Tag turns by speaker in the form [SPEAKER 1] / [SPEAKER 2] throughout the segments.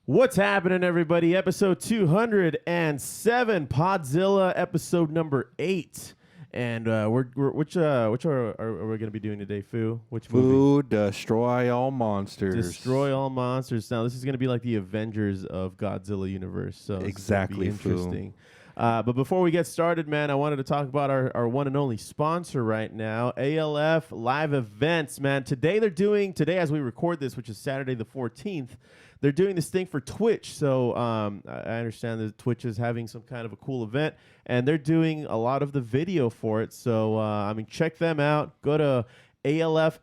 [SPEAKER 1] What's happening, everybody? Episode 207, Podzilla, episode number 8. And which are we going to be doing today, Foo? Which movie?
[SPEAKER 2] Destroy All Monsters.
[SPEAKER 1] Destroy All Monsters. Now, this is going to be like the Avengers of Godzilla universe. So
[SPEAKER 2] exactly,
[SPEAKER 1] interesting. But before we get started, man, I wanted to talk about our one and only sponsor right now, ALF Live Events, man. Today as we record this, which is Saturday the 14th, they're doing this thing for Twitch. So I understand that Twitch is having some kind of a cool event, and they're doing a lot of the video for it. So, check them out. Go to alflei.com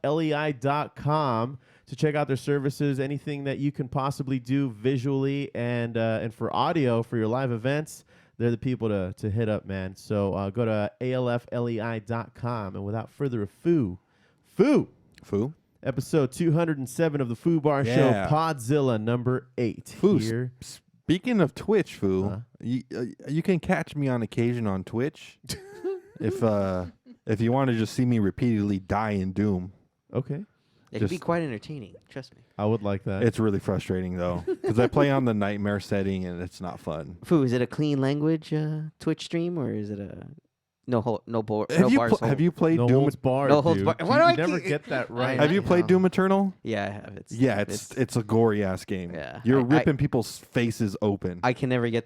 [SPEAKER 1] to check out their services, anything that you can possibly do visually and for audio for your live events. They're the people to hit up, man. So go to alflei.com. And without further ado, Foo. Episode 207 of the Foo Bar Show, Podzilla number 8.
[SPEAKER 2] Foo,
[SPEAKER 1] here.
[SPEAKER 2] Speaking of Twitch, Foo, you can catch me on occasion on Twitch if you want to just see me repeatedly die in Doom.
[SPEAKER 1] Okay.
[SPEAKER 3] It can be quite entertaining, trust me.
[SPEAKER 1] I would like that.
[SPEAKER 2] It's really frustrating, though, because I play on the nightmare setting, and it's not fun.
[SPEAKER 3] Foo, is it a clean language Twitch stream, or is it a no bars?
[SPEAKER 2] Have you played
[SPEAKER 1] no
[SPEAKER 2] Doom?
[SPEAKER 1] Holds barred,
[SPEAKER 3] No holds
[SPEAKER 1] dude.
[SPEAKER 3] barred.
[SPEAKER 1] You never get that right.
[SPEAKER 2] Have you played Doom Eternal?
[SPEAKER 3] Yeah, I have.
[SPEAKER 2] It's a gory ass game.
[SPEAKER 3] Yeah.
[SPEAKER 2] You're ripping people's faces open.
[SPEAKER 3] I can never get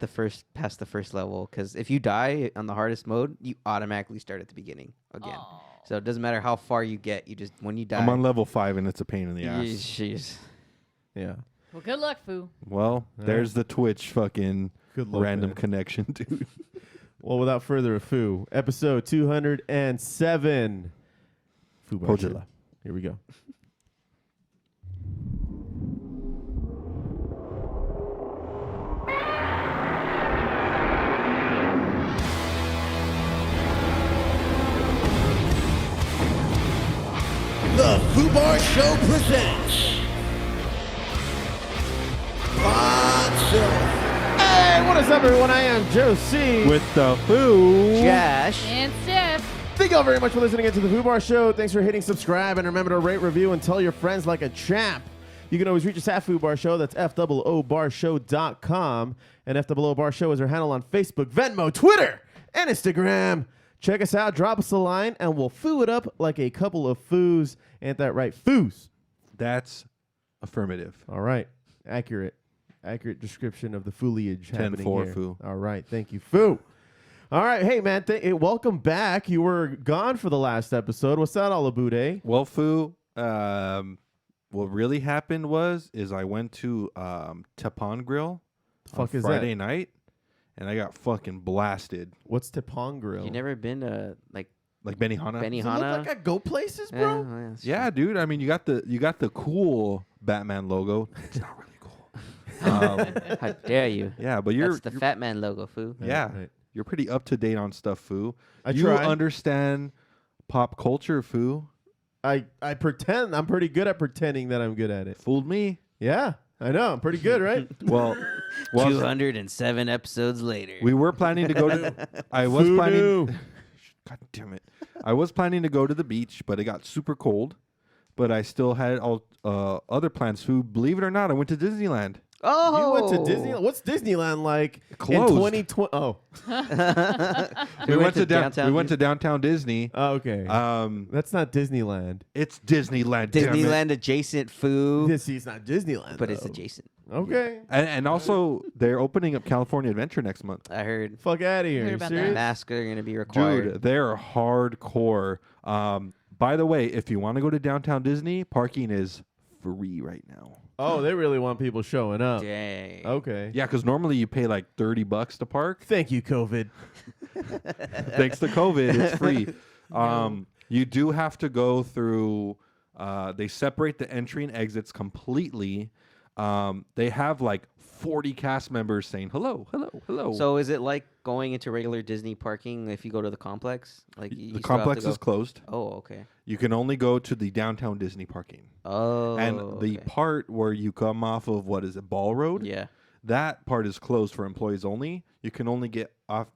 [SPEAKER 3] past the first level, because if you die on the hardest mode, you automatically start at the beginning again. Oh. So it doesn't matter how far you get. When you die.
[SPEAKER 2] I'm on level 5, and it's a pain in the ass.
[SPEAKER 3] Jeez.
[SPEAKER 1] Yeah.
[SPEAKER 4] Well, good luck, Foo.
[SPEAKER 2] Well, there's the Twitch fucking random connection, dude.
[SPEAKER 1] Well, without further ado, episode 207, Foo Bar Show.
[SPEAKER 2] Podzilla.
[SPEAKER 1] Here we go.
[SPEAKER 5] The Foo Bar Show presents Podzilla.
[SPEAKER 1] Hey, what is up, everyone? I am Joe C.
[SPEAKER 2] With the Foo.
[SPEAKER 3] Josh.
[SPEAKER 4] And Steph.
[SPEAKER 1] Thank you all very much for listening to the Foo Bar Show. Thanks for hitting subscribe, and remember to rate, review, and tell your friends like a champ. You can always reach us at Foo Bar Show. That's FOOBarshow.com. And FOO Bar Show is our handle on Facebook, Venmo, Twitter, and Instagram. Check us out, drop us a line, and we'll foo it up like a couple of foos. Ain't that right, foos?
[SPEAKER 2] That's affirmative.
[SPEAKER 1] All right. Accurate description of the foliage happening here.
[SPEAKER 2] Foo.
[SPEAKER 1] All right. Thank you, Foo. All right. Hey, man. Welcome back. You were gone for the last episode. What's that all about, eh?
[SPEAKER 2] Well, Foo, what really happened is I went to Tepon Grill on Friday night, and I got fucking blasted.
[SPEAKER 1] What's Tepon Grill?
[SPEAKER 3] You never been to
[SPEAKER 2] like Benihana?
[SPEAKER 1] Does it look like I go places, bro?
[SPEAKER 2] Yeah, dude. I mean, you got the cool Batman logo. It's not really cool.
[SPEAKER 3] How dare you?
[SPEAKER 2] Yeah, but
[SPEAKER 3] That's the Fat Man logo, Foo.
[SPEAKER 2] Yeah,
[SPEAKER 1] right.
[SPEAKER 2] You're pretty up to date on stuff, Foo.
[SPEAKER 1] You
[SPEAKER 2] try. Understand pop culture, Foo.
[SPEAKER 1] I pretend. I'm pretty good at pretending that I'm good at it.
[SPEAKER 2] Fooled me.
[SPEAKER 1] Yeah, I know. I'm pretty good, right?
[SPEAKER 2] Well,
[SPEAKER 3] 207 episodes later.
[SPEAKER 2] We were planning to go to. I was
[SPEAKER 1] Foo
[SPEAKER 2] planning.
[SPEAKER 1] knew.
[SPEAKER 2] God damn it! I was planning to go to the beach, but it got super cold. But I still had all other plans. Foo, believe it or not, I went to Disneyland.
[SPEAKER 3] Oh,
[SPEAKER 1] You went to Disneyland. What's Disneyland like
[SPEAKER 2] Closed.
[SPEAKER 1] in 2020? Oh,
[SPEAKER 2] We went to
[SPEAKER 3] downtown.
[SPEAKER 2] We went to downtown Disney.
[SPEAKER 1] oh, okay. That's not Disneyland.
[SPEAKER 2] It's Disneyland. damn it.
[SPEAKER 3] Disneyland adjacent, Foo.
[SPEAKER 1] It's not Disneyland,
[SPEAKER 3] But it's
[SPEAKER 1] though.
[SPEAKER 3] adjacent.
[SPEAKER 1] Okay.
[SPEAKER 2] And also they're opening up California Adventure next month.
[SPEAKER 3] I heard
[SPEAKER 1] Fuck out of here.
[SPEAKER 4] Heard
[SPEAKER 1] You
[SPEAKER 4] about
[SPEAKER 1] serious?
[SPEAKER 4] that.
[SPEAKER 3] masks are going to be required.
[SPEAKER 2] Dude, they're hardcore. By the way, if you want to go to downtown Disney, parking is free right now.
[SPEAKER 1] Oh, they really want people showing up.
[SPEAKER 3] Dang.
[SPEAKER 1] Okay.
[SPEAKER 2] Yeah, because normally you pay like $30 to park.
[SPEAKER 1] Thank you, COVID.
[SPEAKER 2] Thanks to COVID, it's free. You do have to go through. They separate the entry and exits completely. They have like 40 cast members saying hello, hello, hello.
[SPEAKER 3] So is it like going into regular Disney parking if you go to the complex? Like
[SPEAKER 2] the
[SPEAKER 3] you still have
[SPEAKER 2] complex
[SPEAKER 3] to go-
[SPEAKER 2] is closed.
[SPEAKER 3] Oh, okay.
[SPEAKER 2] You can only go to the downtown Disney parking.
[SPEAKER 3] Oh,
[SPEAKER 2] And the
[SPEAKER 3] okay.
[SPEAKER 2] part where you come off of, what is it, Ball Road?
[SPEAKER 3] Yeah.
[SPEAKER 2] That part is closed for employees only. You can only get off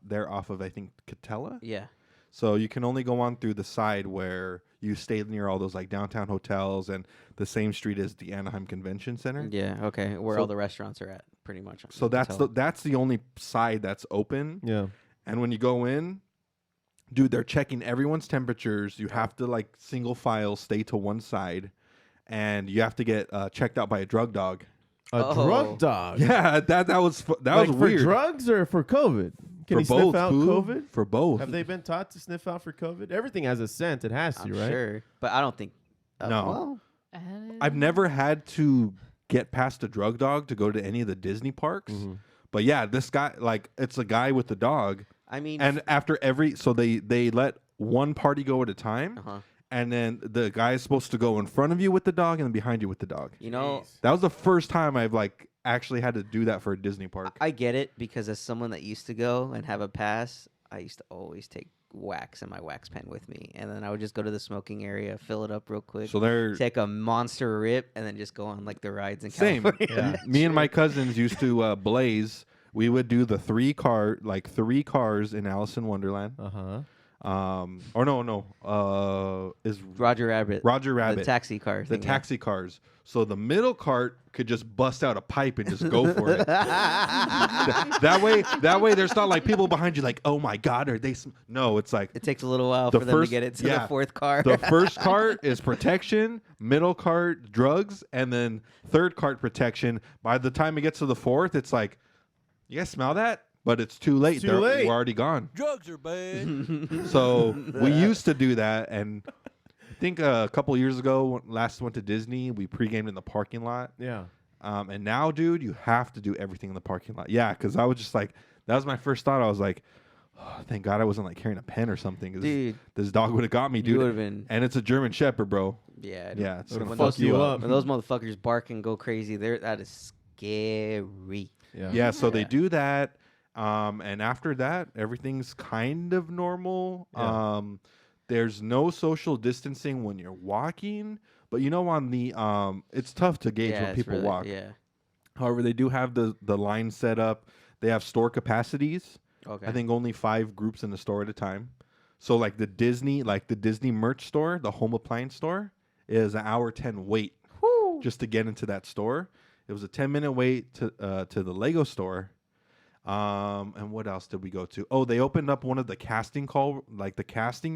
[SPEAKER 2] of, I think, Catella.
[SPEAKER 3] Yeah.
[SPEAKER 2] So you can only go on through the side where you stay near all those like downtown hotels and the same street as the Anaheim Convention Center.
[SPEAKER 3] Yeah. Okay. Where
[SPEAKER 2] So-
[SPEAKER 3] all the restaurants are at, pretty much.
[SPEAKER 2] So that's the only side that's open.
[SPEAKER 1] Yeah.
[SPEAKER 2] And when you go in, dude, they're checking everyone's temperatures. You have to like single file stay to one side, and you have to get checked out by a drug dog.
[SPEAKER 1] A drug dog.
[SPEAKER 2] Yeah, that was
[SPEAKER 1] Like
[SPEAKER 2] was
[SPEAKER 1] for
[SPEAKER 2] weird.
[SPEAKER 1] drugs or for COVID? Can
[SPEAKER 2] For
[SPEAKER 1] he
[SPEAKER 2] both,
[SPEAKER 1] sniff out
[SPEAKER 2] fool.
[SPEAKER 1] COVID?
[SPEAKER 2] For both.
[SPEAKER 1] Have they been taught to sniff out for COVID? Everything has a scent. It has to,
[SPEAKER 3] I'm
[SPEAKER 1] right?
[SPEAKER 3] sure, but I don't think.
[SPEAKER 2] No.
[SPEAKER 3] Well,
[SPEAKER 2] I've never had to get past a drug dog to go to any of the Disney parks.
[SPEAKER 1] Mm-hmm.
[SPEAKER 2] But yeah, this guy, like, it's a guy with the dog.
[SPEAKER 3] I mean,
[SPEAKER 2] And after so they let one party go at a time.
[SPEAKER 3] uh-huh.
[SPEAKER 2] And then the guy is supposed to go in front of you with the dog and then behind you with the dog.
[SPEAKER 3] You know,
[SPEAKER 2] That was the first time I've like actually had to do that for a Disney park.
[SPEAKER 3] I get it because as someone that used to go and have a pass, I used to always take wax in my wax pen with me, and then I would just go to the smoking area, fill it up real quick,
[SPEAKER 2] So they're
[SPEAKER 3] take a monster rip, and then just go on like the rides in
[SPEAKER 2] same.
[SPEAKER 3] California.
[SPEAKER 2] Me and my cousins used to blaze. We would do the three cars in Alice in Wonderland.
[SPEAKER 1] Uh-huh.
[SPEAKER 2] Or no, is
[SPEAKER 3] Roger Rabbit,
[SPEAKER 2] Roger Rabbit.
[SPEAKER 3] the taxi car,
[SPEAKER 2] The
[SPEAKER 3] thing,
[SPEAKER 2] taxi cars. So the middle cart could just bust out a pipe and just go for it. that way, there's not like people behind you like, oh my god, are they? No, it's like
[SPEAKER 3] It takes a little while
[SPEAKER 2] The
[SPEAKER 3] for them to
[SPEAKER 2] first-
[SPEAKER 3] get it to
[SPEAKER 2] yeah.
[SPEAKER 3] the fourth car.
[SPEAKER 2] the first cart is protection, middle cart drugs, and then third cart protection. By the time it gets to the fourth, it's like, you guys smell that? But it's too late.
[SPEAKER 1] too late.
[SPEAKER 2] We're already gone.
[SPEAKER 5] Drugs are bad.
[SPEAKER 2] So we used to do that, and I think a couple years ago, when last went to Disney, we pre-gamed in the parking lot.
[SPEAKER 1] Yeah.
[SPEAKER 2] And now, dude, you have to do everything in the parking lot. Yeah, because I was just like, that was my first thought. I was like, oh, thank God I wasn't like carrying a pen or something. 'Cause
[SPEAKER 3] Dude,
[SPEAKER 2] this dog would have got me, dude.
[SPEAKER 3] would've been-
[SPEAKER 2] And it's a German Shepherd, bro.
[SPEAKER 3] yeah,
[SPEAKER 2] Yeah, it's gonna
[SPEAKER 3] when
[SPEAKER 2] fuck
[SPEAKER 3] those,
[SPEAKER 2] you up.
[SPEAKER 3] when those motherfuckers bark and go crazy, that is scary.
[SPEAKER 1] Yeah.
[SPEAKER 2] Yeah, so they
[SPEAKER 3] Yeah.
[SPEAKER 2] do that. And after that, everything's kind of normal.
[SPEAKER 1] Yeah.
[SPEAKER 2] There's no social distancing when you're walking, but on the it's tough to gauge
[SPEAKER 3] Yeah,
[SPEAKER 2] when
[SPEAKER 3] it's
[SPEAKER 2] people
[SPEAKER 3] really-
[SPEAKER 2] walk.
[SPEAKER 3] Yeah.
[SPEAKER 2] However, they do have the line set up. They have store capacities.
[SPEAKER 3] Okay.
[SPEAKER 2] I think only 5 groups in the store at a time. So like the Disney merch store, the home appliance store, is an hour 10 wait just to get into that store. It was a 10-minute wait to the Lego store. And what else did we go to? Oh, they opened up one of the casting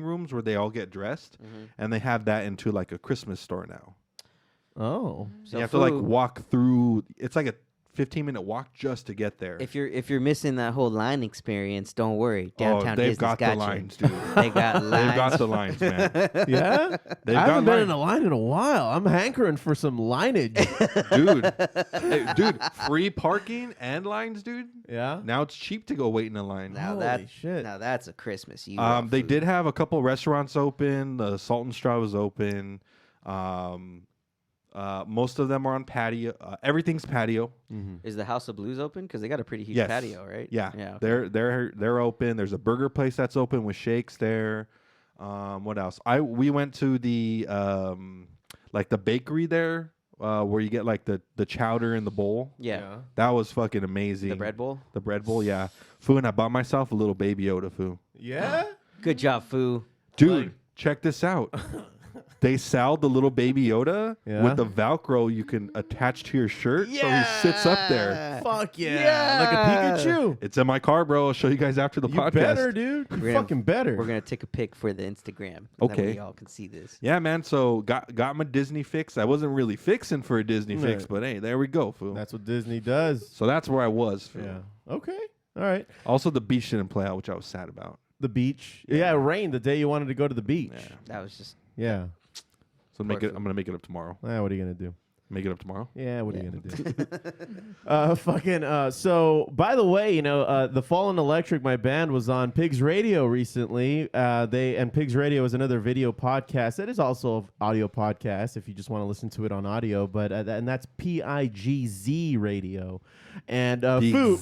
[SPEAKER 2] rooms where they all get dressed, and they have that into like a Christmas store now.
[SPEAKER 1] Oh.
[SPEAKER 3] So
[SPEAKER 2] you have to like
[SPEAKER 3] food-
[SPEAKER 2] walk through. It's like a 15-minute walk just to get there.
[SPEAKER 3] If you're missing that whole line experience, don't worry. Downtown
[SPEAKER 2] they've
[SPEAKER 3] Disney's
[SPEAKER 2] got the
[SPEAKER 3] you.
[SPEAKER 2] lines, dude.
[SPEAKER 3] They got lines.
[SPEAKER 2] They've got the lines, man.
[SPEAKER 1] Yeah?
[SPEAKER 2] They've
[SPEAKER 1] I haven't
[SPEAKER 2] got
[SPEAKER 1] been in
[SPEAKER 2] lines.
[SPEAKER 1] a line in a while. I'm hankering for some lineage.
[SPEAKER 2] Dude. Hey, dude, free parking and lines, dude.
[SPEAKER 1] Yeah?
[SPEAKER 2] Now it's cheap to go wait in a line.
[SPEAKER 3] Now
[SPEAKER 1] Holy shit.
[SPEAKER 3] Now that's a Christmas.
[SPEAKER 2] They did have a couple restaurants open. The Salt and Straw was open. Most of them are on patio. Everything's patio.
[SPEAKER 1] Mm-hmm.
[SPEAKER 3] Is the House of Blues open? Because they got a pretty huge
[SPEAKER 2] Yes.
[SPEAKER 3] patio, right?
[SPEAKER 2] Yeah,
[SPEAKER 3] Yeah. Okay.
[SPEAKER 2] they're open. There's a burger place that's open with shakes there. What else? We went to the like the bakery there where you get like the chowder in the bowl.
[SPEAKER 3] Yeah.
[SPEAKER 2] That was fucking amazing.
[SPEAKER 3] The bread bowl.
[SPEAKER 2] The bread bowl, yeah. Foo, and I bought myself a little baby Yoda, Foo.
[SPEAKER 1] Yeah?
[SPEAKER 3] Good job, Foo.
[SPEAKER 2] Dude,
[SPEAKER 1] Like-
[SPEAKER 2] check this out. They sell the little baby Yoda
[SPEAKER 1] Yeah?
[SPEAKER 2] with the Velcro you can attach to your shirt, so he sits up there.
[SPEAKER 1] Fuck yeah.
[SPEAKER 3] Yeah.
[SPEAKER 1] Like a Pikachu.
[SPEAKER 2] It's in my car, bro. I'll show you guys after the
[SPEAKER 1] You
[SPEAKER 2] podcast.
[SPEAKER 1] better, dude. You
[SPEAKER 3] We're gonna-
[SPEAKER 1] fucking better.
[SPEAKER 3] We're gonna take a pic for the Instagram.
[SPEAKER 2] Okay.
[SPEAKER 3] That way y'all can see this.
[SPEAKER 2] Yeah, man. So got my Disney fix. I wasn't really fixing for a Disney fix,
[SPEAKER 1] Right.
[SPEAKER 2] but hey, there we go, fool.
[SPEAKER 1] That's what Disney does.
[SPEAKER 2] So that's where I was. Fool.
[SPEAKER 1] Yeah. Okay. All right.
[SPEAKER 2] Also, the beach didn't play out, which I was sad about.
[SPEAKER 1] The beach. Yeah, it rained the day you wanted to go to the beach.
[SPEAKER 2] Yeah.
[SPEAKER 3] That was just
[SPEAKER 1] Yeah.
[SPEAKER 2] So I'm gonna make it up tomorrow.
[SPEAKER 1] What are you going to do?
[SPEAKER 2] Make it up tomorrow.
[SPEAKER 1] Yeah, what are you
[SPEAKER 3] Yeah.
[SPEAKER 1] gonna do? So by the way, the Fallen Electric, my band, was on Pigzradio recently. Pigzradio is another video podcast. That is also an audio podcast if you just want to listen to it on audio. But and that's Pigz Radio. And Foo,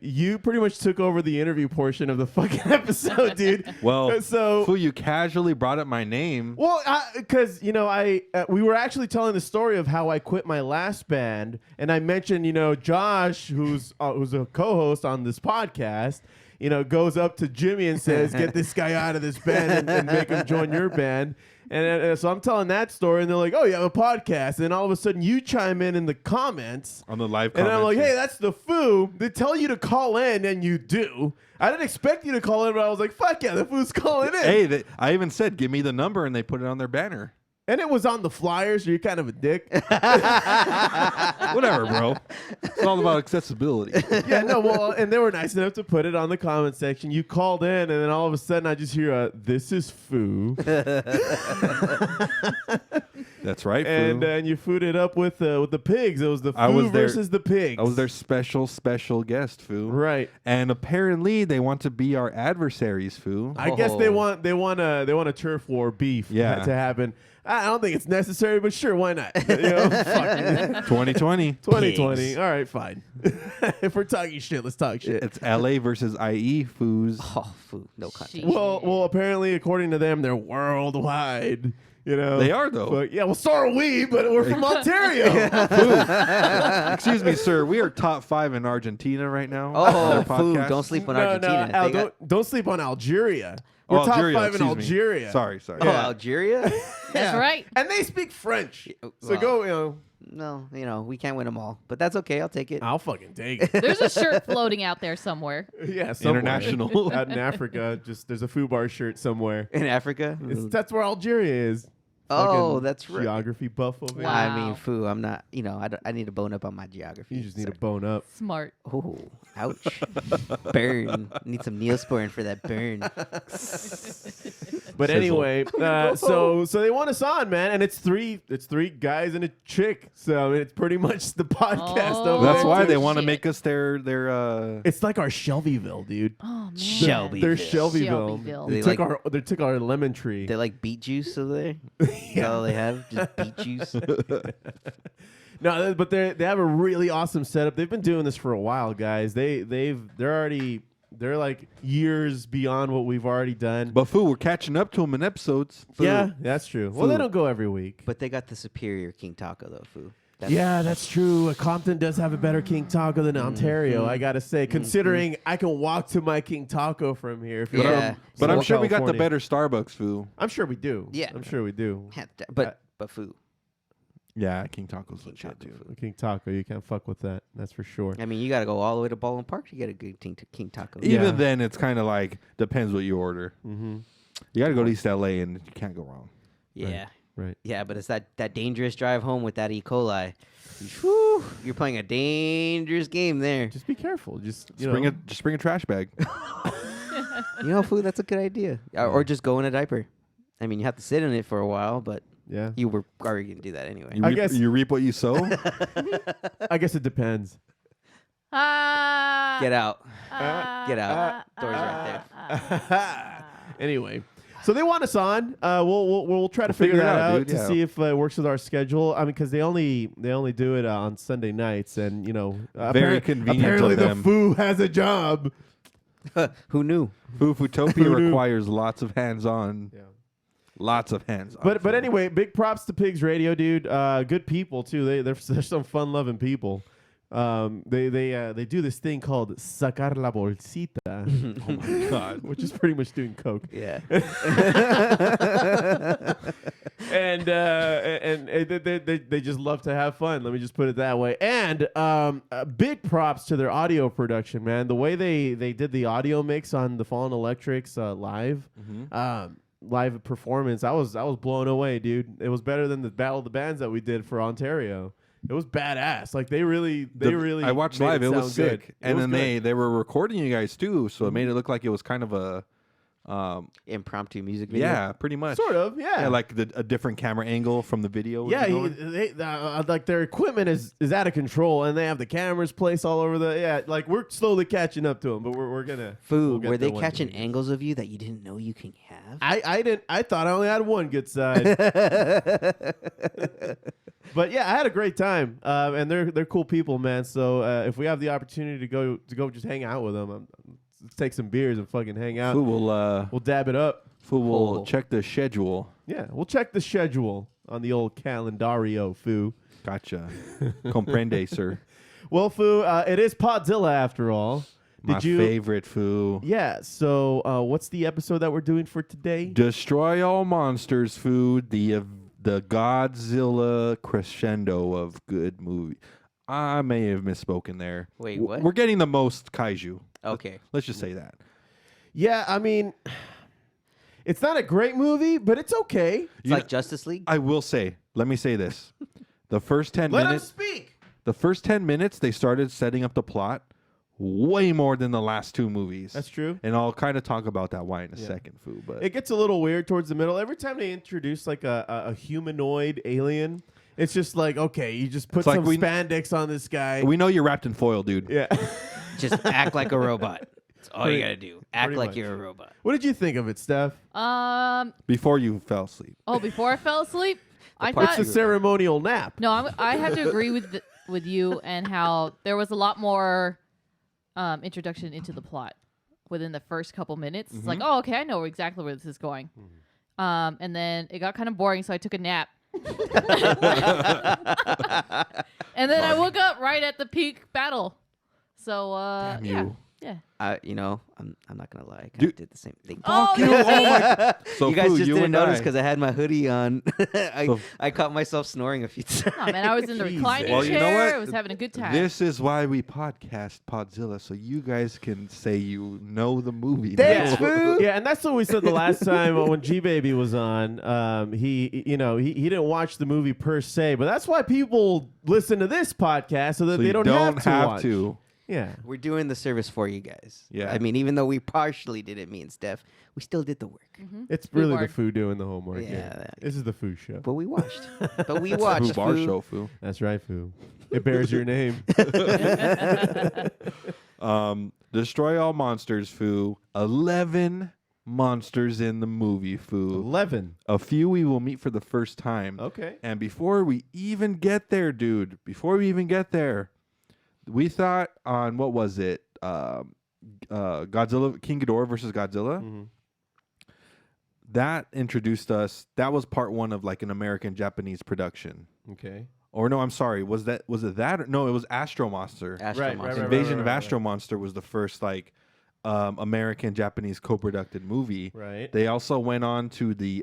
[SPEAKER 1] you pretty much took over the interview portion of the fucking episode, dude.
[SPEAKER 2] Well,
[SPEAKER 1] so
[SPEAKER 2] Foo, you casually brought up my name.
[SPEAKER 1] well, because we were actually telling the story of how I quit my last band, and I mentioned Josh, who's a co-host on this podcast, goes up to Jimmy and says, "Get this guy out of this band and make him join your band." And so I'm telling that story, and they're like, "Oh, you have a podcast?" And then all of a sudden, you chime in the comments
[SPEAKER 2] On the live
[SPEAKER 1] and
[SPEAKER 2] comments.
[SPEAKER 1] I'm like, "Hey, that's the Foo." They tell you to call in, and you do. I didn't expect you to call in, but I was like, "Fuck yeah, the Foo's calling in."
[SPEAKER 2] Hey, I even said, give me the number, and they put it on their banner.
[SPEAKER 1] And it was on the flyers. So you're kind of a dick.
[SPEAKER 2] Whatever, bro. It's all about accessibility.
[SPEAKER 1] Yeah, no, well, and they were nice enough to put it on the comment section. You called in, and then all of a sudden, I just hear, "This is Foo,"
[SPEAKER 2] That's right,
[SPEAKER 1] and you food it up with the pigs. It was the
[SPEAKER 2] I
[SPEAKER 1] Foo
[SPEAKER 2] was there-
[SPEAKER 1] versus the pigs.
[SPEAKER 2] I was their special guest, Foo.
[SPEAKER 1] Right.
[SPEAKER 2] And apparently, they want to be our adversaries, Foo.
[SPEAKER 1] I guess they want a turf war beef
[SPEAKER 2] Yeah.
[SPEAKER 1] to happen. I don't think it's necessary, but sure, why not? You know, fuck it.
[SPEAKER 2] 2020.
[SPEAKER 1] 2020.
[SPEAKER 3] Pigs.
[SPEAKER 1] All right, fine. If we're talking shit, let's talk shit.
[SPEAKER 2] It's LA versus IE, Foos.
[SPEAKER 3] Oh, food. No content.
[SPEAKER 1] Well, apparently, according to them, they're worldwide. You know,
[SPEAKER 2] They are, though.
[SPEAKER 1] But, yeah, well, so are we, but we're from Ontario.
[SPEAKER 2] Excuse me, sir. We are top 5 in Argentina right now.
[SPEAKER 3] Oh,
[SPEAKER 2] Their
[SPEAKER 3] food.
[SPEAKER 2] podcast.
[SPEAKER 3] Don't sleep on
[SPEAKER 1] No,
[SPEAKER 3] Argentina.
[SPEAKER 1] Al,
[SPEAKER 3] They got-
[SPEAKER 1] don't sleep on Algeria. We're
[SPEAKER 2] Oh,
[SPEAKER 1] top
[SPEAKER 2] Algeria,
[SPEAKER 1] 5 in
[SPEAKER 2] excuse me.
[SPEAKER 1] Algeria.
[SPEAKER 2] Sorry.
[SPEAKER 3] Oh,
[SPEAKER 1] Yeah.
[SPEAKER 3] Algeria?
[SPEAKER 4] That's
[SPEAKER 1] Yeah.
[SPEAKER 4] right.
[SPEAKER 1] And they speak French. So
[SPEAKER 3] Well.
[SPEAKER 1] go, you know,
[SPEAKER 3] No, we can't win them all. But that's okay. I'll take it.
[SPEAKER 1] I'll fucking take it.
[SPEAKER 4] There's a shirt floating out there somewhere.
[SPEAKER 1] Yeah, somewhere.
[SPEAKER 2] International.
[SPEAKER 1] Out in Africa, just there's a Fubar shirt somewhere.
[SPEAKER 3] In Africa?
[SPEAKER 1] That's where Algeria is.
[SPEAKER 3] Oh,
[SPEAKER 1] Fucking
[SPEAKER 3] that's right.
[SPEAKER 1] Geography buff over
[SPEAKER 4] Wow.
[SPEAKER 3] I mean, foo. I'm not, I need to bone up on my geography.
[SPEAKER 1] You just need
[SPEAKER 3] so-
[SPEAKER 1] to bone up.
[SPEAKER 4] Smart.
[SPEAKER 3] Oh, ouch. Burn. Need some Neosporin for that burn.
[SPEAKER 1] But
[SPEAKER 2] Sizzle.
[SPEAKER 1] anyway, so they want us on, man, and it's three guys and a chick. So I mean, it's pretty much the podcast
[SPEAKER 4] Oh.
[SPEAKER 1] over
[SPEAKER 2] That's
[SPEAKER 1] there,
[SPEAKER 2] why
[SPEAKER 1] too.
[SPEAKER 2] they want to
[SPEAKER 4] Shit.
[SPEAKER 2] make us their
[SPEAKER 1] It's like our Shelbyville, dude.
[SPEAKER 4] Oh man.
[SPEAKER 3] Shelby.
[SPEAKER 1] They're Shelbyville.
[SPEAKER 4] Shelbyville.
[SPEAKER 1] They
[SPEAKER 3] They
[SPEAKER 1] took our lemon tree.
[SPEAKER 3] They like beet juice over there? That's all they have? Just beet juice?
[SPEAKER 1] No, but they have a really awesome setup. They've been doing this for a while, guys. They're like years beyond what we've already done.
[SPEAKER 2] But Foo, we're catching up to them in episodes. Foo.
[SPEAKER 1] Yeah, that's true. Well, they
[SPEAKER 3] Food.
[SPEAKER 1] don't go every week.
[SPEAKER 3] But they got the superior King Taco, though, foo.
[SPEAKER 1] Yeah, that's true. Compton does have a better King Taco than Ontario, I gotta say. Considering I can walk to my King Taco from here. If you're
[SPEAKER 3] Yeah.
[SPEAKER 1] from
[SPEAKER 2] But I'm
[SPEAKER 1] Southern
[SPEAKER 2] sure we got the
[SPEAKER 1] California.
[SPEAKER 2] better Starbucks, Foo.
[SPEAKER 1] I'm sure we do.
[SPEAKER 3] Yeah.
[SPEAKER 1] I'm sure we do.
[SPEAKER 3] But foo.
[SPEAKER 2] Yeah, King Taco's
[SPEAKER 3] King
[SPEAKER 2] legit,
[SPEAKER 3] Taco
[SPEAKER 2] dude.
[SPEAKER 3] food.
[SPEAKER 1] King Taco, you can't fuck with that. That's for sure.
[SPEAKER 3] I mean, you got to go all the way to Baldwin Park to get a good King Taco.
[SPEAKER 1] Yeah.
[SPEAKER 2] Even then, it's kind of like depends what you order.
[SPEAKER 1] Mm-hmm.
[SPEAKER 2] You got to go to East LA, and you can't go wrong.
[SPEAKER 3] Yeah.
[SPEAKER 1] Right.
[SPEAKER 3] Yeah, but it's that dangerous drive home with that E. coli. Whew, you're playing a dangerous game there.
[SPEAKER 1] Just be careful. Just
[SPEAKER 2] Just bring a trash bag.
[SPEAKER 3] You know, food, that's a good idea. Or just go in a diaper. I mean, you have to sit in it for a while, but
[SPEAKER 1] yeah.
[SPEAKER 3] you were already going to do that anyway.
[SPEAKER 2] You
[SPEAKER 1] I
[SPEAKER 2] reap,
[SPEAKER 1] guess-
[SPEAKER 2] you reap what you sow.
[SPEAKER 1] I guess it depends.
[SPEAKER 3] Get out. Get out. Door's right there.
[SPEAKER 1] Anyway, so they want us on. We'll try to figure
[SPEAKER 2] figure it
[SPEAKER 1] that
[SPEAKER 2] out,
[SPEAKER 1] out
[SPEAKER 2] dude,
[SPEAKER 1] to
[SPEAKER 2] yeah.
[SPEAKER 1] see if it works with our schedule. I mean, because they only do it on Sunday nights, and
[SPEAKER 2] Very convenient
[SPEAKER 1] Apparently,
[SPEAKER 2] of
[SPEAKER 1] the
[SPEAKER 2] them.
[SPEAKER 1] Foo has a job.
[SPEAKER 3] Who knew?
[SPEAKER 2] Foofutopia
[SPEAKER 1] Voodoo.
[SPEAKER 2] requires lots of hands-on.
[SPEAKER 1] Yeah.
[SPEAKER 2] Lots of hands-on.
[SPEAKER 1] But
[SPEAKER 2] Foo.
[SPEAKER 1] anyway, big props to Pigzradio, dude. Good people too. They're some fun-loving people. They do this thing called sacar la bolsita,
[SPEAKER 2] Oh my God.
[SPEAKER 1] which is pretty much doing coke.
[SPEAKER 3] Yeah.
[SPEAKER 1] And they just love to have fun. Let me just put it that way. And big props to their audio production, man. The way they did the audio mix on the Fallen Electrics live, live performance. I was blown away, dude. It was better than the Battle of the Bands that we did for Ontario. It was badass. Like they really.
[SPEAKER 2] I watched
[SPEAKER 1] made
[SPEAKER 2] live. It was
[SPEAKER 1] sound
[SPEAKER 2] sick.
[SPEAKER 1] good. It
[SPEAKER 2] And
[SPEAKER 1] was
[SPEAKER 2] then
[SPEAKER 1] good.
[SPEAKER 2] they were recording you guys too, so it made it look like it was kind of a
[SPEAKER 3] Impromptu music video.
[SPEAKER 2] yeah, pretty much.
[SPEAKER 1] Sort of, yeah.
[SPEAKER 2] Yeah, like a different camera angle from the video.
[SPEAKER 1] Yeah,
[SPEAKER 2] was going.
[SPEAKER 1] like their equipment is out of control, and they have the cameras placed all over the. Yeah, like we're slowly catching up to them, but we're gonna.
[SPEAKER 3] Foo,
[SPEAKER 1] we'll get
[SPEAKER 3] were they
[SPEAKER 1] there one
[SPEAKER 3] catching
[SPEAKER 1] day.
[SPEAKER 3] angles of you that you didn't know you can have?
[SPEAKER 1] I didn't. I thought I only had one good side, but yeah, I had a great time, and they're cool people, man. So if we have the opportunity to go just hang out with them, let's take some beers and fucking hang out.
[SPEAKER 2] Foo will
[SPEAKER 1] We'll dab it up.
[SPEAKER 3] Oh.
[SPEAKER 2] check the schedule.
[SPEAKER 1] Yeah, we'll check the schedule on the old calendario, Foo.
[SPEAKER 2] Gotcha. Comprende, sir.
[SPEAKER 1] Well, Foo, it is Podzilla after all.
[SPEAKER 2] My
[SPEAKER 1] Did you?
[SPEAKER 2] favorite, Foo.
[SPEAKER 1] Yeah. So, what's the episode that we're doing for today?
[SPEAKER 2] Destroy all monsters, Foo. The Godzilla crescendo of good movie. I may have misspoken there.
[SPEAKER 3] Wait, what?
[SPEAKER 2] We're getting the most kaiju.
[SPEAKER 3] Okay.
[SPEAKER 2] Let's just say that.
[SPEAKER 1] Yeah. I mean, it's not a great movie, but it's okay.
[SPEAKER 3] It's like Justice League.
[SPEAKER 2] I will say, let me say this. The first 10
[SPEAKER 1] Let
[SPEAKER 2] minutes.
[SPEAKER 1] us speak.
[SPEAKER 2] The first 10 minutes, they started setting up the plot way more than the last two movies.
[SPEAKER 1] That's true.
[SPEAKER 2] And I'll kind of talk about that why in a second, Foo. But
[SPEAKER 1] It gets a little weird towards the middle. Every time they introduce like a humanoid alien, it's just like, okay, you just put
[SPEAKER 2] It's like
[SPEAKER 1] some
[SPEAKER 2] we-
[SPEAKER 1] spandex on this guy.
[SPEAKER 2] we know you're wrapped in foil, dude.
[SPEAKER 1] Yeah.
[SPEAKER 3] Just act like a robot. That's all you
[SPEAKER 1] Pretty-
[SPEAKER 3] gotta do. Act
[SPEAKER 1] pretty
[SPEAKER 3] like
[SPEAKER 1] much.
[SPEAKER 3] you're a robot.
[SPEAKER 1] What did you think of it, Steph?
[SPEAKER 2] Before you fell asleep.
[SPEAKER 4] Before I fell asleep, I
[SPEAKER 3] part
[SPEAKER 4] thought
[SPEAKER 1] It's a ceremonial nap.
[SPEAKER 4] no. I have to agree with you and how there was a lot more introduction into the plot within the first couple minutes. It's like, oh, okay, I know exactly where this is going. And then it got kind of boring, so I took a nap. And then I woke up right at the peak battle. So
[SPEAKER 2] Damn
[SPEAKER 4] yeah,
[SPEAKER 2] you.
[SPEAKER 4] yeah.
[SPEAKER 3] I'm not gonna lie. I kind
[SPEAKER 2] Dude.
[SPEAKER 3] of did the same thing.
[SPEAKER 4] Oh,
[SPEAKER 2] you. Oh my. So
[SPEAKER 3] you guys
[SPEAKER 2] Foo,
[SPEAKER 3] just
[SPEAKER 2] you
[SPEAKER 3] didn't
[SPEAKER 2] and
[SPEAKER 3] notice
[SPEAKER 2] I-
[SPEAKER 3] because I had my hoodie on.
[SPEAKER 2] So-
[SPEAKER 3] I caught myself snoring a few times.
[SPEAKER 4] Oh man, I was in the
[SPEAKER 1] Jesus.
[SPEAKER 4] reclining
[SPEAKER 2] Well, you know
[SPEAKER 4] chair.
[SPEAKER 2] what?
[SPEAKER 4] I was having a good time.
[SPEAKER 2] This is why we podcast Podzilla, so you guys can say you know the movie.
[SPEAKER 1] Thanks,
[SPEAKER 2] now.
[SPEAKER 1] Foo. Yeah, and that's what we said the last time when G Baby was on. He didn't watch the movie per se, but that's why people listen to this podcast so that
[SPEAKER 2] So
[SPEAKER 1] they
[SPEAKER 2] you
[SPEAKER 1] don't, have to watch. Yeah.
[SPEAKER 3] We're doing the service for you guys.
[SPEAKER 2] Yeah.
[SPEAKER 3] I mean, even though we partially did it, me and Steph, we still did the work.
[SPEAKER 1] It's
[SPEAKER 4] Food
[SPEAKER 1] really
[SPEAKER 4] work.
[SPEAKER 1] the Foo doing the homework.
[SPEAKER 3] Yeah,
[SPEAKER 1] here.
[SPEAKER 3] that-
[SPEAKER 1] This is the Foo show.
[SPEAKER 3] But we watched. But we
[SPEAKER 2] Foo
[SPEAKER 3] watched.
[SPEAKER 2] Bar
[SPEAKER 3] Foo.
[SPEAKER 2] Show, Foo.
[SPEAKER 1] That's right, Foo. It bears your name.
[SPEAKER 2] Destroy all monsters, Foo. 11 monsters in the movie, Foo.
[SPEAKER 1] 11.
[SPEAKER 2] A few we will meet for the first time.
[SPEAKER 1] Okay.
[SPEAKER 2] And before we even get there, dude, we thought on, what was it? Godzilla, King Ghidorah versus Godzilla.
[SPEAKER 1] Mhm.
[SPEAKER 2] That introduced us. That was part one of like an American-Japanese production.
[SPEAKER 1] Okay.
[SPEAKER 2] Or no, I'm sorry. Was it that? No, it was Astro Monster.
[SPEAKER 3] Astro
[SPEAKER 1] Right,
[SPEAKER 3] Monster.
[SPEAKER 2] Invasion of
[SPEAKER 1] right.
[SPEAKER 2] Astro Monster was the first like American-Japanese co-producted movie.
[SPEAKER 1] Right.
[SPEAKER 2] They also went on to the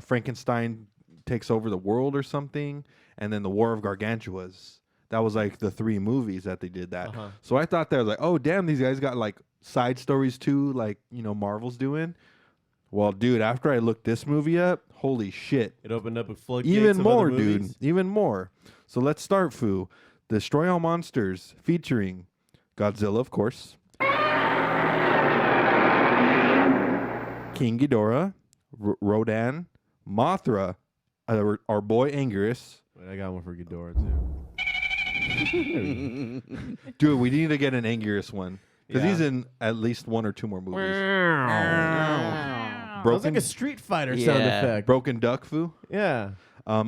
[SPEAKER 2] Frankenstein takes over the world or something, and then the War of Gargantuas. That was like the three movies that they did that.
[SPEAKER 1] Uh-huh.
[SPEAKER 2] So I thought they were like, oh damn, these guys got like side stories too, like Marvel's doing. Well, dude, after I looked this movie up, holy shit,
[SPEAKER 1] It opened up a floodgates
[SPEAKER 2] even
[SPEAKER 1] of
[SPEAKER 2] more,
[SPEAKER 1] other
[SPEAKER 2] dude,
[SPEAKER 1] movies.
[SPEAKER 2] even more. So let's start, Foo. Destroy All Monsters, featuring Godzilla, of course, King Ghidorah, Rodan, Mothra, our boy Anguirus.
[SPEAKER 1] Wait, I got one for Ghidorah too.
[SPEAKER 2] Dude, we need to get an Anguirus one because
[SPEAKER 1] Yeah.
[SPEAKER 2] he's in at least one or two more movies.
[SPEAKER 1] Sounds
[SPEAKER 2] Broken,
[SPEAKER 1] like a Street Fighter sound
[SPEAKER 3] Yeah.
[SPEAKER 1] effect.
[SPEAKER 2] Broken Duck, Foo.
[SPEAKER 1] Yeah.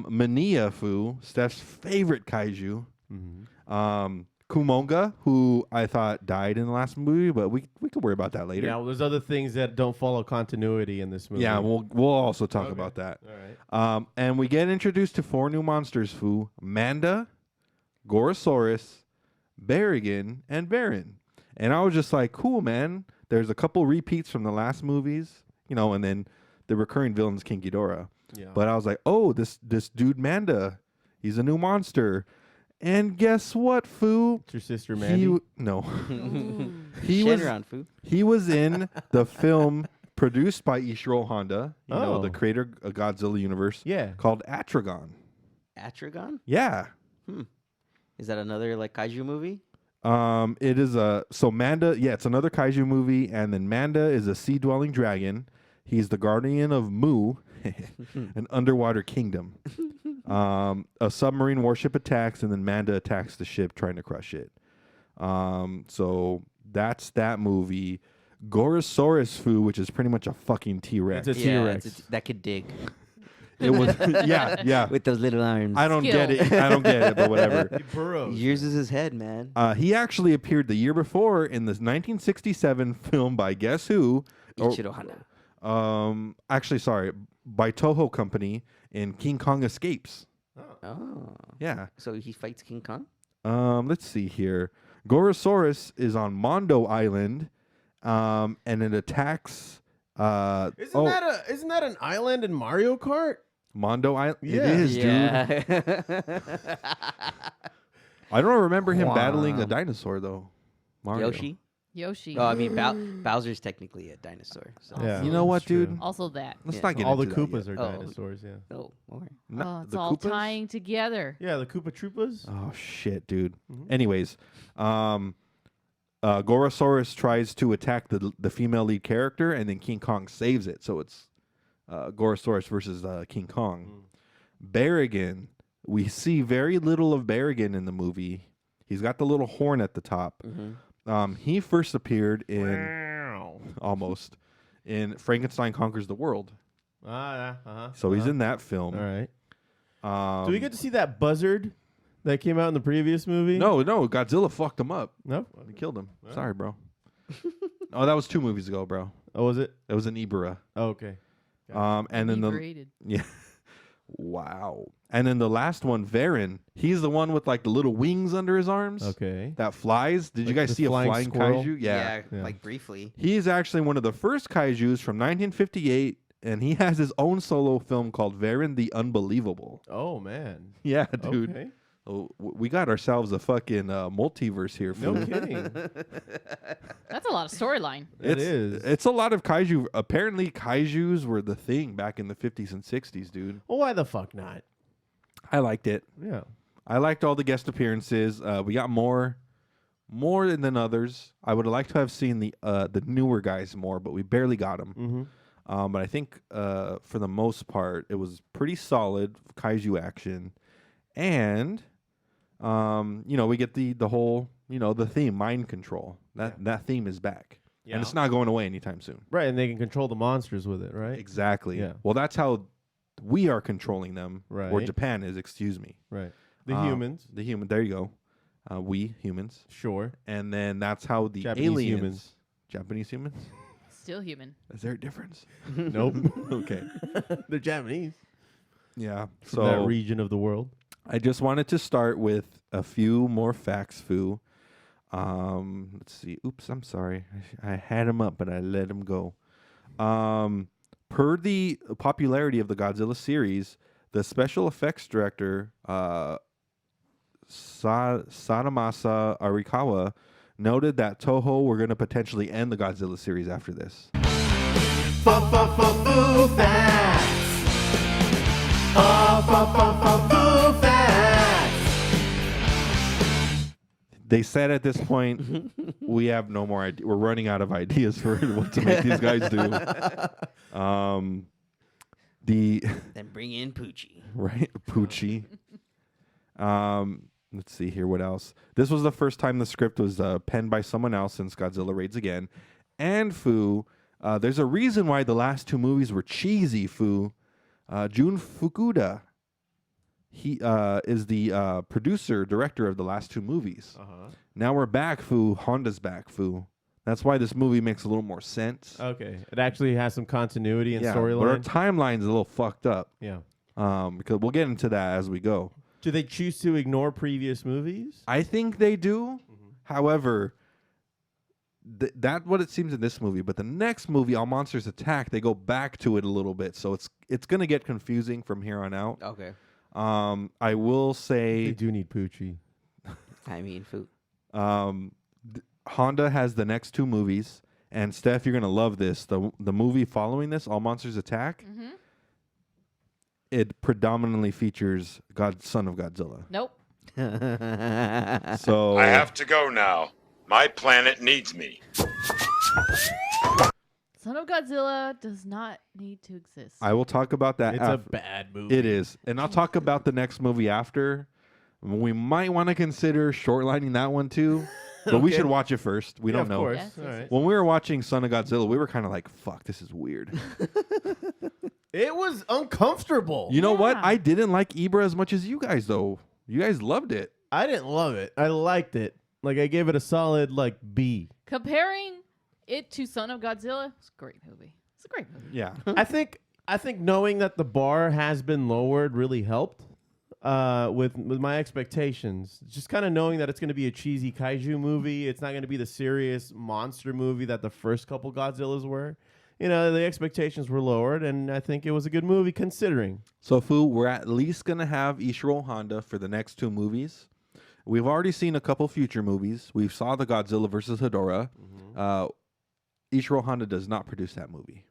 [SPEAKER 2] Mania, Foo, Steph's favorite kaiju.
[SPEAKER 1] Mm-hmm.
[SPEAKER 2] Kumonga, who I thought died in the last movie, but we could worry about that later.
[SPEAKER 1] Yeah, well, there's other things that don't follow continuity in this movie.
[SPEAKER 2] Yeah, we'll also talk
[SPEAKER 1] Okay.
[SPEAKER 2] about that.
[SPEAKER 1] All right.
[SPEAKER 2] And we get introduced to 4 new monsters, Foo. Manda, Gorosaurus, Berrigan, and Baron. And I was just like, cool, man. There's a couple repeats from the last movies, and then the recurring villain's King Ghidorah.
[SPEAKER 1] Yeah.
[SPEAKER 2] But I was like, oh, this dude Manda, he's a new monster. And guess what, Foo?
[SPEAKER 1] It's your sister Mandy.
[SPEAKER 2] No. He was
[SPEAKER 3] Shenron, Foo.
[SPEAKER 2] he was in the film produced by Ishiro Honda, the
[SPEAKER 1] Oh.
[SPEAKER 2] creator of Godzilla universe,
[SPEAKER 1] Yeah.
[SPEAKER 2] called Atragon.
[SPEAKER 3] Atragon?
[SPEAKER 2] Yeah.
[SPEAKER 3] Is that another like kaiju movie?
[SPEAKER 2] It is Manda, it's another kaiju movie, and then Manda is a sea-dwelling dragon. He's the guardian of Mu, an underwater kingdom. A submarine warship attacks, and then Manda attacks the ship, trying to crush it. So that's that movie. Gorosaurus, Foo, which is pretty much a fucking T-Rex.
[SPEAKER 1] It's a
[SPEAKER 3] Yeah,
[SPEAKER 1] T-Rex.
[SPEAKER 3] that could dig
[SPEAKER 2] It was, yeah.
[SPEAKER 3] with those little arms.
[SPEAKER 2] I don't
[SPEAKER 4] Skill.
[SPEAKER 2] get it. but whatever.
[SPEAKER 1] It burrows.
[SPEAKER 3] Yours is his head, man.
[SPEAKER 2] He actually appeared the year before in the 1967 film by guess who?
[SPEAKER 3] Ichiro Hana.
[SPEAKER 2] Actually, sorry, by Toho Company in King Kong Escapes.
[SPEAKER 3] Oh.
[SPEAKER 2] Yeah.
[SPEAKER 3] So he fights King Kong?
[SPEAKER 2] Let's see here. Gorosaurus is on Mondo Island, and it attacks.
[SPEAKER 1] Isn't that an island in Mario Kart?
[SPEAKER 2] Mondo Island?
[SPEAKER 1] Yeah.
[SPEAKER 2] It is, dude.
[SPEAKER 3] Yeah.
[SPEAKER 2] I don't remember him
[SPEAKER 3] Wow.
[SPEAKER 2] battling a dinosaur, though. Mario.
[SPEAKER 4] Yoshi.
[SPEAKER 3] Oh, I mean, Bowser's technically a dinosaur. So.
[SPEAKER 1] Yeah.
[SPEAKER 2] You know what,
[SPEAKER 1] That's true.
[SPEAKER 2] dude?
[SPEAKER 4] Also that.
[SPEAKER 2] Let's
[SPEAKER 3] Yeah.
[SPEAKER 2] not get
[SPEAKER 1] All the
[SPEAKER 2] into that
[SPEAKER 1] Koopas
[SPEAKER 2] yet.
[SPEAKER 1] are
[SPEAKER 3] Oh.
[SPEAKER 1] dinosaurs, yeah.
[SPEAKER 3] Oh, okay.
[SPEAKER 2] No,
[SPEAKER 4] Oh, it's
[SPEAKER 2] the
[SPEAKER 4] all
[SPEAKER 2] Koopas?
[SPEAKER 4] tying together.
[SPEAKER 1] Yeah, the Koopa Troopas.
[SPEAKER 2] Oh, shit, dude.
[SPEAKER 1] Mhm.
[SPEAKER 2] Anyways, Gorosaurus tries to attack the female lead character, and then King Kong saves it. So it's Gorosaurus versus King Kong. Barrigan. We see very little of Barrigan in the movie. He's got the little horn at the top. He first appeared in almost in Frankenstein Conquers the World. So he's in that film.
[SPEAKER 1] All right.
[SPEAKER 2] Um,
[SPEAKER 1] Do we get to see that buzzard that came out in the previous movie?
[SPEAKER 2] No, Godzilla fucked him up.
[SPEAKER 1] No?
[SPEAKER 2] He killed him.
[SPEAKER 1] Oh.
[SPEAKER 2] Sorry, bro. Oh, that was 2 movies ago, bro.
[SPEAKER 1] Oh, was it?
[SPEAKER 2] It was an Ibera.
[SPEAKER 1] Oh, okay.
[SPEAKER 2] And then the
[SPEAKER 4] Inebriated.
[SPEAKER 2] yeah, wow. And then the last one, Varen. He's the one with like the little wings under his arms.
[SPEAKER 1] Okay.
[SPEAKER 2] That flies. Did you
[SPEAKER 1] Like
[SPEAKER 2] guys
[SPEAKER 1] the
[SPEAKER 2] see a
[SPEAKER 1] flying
[SPEAKER 2] flying
[SPEAKER 1] squirrel?
[SPEAKER 2] kaiju? Yeah.
[SPEAKER 1] Yeah.
[SPEAKER 3] Like briefly.
[SPEAKER 2] He's actually one of the first kaijus from 1958, and he has his own solo film called Varen the Unbelievable.
[SPEAKER 1] Oh, man.
[SPEAKER 2] Yeah, dude.
[SPEAKER 1] Okay.
[SPEAKER 2] Oh, we got ourselves a fucking multiverse here.
[SPEAKER 1] No
[SPEAKER 2] fool.
[SPEAKER 1] kidding.
[SPEAKER 4] That's a lot of storyline.
[SPEAKER 1] It is.
[SPEAKER 2] It's a lot of kaiju. Apparently, kaijus were the thing back in the 50s and 60s, dude.
[SPEAKER 1] Well, why the fuck not?
[SPEAKER 2] I liked it.
[SPEAKER 1] Yeah.
[SPEAKER 2] I liked all the guest appearances. We got more than others. I would have liked to have seen the newer guys more, but we barely got them.
[SPEAKER 1] Mm-hmm.
[SPEAKER 2] But I think for the most part, it was pretty solid kaiju action, and we get the whole the theme, mind control. That theme is back, and it's not going away anytime soon.
[SPEAKER 1] Right, and they can control the monsters with it, right?
[SPEAKER 2] Exactly.
[SPEAKER 1] Yeah.
[SPEAKER 2] Well, that's how we are controlling them, or
[SPEAKER 1] Right.
[SPEAKER 2] Japan is. Excuse me.
[SPEAKER 1] Right. The humans.
[SPEAKER 2] The human. There you go. We humans,
[SPEAKER 1] Sure.
[SPEAKER 2] and then that's how the
[SPEAKER 1] Japanese
[SPEAKER 2] aliens.
[SPEAKER 1] humans.
[SPEAKER 2] Japanese humans.
[SPEAKER 4] Still human.
[SPEAKER 2] Is there a difference?
[SPEAKER 1] Nope.
[SPEAKER 2] Okay.
[SPEAKER 1] They're Japanese.
[SPEAKER 2] Yeah.
[SPEAKER 1] From that
[SPEAKER 2] So
[SPEAKER 1] region of the world.
[SPEAKER 2] I just wanted to start with a few more facts, Foo. Let's see. Oops, I'm sorry. I had him up, but I let him go. Per the popularity of the Godzilla series, the special effects director, Sadamasa Arikawa, noted that Toho were going to potentially end the Godzilla series after this.
[SPEAKER 1] Foo facts. Foo facts.
[SPEAKER 2] They said at this point, we have no more idea. We're running out of ideas for what to make these guys do.
[SPEAKER 3] Then bring in Poochie.
[SPEAKER 2] Right, Poochie. Let's see here. What else? This was the first time the script was penned by someone else since Godzilla Raids Again. And Foo, there's a reason why the last 2 movies were cheesy, Foo. Jun Fukuda, he is the producer, director of the last 2 movies. Now we're back, Foo. Honda's back, Foo. That's why this movie makes a little more sense.
[SPEAKER 1] Okay. It actually has some continuity and
[SPEAKER 2] But our
[SPEAKER 1] storyline.
[SPEAKER 2] timeline's a little fucked up.
[SPEAKER 1] Yeah.
[SPEAKER 2] Because we'll get into that as we go.
[SPEAKER 1] Do they choose to ignore previous movies?
[SPEAKER 2] I think they do. However, that's what it seems in this movie. But the next movie, All Monsters Attack, they go back to it a little bit. So it's going to get confusing from here on out.
[SPEAKER 3] Okay.
[SPEAKER 2] I will say
[SPEAKER 1] They do need Poochie.
[SPEAKER 3] I mean, food.
[SPEAKER 2] Honda has the next 2 movies. And Steph, you're going to love this. The movie following this, All Monsters Attack, it predominantly features Son of Godzilla.
[SPEAKER 4] Nope.
[SPEAKER 2] So
[SPEAKER 6] I have to go now. My planet needs me.
[SPEAKER 4] Son of Godzilla does not need to exist.
[SPEAKER 2] I will talk about that.
[SPEAKER 1] It's a bad movie.
[SPEAKER 2] It is. And I'll talk about the next movie after. We might want to consider shortlining that one too. But we
[SPEAKER 1] Okay.
[SPEAKER 2] should watch it first. We
[SPEAKER 1] Yeah,
[SPEAKER 2] don't
[SPEAKER 1] of
[SPEAKER 2] know.
[SPEAKER 1] course.
[SPEAKER 4] Yes,
[SPEAKER 1] All
[SPEAKER 4] yes,
[SPEAKER 1] right.
[SPEAKER 4] yes.
[SPEAKER 2] When we were watching Son of Godzilla, we were kind of like, fuck, this is weird.
[SPEAKER 1] It was uncomfortable.
[SPEAKER 2] You know what?
[SPEAKER 4] Yeah.
[SPEAKER 2] I didn't like Ibra as much as you guys, though. You guys loved it.
[SPEAKER 1] I didn't love it. I liked it. Like, I gave it a solid, B.
[SPEAKER 4] Comparing it to Son of Godzilla, it's a great movie. It's a great movie.
[SPEAKER 2] Yeah.
[SPEAKER 1] I think knowing that the bar has been lowered really helped. with my expectations. Just kind of knowing that it's going to be a cheesy kaiju movie. It's not going to be the serious monster movie that the first couple Godzillas were. You know, the expectations were lowered, and I think it was a good movie considering.
[SPEAKER 2] So, Fu, we're at least going to have Ishiro Honda for the next 2 movies. We've already seen a couple future movies. We saw the Godzilla versus Hedorah. Ishiro Honda does not produce that movie.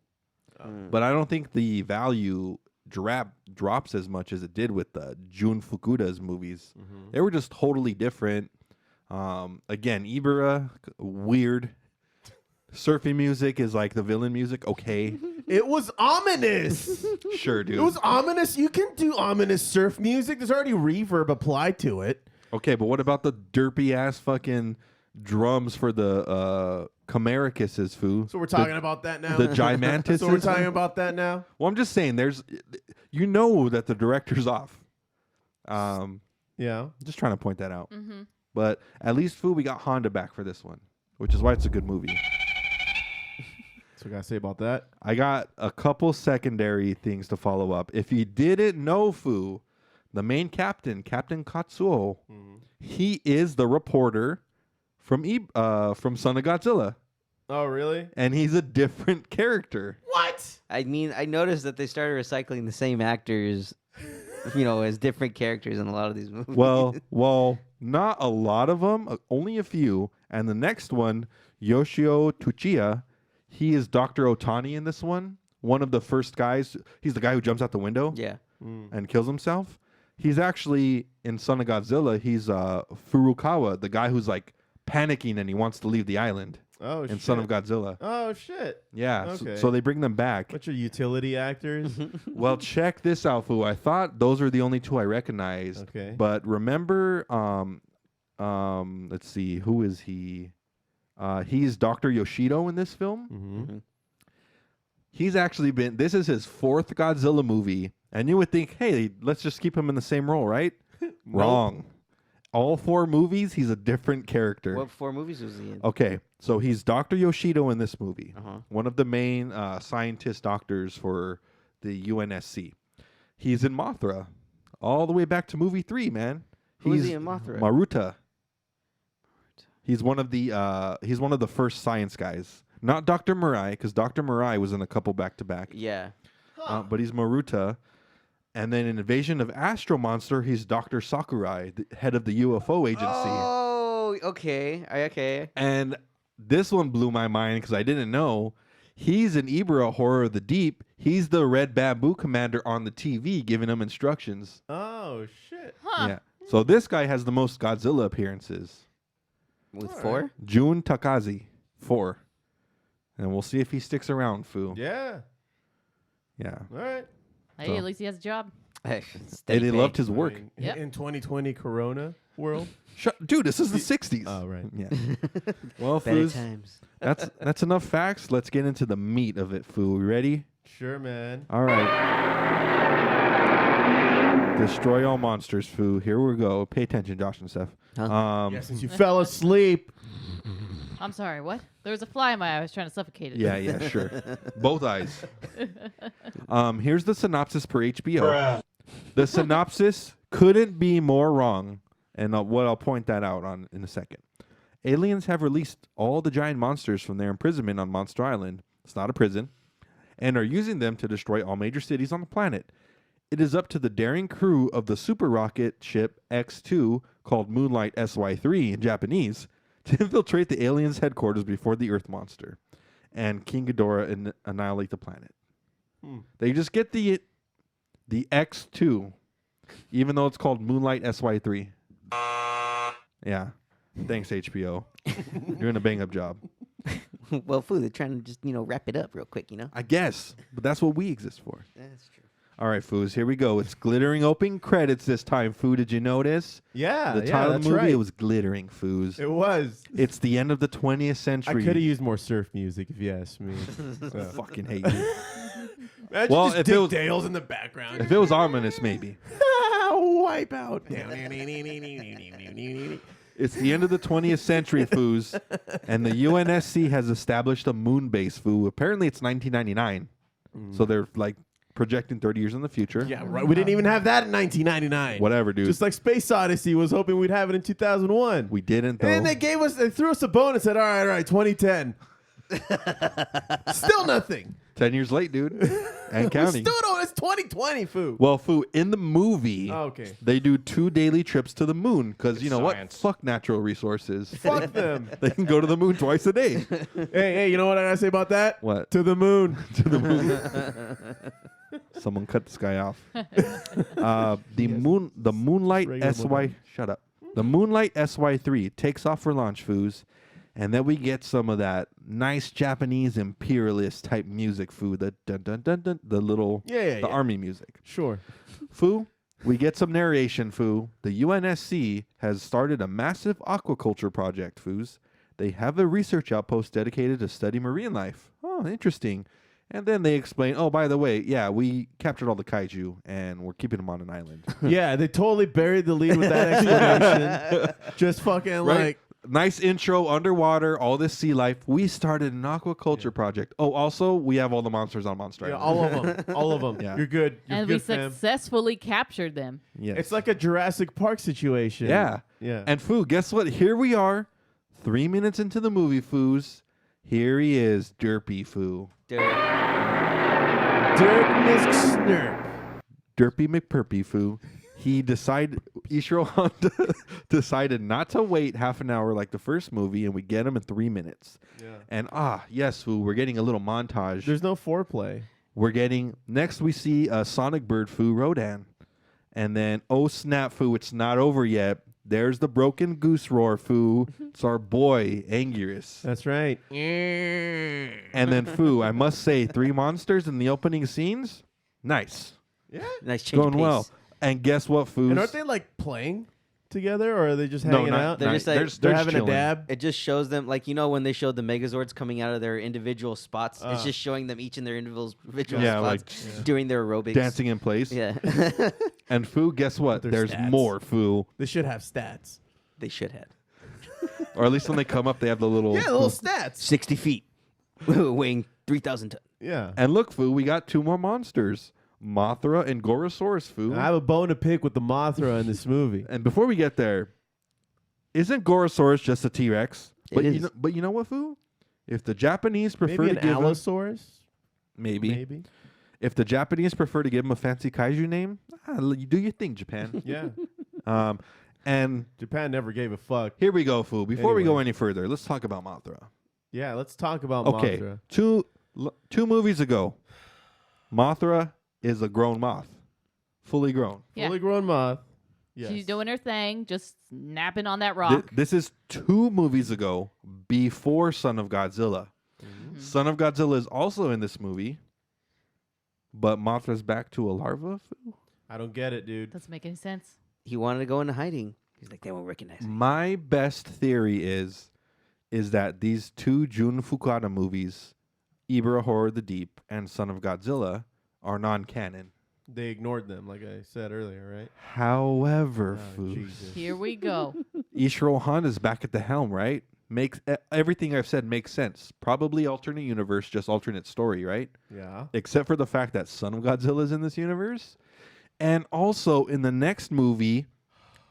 [SPEAKER 2] But I don't think the value drops as much as it did with Jun Fukuda's movies. They were just totally different. Again, Ibara, weird. Surfing music is like the villain music. Okay.
[SPEAKER 1] It was ominous.
[SPEAKER 2] Sure, dude.
[SPEAKER 1] It was ominous. You can do ominous surf music. There's already reverb applied to it.
[SPEAKER 2] Okay, but what about the derpy ass fucking drums for the Kamackeris, Fu?
[SPEAKER 1] So we're talking about that now?
[SPEAKER 2] The Gimantis?
[SPEAKER 1] So we're talking about that now?
[SPEAKER 2] Well, I'm just saying, you know that the director's off.
[SPEAKER 1] Yeah.
[SPEAKER 2] Just trying to point that out. But at least, Fu, we got Honda back for this one, which is why it's a good movie.
[SPEAKER 1] So what I gotta say about that?
[SPEAKER 2] I got a couple secondary things to follow up. If you didn't know, Fu, the main captain, Captain Katsuo, he is the reporter from Son of Godzilla.
[SPEAKER 1] Oh, really?
[SPEAKER 2] And he's a different character.
[SPEAKER 1] What?
[SPEAKER 3] I mean, I noticed that they started recycling the same actors, as different characters in a lot of these movies.
[SPEAKER 2] Well, not a lot of them, only a few. And the next one, Yoshio Tsuchiya, he is Dr. Otani in this one. One of the first guys. He's the guy who jumps out the window and kills himself. He's actually, in Son of Godzilla, he's Furukawa, the guy who's like panicking and he wants to leave the island.
[SPEAKER 1] Oh, shit.
[SPEAKER 2] In Son of Godzilla.
[SPEAKER 1] Oh, shit.
[SPEAKER 2] Yeah,
[SPEAKER 1] Okay.
[SPEAKER 2] so they bring them back.
[SPEAKER 1] Bunch of utility actors.
[SPEAKER 2] Well, check this out, Fu. I thought those are the only 2 I recognized.
[SPEAKER 1] Okay.
[SPEAKER 2] But remember, let's see, who is he? He's Dr. Yoshido in this film. He's actually this is his 4th Godzilla movie. And you would think, hey, let's just keep him in the same role, right? Wrong. All 4 movies, he's a different character.
[SPEAKER 3] What 4 movies was he in?
[SPEAKER 2] Okay, so he's Dr. Yoshido in this movie. One of the main scientist doctors for the UNSC. He's in Mothra. All the way back to movie 3, man.
[SPEAKER 3] Who is he in Mothra?
[SPEAKER 2] Maruta. He's one of the first science guys. Not Dr. Murai, because Dr. Murai was in a couple back-to-back.
[SPEAKER 3] Yeah.
[SPEAKER 2] But he's Maruta. And then in Invasion of Astro Monster, he's Dr. Sakurai, the head of the UFO agency.
[SPEAKER 3] Oh, okay. Okay.
[SPEAKER 2] And this one blew my mind because I didn't know. He's in Ibara Horror of the Deep. He's the Red Bamboo commander on the TV giving him instructions.
[SPEAKER 1] Oh, shit.
[SPEAKER 2] Yeah. So this guy has the most Godzilla appearances.
[SPEAKER 3] With 4?
[SPEAKER 2] Jun Takazi, 4. And we'll see if he sticks around, Fu.
[SPEAKER 1] Yeah.
[SPEAKER 2] Yeah.
[SPEAKER 1] All right.
[SPEAKER 4] Hey, at least he has a job.
[SPEAKER 2] And they loved his work.
[SPEAKER 4] Yep.
[SPEAKER 1] In 2020 Corona world.
[SPEAKER 2] Dude, this is the 60s.
[SPEAKER 1] Oh, right.
[SPEAKER 2] Yeah. Well,
[SPEAKER 3] Better
[SPEAKER 2] Foos,
[SPEAKER 3] times.
[SPEAKER 2] that's enough facts. Let's get into the meat of it, Fu. We ready?
[SPEAKER 1] Sure, man.
[SPEAKER 2] All right. Destroy all monsters, Fu. Here we go. Pay attention, Josh and Steph.
[SPEAKER 1] Yeah, since you fell asleep.
[SPEAKER 4] I'm sorry, what? There was a fly in my eye. I was trying to suffocate it.
[SPEAKER 2] Yeah, sure. Both eyes. Here's the synopsis per HBO. The synopsis couldn't be more wrong, and I'll point that out on in a second. Aliens have released all the giant monsters from their imprisonment on Monster Island. It's not a prison, and are using them to destroy all major cities on the planet. It is up to the daring crew of the super rocket ship X-2, called Moonlight SY-3 in Japanese, to infiltrate the aliens' headquarters before the Earth monster and King Ghidorah annihilate the planet. They just get the X2, even though it's called Moonlight SY-3. Yeah. Thanks, HBO. You're doing a bang-up job.
[SPEAKER 3] Well, Fu, they're trying to just, wrap it up real quick,
[SPEAKER 2] I guess, but that's what we exist for.
[SPEAKER 3] That's true.
[SPEAKER 2] All right, Foos, here we go. It's glittering open credits this time, Foo. Did you notice?
[SPEAKER 1] Yeah,
[SPEAKER 2] The title of
[SPEAKER 1] that's
[SPEAKER 2] the movie,
[SPEAKER 1] right.
[SPEAKER 2] it was glittering, Foos.
[SPEAKER 1] It was.
[SPEAKER 2] It's the end of the 20th
[SPEAKER 1] I
[SPEAKER 2] century.
[SPEAKER 1] could have used more surf music if you asked me.
[SPEAKER 2] I
[SPEAKER 1] So.
[SPEAKER 2] fucking hate you.
[SPEAKER 1] Imagine
[SPEAKER 2] Well,
[SPEAKER 1] just
[SPEAKER 2] if
[SPEAKER 1] Dick
[SPEAKER 2] it was-
[SPEAKER 1] Dale's in the background.
[SPEAKER 2] If it was ominous, maybe.
[SPEAKER 1] Wipe out.
[SPEAKER 2] It's the end of the 20th century, Foos, and the UNSC has established a moon base, Foo. Apparently, it's 1999, so they're like projecting 30 years in the future.
[SPEAKER 1] Yeah, right. We didn't even have that in 1999.
[SPEAKER 2] Whatever, dude.
[SPEAKER 1] Just like Space Odyssey was hoping we'd have it in 2001.
[SPEAKER 2] We didn't, though.
[SPEAKER 1] And they threw us a bone and said, all right, 2010. Still nothing.
[SPEAKER 2] 10 years late, dude. And counting.
[SPEAKER 1] Still don't. It's 2020, Foo.
[SPEAKER 2] Well, Foo, in the movie,
[SPEAKER 1] Okay.
[SPEAKER 2] they do 2 daily trips to the moon because you know
[SPEAKER 5] science.
[SPEAKER 2] what? Fuck natural resources.
[SPEAKER 1] Fuck them.
[SPEAKER 2] They can go to the moon twice a day.
[SPEAKER 1] Hey, you know what I gotta say about that?
[SPEAKER 2] What?
[SPEAKER 1] To the moon.
[SPEAKER 2] To the moon. Someone cut this guy off. The Moonlight
[SPEAKER 1] Regular
[SPEAKER 2] SY.
[SPEAKER 1] mobile.
[SPEAKER 2] Shut up. The Moonlight SY3 takes off for launch, Foos, and then we get some of that nice Japanese imperialist type music, Foo. The dun dun dun dun. The little
[SPEAKER 1] Yeah.
[SPEAKER 2] army music.
[SPEAKER 1] Sure.
[SPEAKER 2] Foo, we get some narration, Foo. The UNSC has started a massive aquaculture project, Foos. They have a research outpost dedicated to study marine life. Oh, interesting. And then they explain, oh, by the way, yeah, we captured all the kaiju, and we're keeping them on an island.
[SPEAKER 1] Yeah, they totally buried the lead with that explanation. Just fucking like.
[SPEAKER 2] Nice intro, underwater, all this sea life. We started an aquaculture project. Oh, also, we have all the monsters on Monster
[SPEAKER 1] Yeah,
[SPEAKER 2] Island.
[SPEAKER 1] all of them. All of them.
[SPEAKER 2] Yeah.
[SPEAKER 1] You're good. You're
[SPEAKER 4] And
[SPEAKER 1] good,
[SPEAKER 4] we
[SPEAKER 1] fam.
[SPEAKER 4] successfully captured them.
[SPEAKER 2] Yes.
[SPEAKER 1] It's like a Jurassic Park situation.
[SPEAKER 2] Yeah.
[SPEAKER 1] Yeah.
[SPEAKER 2] And Foo, guess what? Here we are, 3 minutes into the movie, Foos. Here he is, Derpy Foo.
[SPEAKER 1] Dirk Misk Snurp.
[SPEAKER 2] Derpy McPerpy Foo. Ishiro Honda decided not to wait half an hour like the first movie, and we get him in 3 minutes.
[SPEAKER 1] Yeah.
[SPEAKER 2] And yes, Foo, we're getting a little montage.
[SPEAKER 1] There's no foreplay.
[SPEAKER 2] Next we see a Sonic Bird Foo Rodan. And then, oh snap, Foo, it's not over yet. There's the broken goose roar, Foo. It's our boy, Anguirus.
[SPEAKER 1] That's right.
[SPEAKER 2] And then, Foo, I must say, 3 monsters in the opening scenes? Nice.
[SPEAKER 1] Yeah.
[SPEAKER 3] Nice change
[SPEAKER 2] Going
[SPEAKER 3] of pace.
[SPEAKER 2] well. And guess what, Foos?
[SPEAKER 1] And aren't they like playing together, or are they just
[SPEAKER 2] No,
[SPEAKER 1] hanging
[SPEAKER 2] not-
[SPEAKER 1] out?
[SPEAKER 3] They're just like
[SPEAKER 1] They're
[SPEAKER 2] just
[SPEAKER 1] having a
[SPEAKER 2] chilling.
[SPEAKER 1] dab.
[SPEAKER 3] it just shows them like when they showed the Megazords coming out of their individual spots. It's
[SPEAKER 1] Uh.
[SPEAKER 3] just showing them each in their individual
[SPEAKER 2] Yeah,
[SPEAKER 3] spots doing their aerobics,
[SPEAKER 2] Dancing in place.
[SPEAKER 3] Yeah,
[SPEAKER 2] And Foo, guess what?
[SPEAKER 1] Their
[SPEAKER 2] There's
[SPEAKER 1] stats.
[SPEAKER 2] more, Foo.
[SPEAKER 1] They should have stats.
[SPEAKER 3] they should have
[SPEAKER 2] Or at least when they come up, they have the little...
[SPEAKER 1] Yeah, little stats.
[SPEAKER 3] 60 feet, weighing 3,000 tons.
[SPEAKER 1] Yeah.
[SPEAKER 2] And look, Foo, we got 2 more monsters. Mothra and Gorosaurus, Foo.
[SPEAKER 1] I have a bone to pick with the Mothra in this movie.
[SPEAKER 2] And before we get there, isn't Gorosaurus just a T-Rex? But
[SPEAKER 3] It
[SPEAKER 2] you
[SPEAKER 3] is.
[SPEAKER 2] know, but you know what, Foo? If the Japanese prefer
[SPEAKER 1] Maybe
[SPEAKER 2] to
[SPEAKER 1] an
[SPEAKER 2] give him,
[SPEAKER 1] Allosaurus?
[SPEAKER 2] maybe.
[SPEAKER 1] Maybe.
[SPEAKER 2] If the Japanese prefer to give him a fancy kaiju name, you do your thing, Japan.
[SPEAKER 1] Yeah.
[SPEAKER 2] And
[SPEAKER 1] Japan never gave a fuck.
[SPEAKER 2] here we go, Foo. Before we
[SPEAKER 1] Anyway.
[SPEAKER 2] go any further, let's talk about Mothra.
[SPEAKER 1] Yeah, let's talk about
[SPEAKER 2] Okay,
[SPEAKER 1] Mothra.
[SPEAKER 2] two movies ago, Mothra is a grown moth, fully grown.
[SPEAKER 4] Yeah.
[SPEAKER 1] Fully grown moth. Yes.
[SPEAKER 4] She's doing her thing, just snapping on that rock.
[SPEAKER 2] This is 2 movies ago, before Son of Godzilla.
[SPEAKER 1] Mm-hmm.
[SPEAKER 2] Son of Godzilla is also in this movie, but Mothra's back to a larva. Foo?
[SPEAKER 1] I don't get it, dude.
[SPEAKER 4] Doesn't make any sense.
[SPEAKER 3] He wanted to go into hiding. He's like, they won't recognize me.
[SPEAKER 2] My best theory is that these 2 Jun Fukuda movies, Ibara Horror of the Deep and Son of Godzilla, are non-canon.
[SPEAKER 1] They ignored them, like I said earlier, right?
[SPEAKER 2] However,
[SPEAKER 1] Oh,
[SPEAKER 2] Foos,
[SPEAKER 1] Jesus.
[SPEAKER 4] Here we go.
[SPEAKER 2] Ishiro Honda's back at the helm, right? Makes everything I've said makes sense. Probably alternate universe, just alternate story, right?
[SPEAKER 1] Yeah.
[SPEAKER 2] Except for the fact that Son of Godzilla is in this universe. And also in the next movie,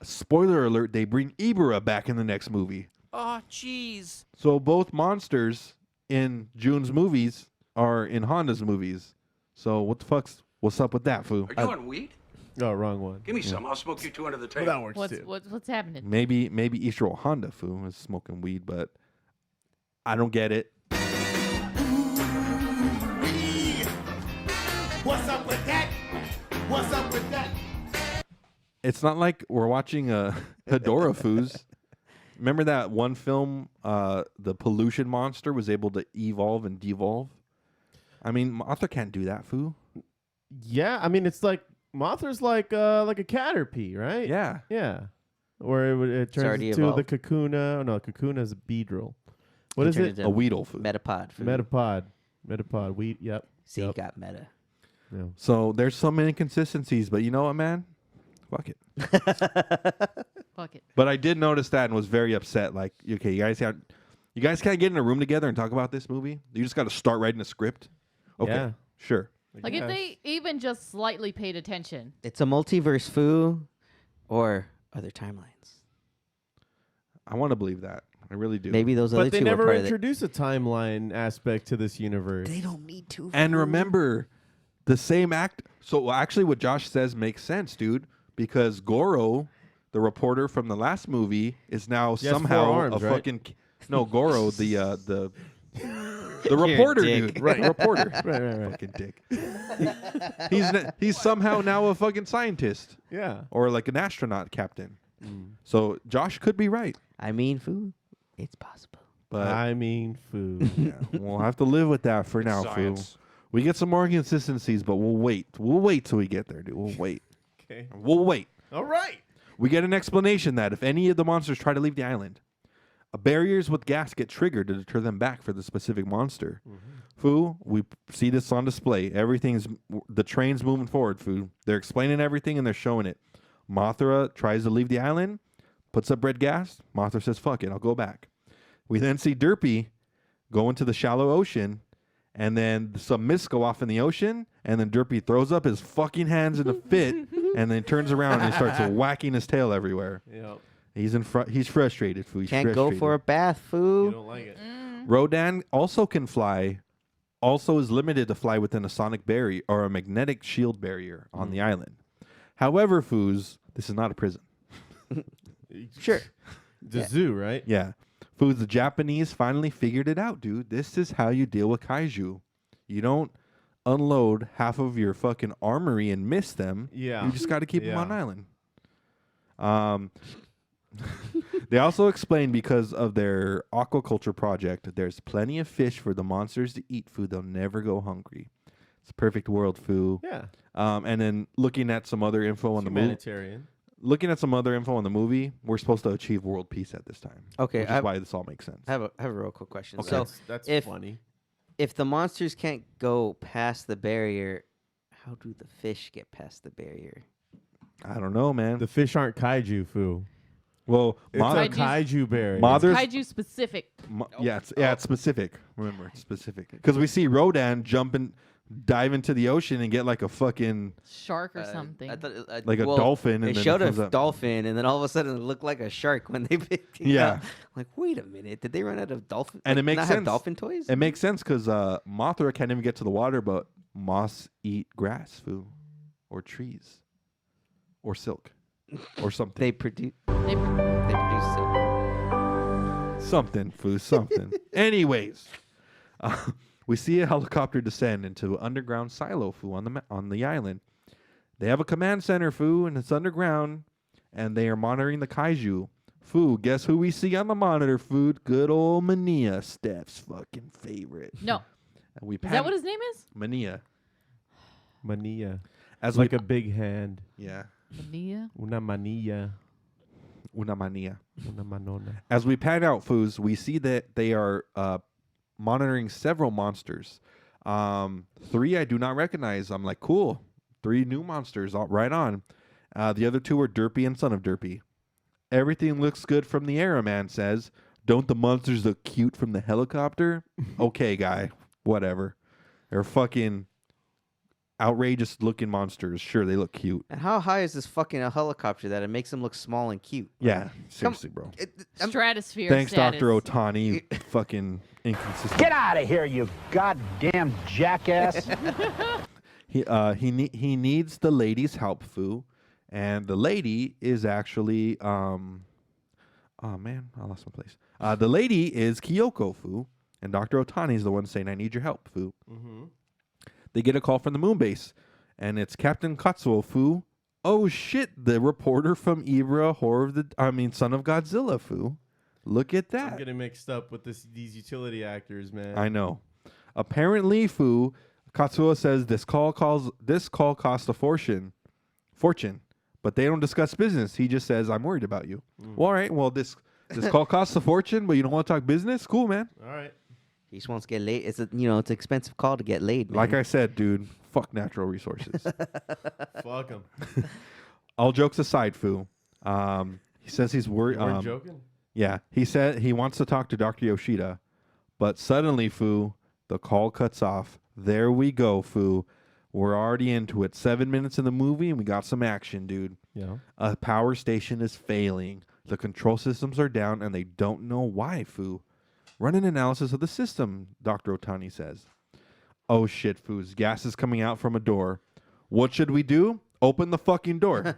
[SPEAKER 2] spoiler alert, they bring Ibara back in the next movie.
[SPEAKER 5] Oh, jeez.
[SPEAKER 2] So both monsters in June's movies are in Honda's movies. So what's up with that, Foo?
[SPEAKER 5] Are you on weed?
[SPEAKER 1] Oh, wrong one.
[SPEAKER 5] Give me some. I'll smoke you 2 under the
[SPEAKER 1] Well, that
[SPEAKER 5] table.
[SPEAKER 1] works too.
[SPEAKER 4] What's happening?
[SPEAKER 2] Maybe Ishiro Honda, Foo, is smoking weed, but I don't get it.
[SPEAKER 7] What's up with that? What's up with that?
[SPEAKER 2] It's not like we're watching a Hedorah, Foos. Remember that one film, the pollution monster was able to evolve and devolve? I mean, Mothra can't do that, Foo.
[SPEAKER 1] Yeah, I mean, it's like Mothra's like a caterpie, right?
[SPEAKER 2] Yeah.
[SPEAKER 1] Yeah. Or it turns
[SPEAKER 3] already
[SPEAKER 1] into
[SPEAKER 3] evolved.
[SPEAKER 1] the Kakuna. Oh, no, Kakuna is a beedrill. What is
[SPEAKER 3] Turned
[SPEAKER 1] it?
[SPEAKER 3] into
[SPEAKER 2] A Weedle, Foo.
[SPEAKER 3] Metapod. Food.
[SPEAKER 1] Metapod. Wheat. Yep.
[SPEAKER 3] See,
[SPEAKER 1] Yep.
[SPEAKER 3] got meta.
[SPEAKER 1] Yeah.
[SPEAKER 2] So there's some inconsistencies, but you know what, man? Fuck it.
[SPEAKER 4] Fuck it.
[SPEAKER 2] But I did notice that and was very upset. Like, okay, you guys can't get in a room together and talk about this movie. You just got to start writing a script. Okay,
[SPEAKER 1] Yeah.
[SPEAKER 2] sure.
[SPEAKER 4] Like if they even just slightly paid attention.
[SPEAKER 3] It's a multiverse, Foo, or other timelines.
[SPEAKER 2] I want to believe that. I really do.
[SPEAKER 3] Maybe those other
[SPEAKER 1] But they
[SPEAKER 3] two were
[SPEAKER 1] never
[SPEAKER 3] part of it.
[SPEAKER 1] introduce a timeline aspect to this universe.
[SPEAKER 3] They don't need to.
[SPEAKER 2] And
[SPEAKER 3] Foo.
[SPEAKER 2] remember, the same act. So actually, what Josh says makes sense, dude. Because Goro, the reporter from the last movie, is now
[SPEAKER 1] He has
[SPEAKER 2] somehow
[SPEAKER 1] 4 arms,
[SPEAKER 2] a
[SPEAKER 1] right?
[SPEAKER 2] fucking. No, Goro, the reporter,
[SPEAKER 3] dick.
[SPEAKER 2] dude. Right, reporter.
[SPEAKER 1] Right.
[SPEAKER 2] Fucking dick. He's somehow now a fucking scientist
[SPEAKER 1] Yeah.
[SPEAKER 2] or like an astronaut captain. So Josh could be right,
[SPEAKER 3] I mean, Foo, it's possible.
[SPEAKER 2] but
[SPEAKER 1] I mean, food.
[SPEAKER 2] yeah, we'll have to live with that for now, fool.
[SPEAKER 6] Science.
[SPEAKER 2] We get some more inconsistencies, but we'll wait. We'll wait till we get there, dude. We'll wait.
[SPEAKER 1] Okay.
[SPEAKER 2] We'll wait.
[SPEAKER 1] All right.
[SPEAKER 2] We get an explanation that if any of the monsters try to leave the island, barriers with gas get triggered to deter them back for the specific monster. Foo, we see this on display. The train's moving forward, Foo. They're explaining everything and they're showing it. Mothra tries to leave the island, puts up red gas. Mothra says, fuck it, I'll go back. We then see Derpy go into the shallow ocean, and then some mists go off in the ocean, and then Derpy throws up his fucking hands in a fit, and then turns around and starts whacking his tail everywhere.
[SPEAKER 1] Yep.
[SPEAKER 2] He's frustrated, Foo. He's
[SPEAKER 3] Can't go
[SPEAKER 2] frustrated.
[SPEAKER 3] for a bath,
[SPEAKER 1] You
[SPEAKER 3] Foo.
[SPEAKER 1] don't like it.
[SPEAKER 2] Rodan also can fly, also is limited to fly within a sonic barrier or a magnetic shield barrier on the island. However, Foos, this is not a prison.
[SPEAKER 3] Sure.
[SPEAKER 1] The zoo, right?
[SPEAKER 2] Yeah. Foos, the Japanese finally figured it out, dude. This is how you deal with kaiju. You don't unload half of your fucking armory and miss them.
[SPEAKER 1] Yeah.
[SPEAKER 2] You just got to keep them
[SPEAKER 1] Yeah.
[SPEAKER 2] on island. They also explain because of their aquaculture project, there's plenty of fish for the monsters to eat. Food, they'll never go hungry. It's a perfect world, Foo.
[SPEAKER 1] Yeah.
[SPEAKER 2] And then looking at some other info on the movie,
[SPEAKER 1] Humanitarian.
[SPEAKER 2] we're supposed to achieve world peace at this time.
[SPEAKER 3] Okay,
[SPEAKER 2] which is why this all makes sense.
[SPEAKER 3] I have a real quick question.
[SPEAKER 2] Okay.
[SPEAKER 3] So,
[SPEAKER 1] That's
[SPEAKER 3] if-
[SPEAKER 1] funny.
[SPEAKER 3] if the monsters can't go past the barrier, how do the fish get past the barrier?
[SPEAKER 2] I don't know, man.
[SPEAKER 1] The fish aren't kaiju, foo.
[SPEAKER 2] Well,
[SPEAKER 1] It's a
[SPEAKER 4] Kaiju-
[SPEAKER 1] kaiju berry.
[SPEAKER 2] There's-
[SPEAKER 4] Kaiju specific.
[SPEAKER 2] it's specific. Remember, it's specific because we see Rodan dive into the ocean and get like a fucking
[SPEAKER 4] Shark or something.
[SPEAKER 3] I thought,
[SPEAKER 2] like a dolphin.
[SPEAKER 3] They
[SPEAKER 2] And then
[SPEAKER 3] showed
[SPEAKER 2] it
[SPEAKER 3] a
[SPEAKER 2] comes up.
[SPEAKER 3] dolphin, and then all of a sudden it looked like a shark when they picked it
[SPEAKER 2] Yeah.
[SPEAKER 3] up. Like, wait a minute, did they run out of dolphin?
[SPEAKER 2] And
[SPEAKER 3] like,
[SPEAKER 2] it makes
[SPEAKER 3] not
[SPEAKER 2] sense.
[SPEAKER 3] Have dolphin toys?
[SPEAKER 2] It makes sense because Mothra can't even get to the water, but moths eat grass, foo, or trees, or silk, or something.
[SPEAKER 3] They produce.
[SPEAKER 4] They-
[SPEAKER 3] They produce silk.
[SPEAKER 2] Something, foo, something. Anyways, we see a helicopter descend into an underground silo, foo, on the island. They have a command center, foo, and it's underground, and they are monitoring the kaiju. Foo, guess who we see on the monitor, foo? Good old Mania, Steph's fucking favorite.
[SPEAKER 4] no.
[SPEAKER 2] And we
[SPEAKER 4] Is that what his name is?
[SPEAKER 2] Mania?
[SPEAKER 1] Mania.
[SPEAKER 2] As
[SPEAKER 1] Like
[SPEAKER 2] we
[SPEAKER 1] a big hand.
[SPEAKER 2] yeah,
[SPEAKER 4] Mania.
[SPEAKER 1] Una manilla.
[SPEAKER 2] una mania.
[SPEAKER 1] Una manona.
[SPEAKER 2] As we pan out, Foos, we see that they are monitoring several monsters. 3 I do not recognize. I'm like, cool. 3 new monsters, right on. The other 2 are Derpy and Son of Derpy. Everything looks good from the air, a man says. Don't the monsters look cute from the helicopter? Okay, guy. Whatever. They're fucking outrageous looking monsters. Sure, they look cute.
[SPEAKER 3] And how high is this fucking helicopter that it makes them look small and cute?
[SPEAKER 2] Yeah, seriously, bro.
[SPEAKER 4] Stratosphere.
[SPEAKER 2] Thanks,
[SPEAKER 4] status.
[SPEAKER 2] Dr. Otani. Fucking inconsistent.
[SPEAKER 8] Get out of here, you goddamn jackass.
[SPEAKER 2] He needs the lady's help, Foo. And the lady is actually oh man, I lost my place. The lady is Kyoko, Foo. And Dr. Otani is the one saying, I need your help, Foo.
[SPEAKER 1] Mm-hmm.
[SPEAKER 2] They get a call from the moon base. And it's Captain Katsuo, Foo. Oh shit, the reporter from Ibra, Son of Godzilla, Foo. Look at that.
[SPEAKER 1] I'm getting mixed up with these utility actors, man.
[SPEAKER 2] I know. Apparently, Foo, Katsuo says this call cost a fortune, but they don't discuss business. He just says, I'm worried about you. Well, all right, well, this call costs a fortune, but you don't want to talk business? Cool, man.
[SPEAKER 1] All right.
[SPEAKER 3] He just wants to get laid. It's it's an expensive call to get laid, man.
[SPEAKER 2] Like I said, dude, fuck natural resources.
[SPEAKER 1] Fuck them.
[SPEAKER 2] All jokes aside, Foo, he says he's worried.
[SPEAKER 1] You weren't joking?
[SPEAKER 2] Yeah, he said he wants to talk to Dr. Yoshida, but suddenly, Foo, the call cuts off. There we go, Foo. We're already into it. 7 minutes in the movie, and we got some action, dude.
[SPEAKER 1] Yeah.
[SPEAKER 2] A power station is failing. The control systems are down, and they don't know why, Foo. Run an analysis of the system, Dr. Otani says. Oh, shit, Foos. Gas is coming out from a door. What should we do? Open the fucking door.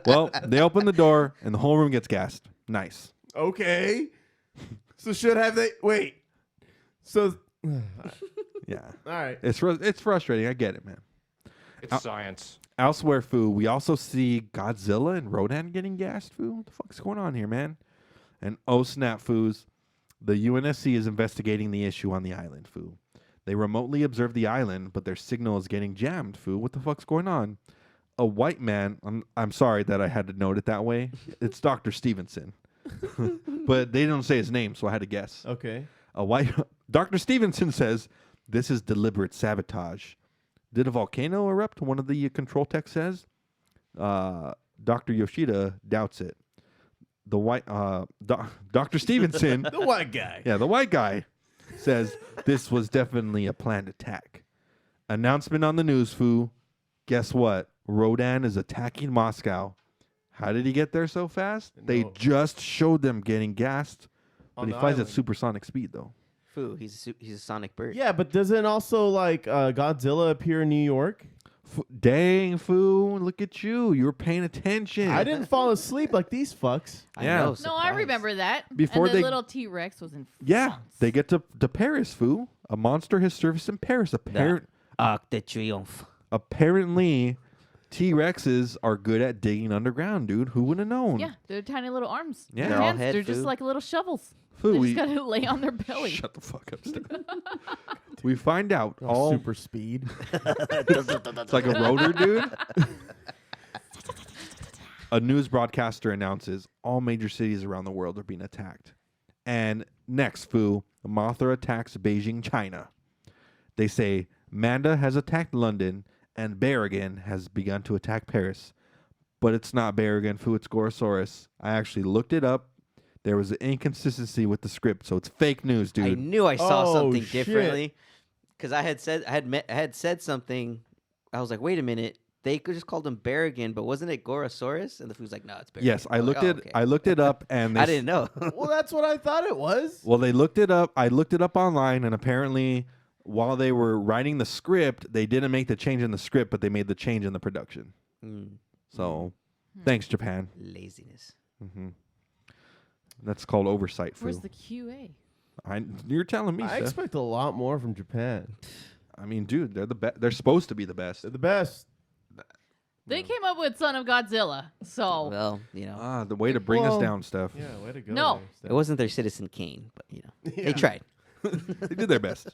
[SPEAKER 2] Well, they open the door, and the whole room gets gassed. Nice.
[SPEAKER 1] Okay. So should have they wait? So
[SPEAKER 2] Yeah.
[SPEAKER 1] all right.
[SPEAKER 2] It's frustrating. I get it, man.
[SPEAKER 9] It's science.
[SPEAKER 2] Elsewhere, Foo, we also see Godzilla and Rodan getting gassed, Foo. What the fuck's going on here, man? And oh snap, Foos. The UNSC is investigating the issue on the island, Foo. They remotely observe the island, but their signal is getting jammed, Foo. What the fuck's going on? A white man, I'm sorry that I had to note it that way. It's Dr. Stevenson. But they don't say his name, so I had to guess.
[SPEAKER 1] Okay.
[SPEAKER 2] Dr. Stevenson says this is deliberate sabotage. Did a volcano erupt? One of the control techs says. Dr. Yoshida doubts it. The white Dr. Stevenson,
[SPEAKER 1] The white guy.
[SPEAKER 2] yeah, the white guy, says this was definitely a planned attack. Announcement on the news, Foo. Guess what? Rodan is attacking Moscow. How did he get there so fast? They
[SPEAKER 1] No.
[SPEAKER 2] just showed them getting gassed. But
[SPEAKER 1] On
[SPEAKER 2] he
[SPEAKER 1] the
[SPEAKER 2] flies at
[SPEAKER 1] island.
[SPEAKER 2] supersonic speed, though.
[SPEAKER 3] Foo, he's a sonic bird.
[SPEAKER 1] Yeah, but doesn't also like Godzilla appear in New York?
[SPEAKER 2] Dang, Foo. Look at you. You were paying attention.
[SPEAKER 1] I didn't fall asleep like these fucks.
[SPEAKER 3] I
[SPEAKER 2] Yeah.
[SPEAKER 3] know,
[SPEAKER 4] No, I
[SPEAKER 3] surprise.
[SPEAKER 4] remember that.
[SPEAKER 2] Before
[SPEAKER 4] and the
[SPEAKER 2] they-
[SPEAKER 4] little T-Rex was in
[SPEAKER 2] Yeah,
[SPEAKER 4] France.
[SPEAKER 2] they get to Paris, Foo. A monster has surfaced in Paris.
[SPEAKER 3] Arc de Triomphe.
[SPEAKER 2] Apparently, T-Rexes are good at digging underground, dude. Who would have known?
[SPEAKER 4] Yeah, they're tiny little arms.
[SPEAKER 2] Yeah.
[SPEAKER 4] Their
[SPEAKER 2] They're all
[SPEAKER 4] hands,
[SPEAKER 3] head
[SPEAKER 4] they're just
[SPEAKER 3] food.
[SPEAKER 4] like little shovels.
[SPEAKER 2] Foo,
[SPEAKER 4] They
[SPEAKER 2] we-
[SPEAKER 4] just gotta lay on their belly.
[SPEAKER 2] Shut the fuck up, Steph. We find out all
[SPEAKER 1] Super speed.
[SPEAKER 2] it's like a rotor, dude. A news broadcaster announces all major cities around the world are being attacked. And next, Foo, Mothra attacks Beijing, China. They say Manda has attacked London and Berrigan has begun to attack Paris. But it's not Berrigan, Foo, it's Gorosaurus. I actually looked it up. There was an inconsistency with the script, so it's fake news, dude.
[SPEAKER 3] I knew I saw
[SPEAKER 1] Oh,
[SPEAKER 3] something
[SPEAKER 1] shit.
[SPEAKER 3] differently because I had said something. I was like, wait a minute. They could just called him Berrigan, but wasn't it Gorosaurus? And the food's like, no, it's Berrigan.
[SPEAKER 2] Yes, I
[SPEAKER 3] was
[SPEAKER 2] looked
[SPEAKER 3] like,
[SPEAKER 2] it.
[SPEAKER 3] okay.
[SPEAKER 2] I looked it up, and
[SPEAKER 3] I didn't know.
[SPEAKER 1] Well, that's what I thought it was.
[SPEAKER 2] Well, they looked it up. I looked it up online, and apparently, while they were writing the script, they didn't make the change in the script, but they made the change in the production.
[SPEAKER 3] Mm,
[SPEAKER 2] So, thanks, Japan.
[SPEAKER 3] laziness.
[SPEAKER 2] That's called oversight,
[SPEAKER 4] Where's
[SPEAKER 2] Foo.
[SPEAKER 4] the QA?
[SPEAKER 2] You're telling me,
[SPEAKER 1] I
[SPEAKER 2] Steph.
[SPEAKER 1] expect a lot more from Japan.
[SPEAKER 2] I mean, dude, they're the best. They're supposed to be the best.
[SPEAKER 1] They're the best.
[SPEAKER 4] They came up with Son of Godzilla, so
[SPEAKER 3] Well, you know,
[SPEAKER 2] Ah, the way to bring us
[SPEAKER 1] Well,
[SPEAKER 2] down, Steph.
[SPEAKER 1] Yeah, way to go.
[SPEAKER 4] No.
[SPEAKER 1] there, Steph.
[SPEAKER 3] it wasn't their Citizen Kane, but you know,
[SPEAKER 1] Yeah.
[SPEAKER 3] they tried.
[SPEAKER 2] They did their best.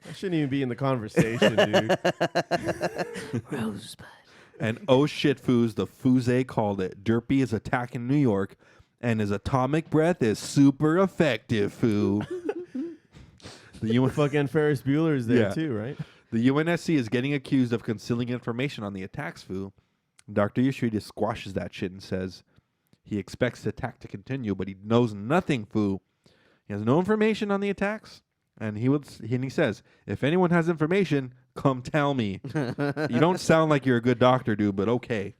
[SPEAKER 1] I shouldn't even be in the conversation, dude.
[SPEAKER 3] Rosebud.
[SPEAKER 2] And oh shit, Foos, the Foos called it. Derpy is attacking New York, and his atomic breath is super effective, Foo. The UN
[SPEAKER 1] Fucking Ferris Bueller's there
[SPEAKER 2] Yeah.
[SPEAKER 1] too, right?
[SPEAKER 2] The UNSC is getting accused of concealing information on the attacks, Foo. Dr. Yoshida squashes that shit and says he expects the attack to continue, but he knows nothing, Foo. He has no information on the attacks, and he says, if anyone has information, come tell me. You don't sound like you're a good doctor, dude, but okay.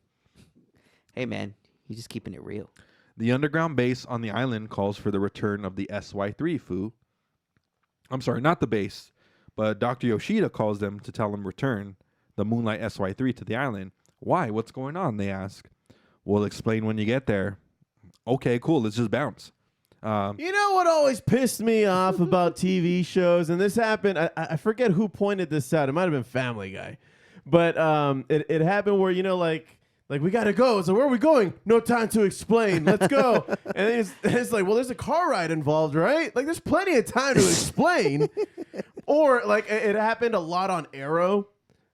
[SPEAKER 3] Hey, man, you're just keeping it real.
[SPEAKER 2] The underground base on the island calls for the return of the SY-3, Foo. I'm sorry, not the base, but Dr. Yoshida calls them to tell them return the Moonlight SY-3 to the island. Why? What's going on? They ask. We'll explain when you get there. Okay, cool. Let's just bounce.
[SPEAKER 1] You know what always pissed me off about TV shows, and this happened. I forget who pointed this out. It might have been Family Guy, but it happened where like we gotta go. So where are we going? No time to explain. Let's go. And then it's like, well, there's a car ride involved, right? Like there's plenty of time to explain. Or like it happened a lot on Arrow.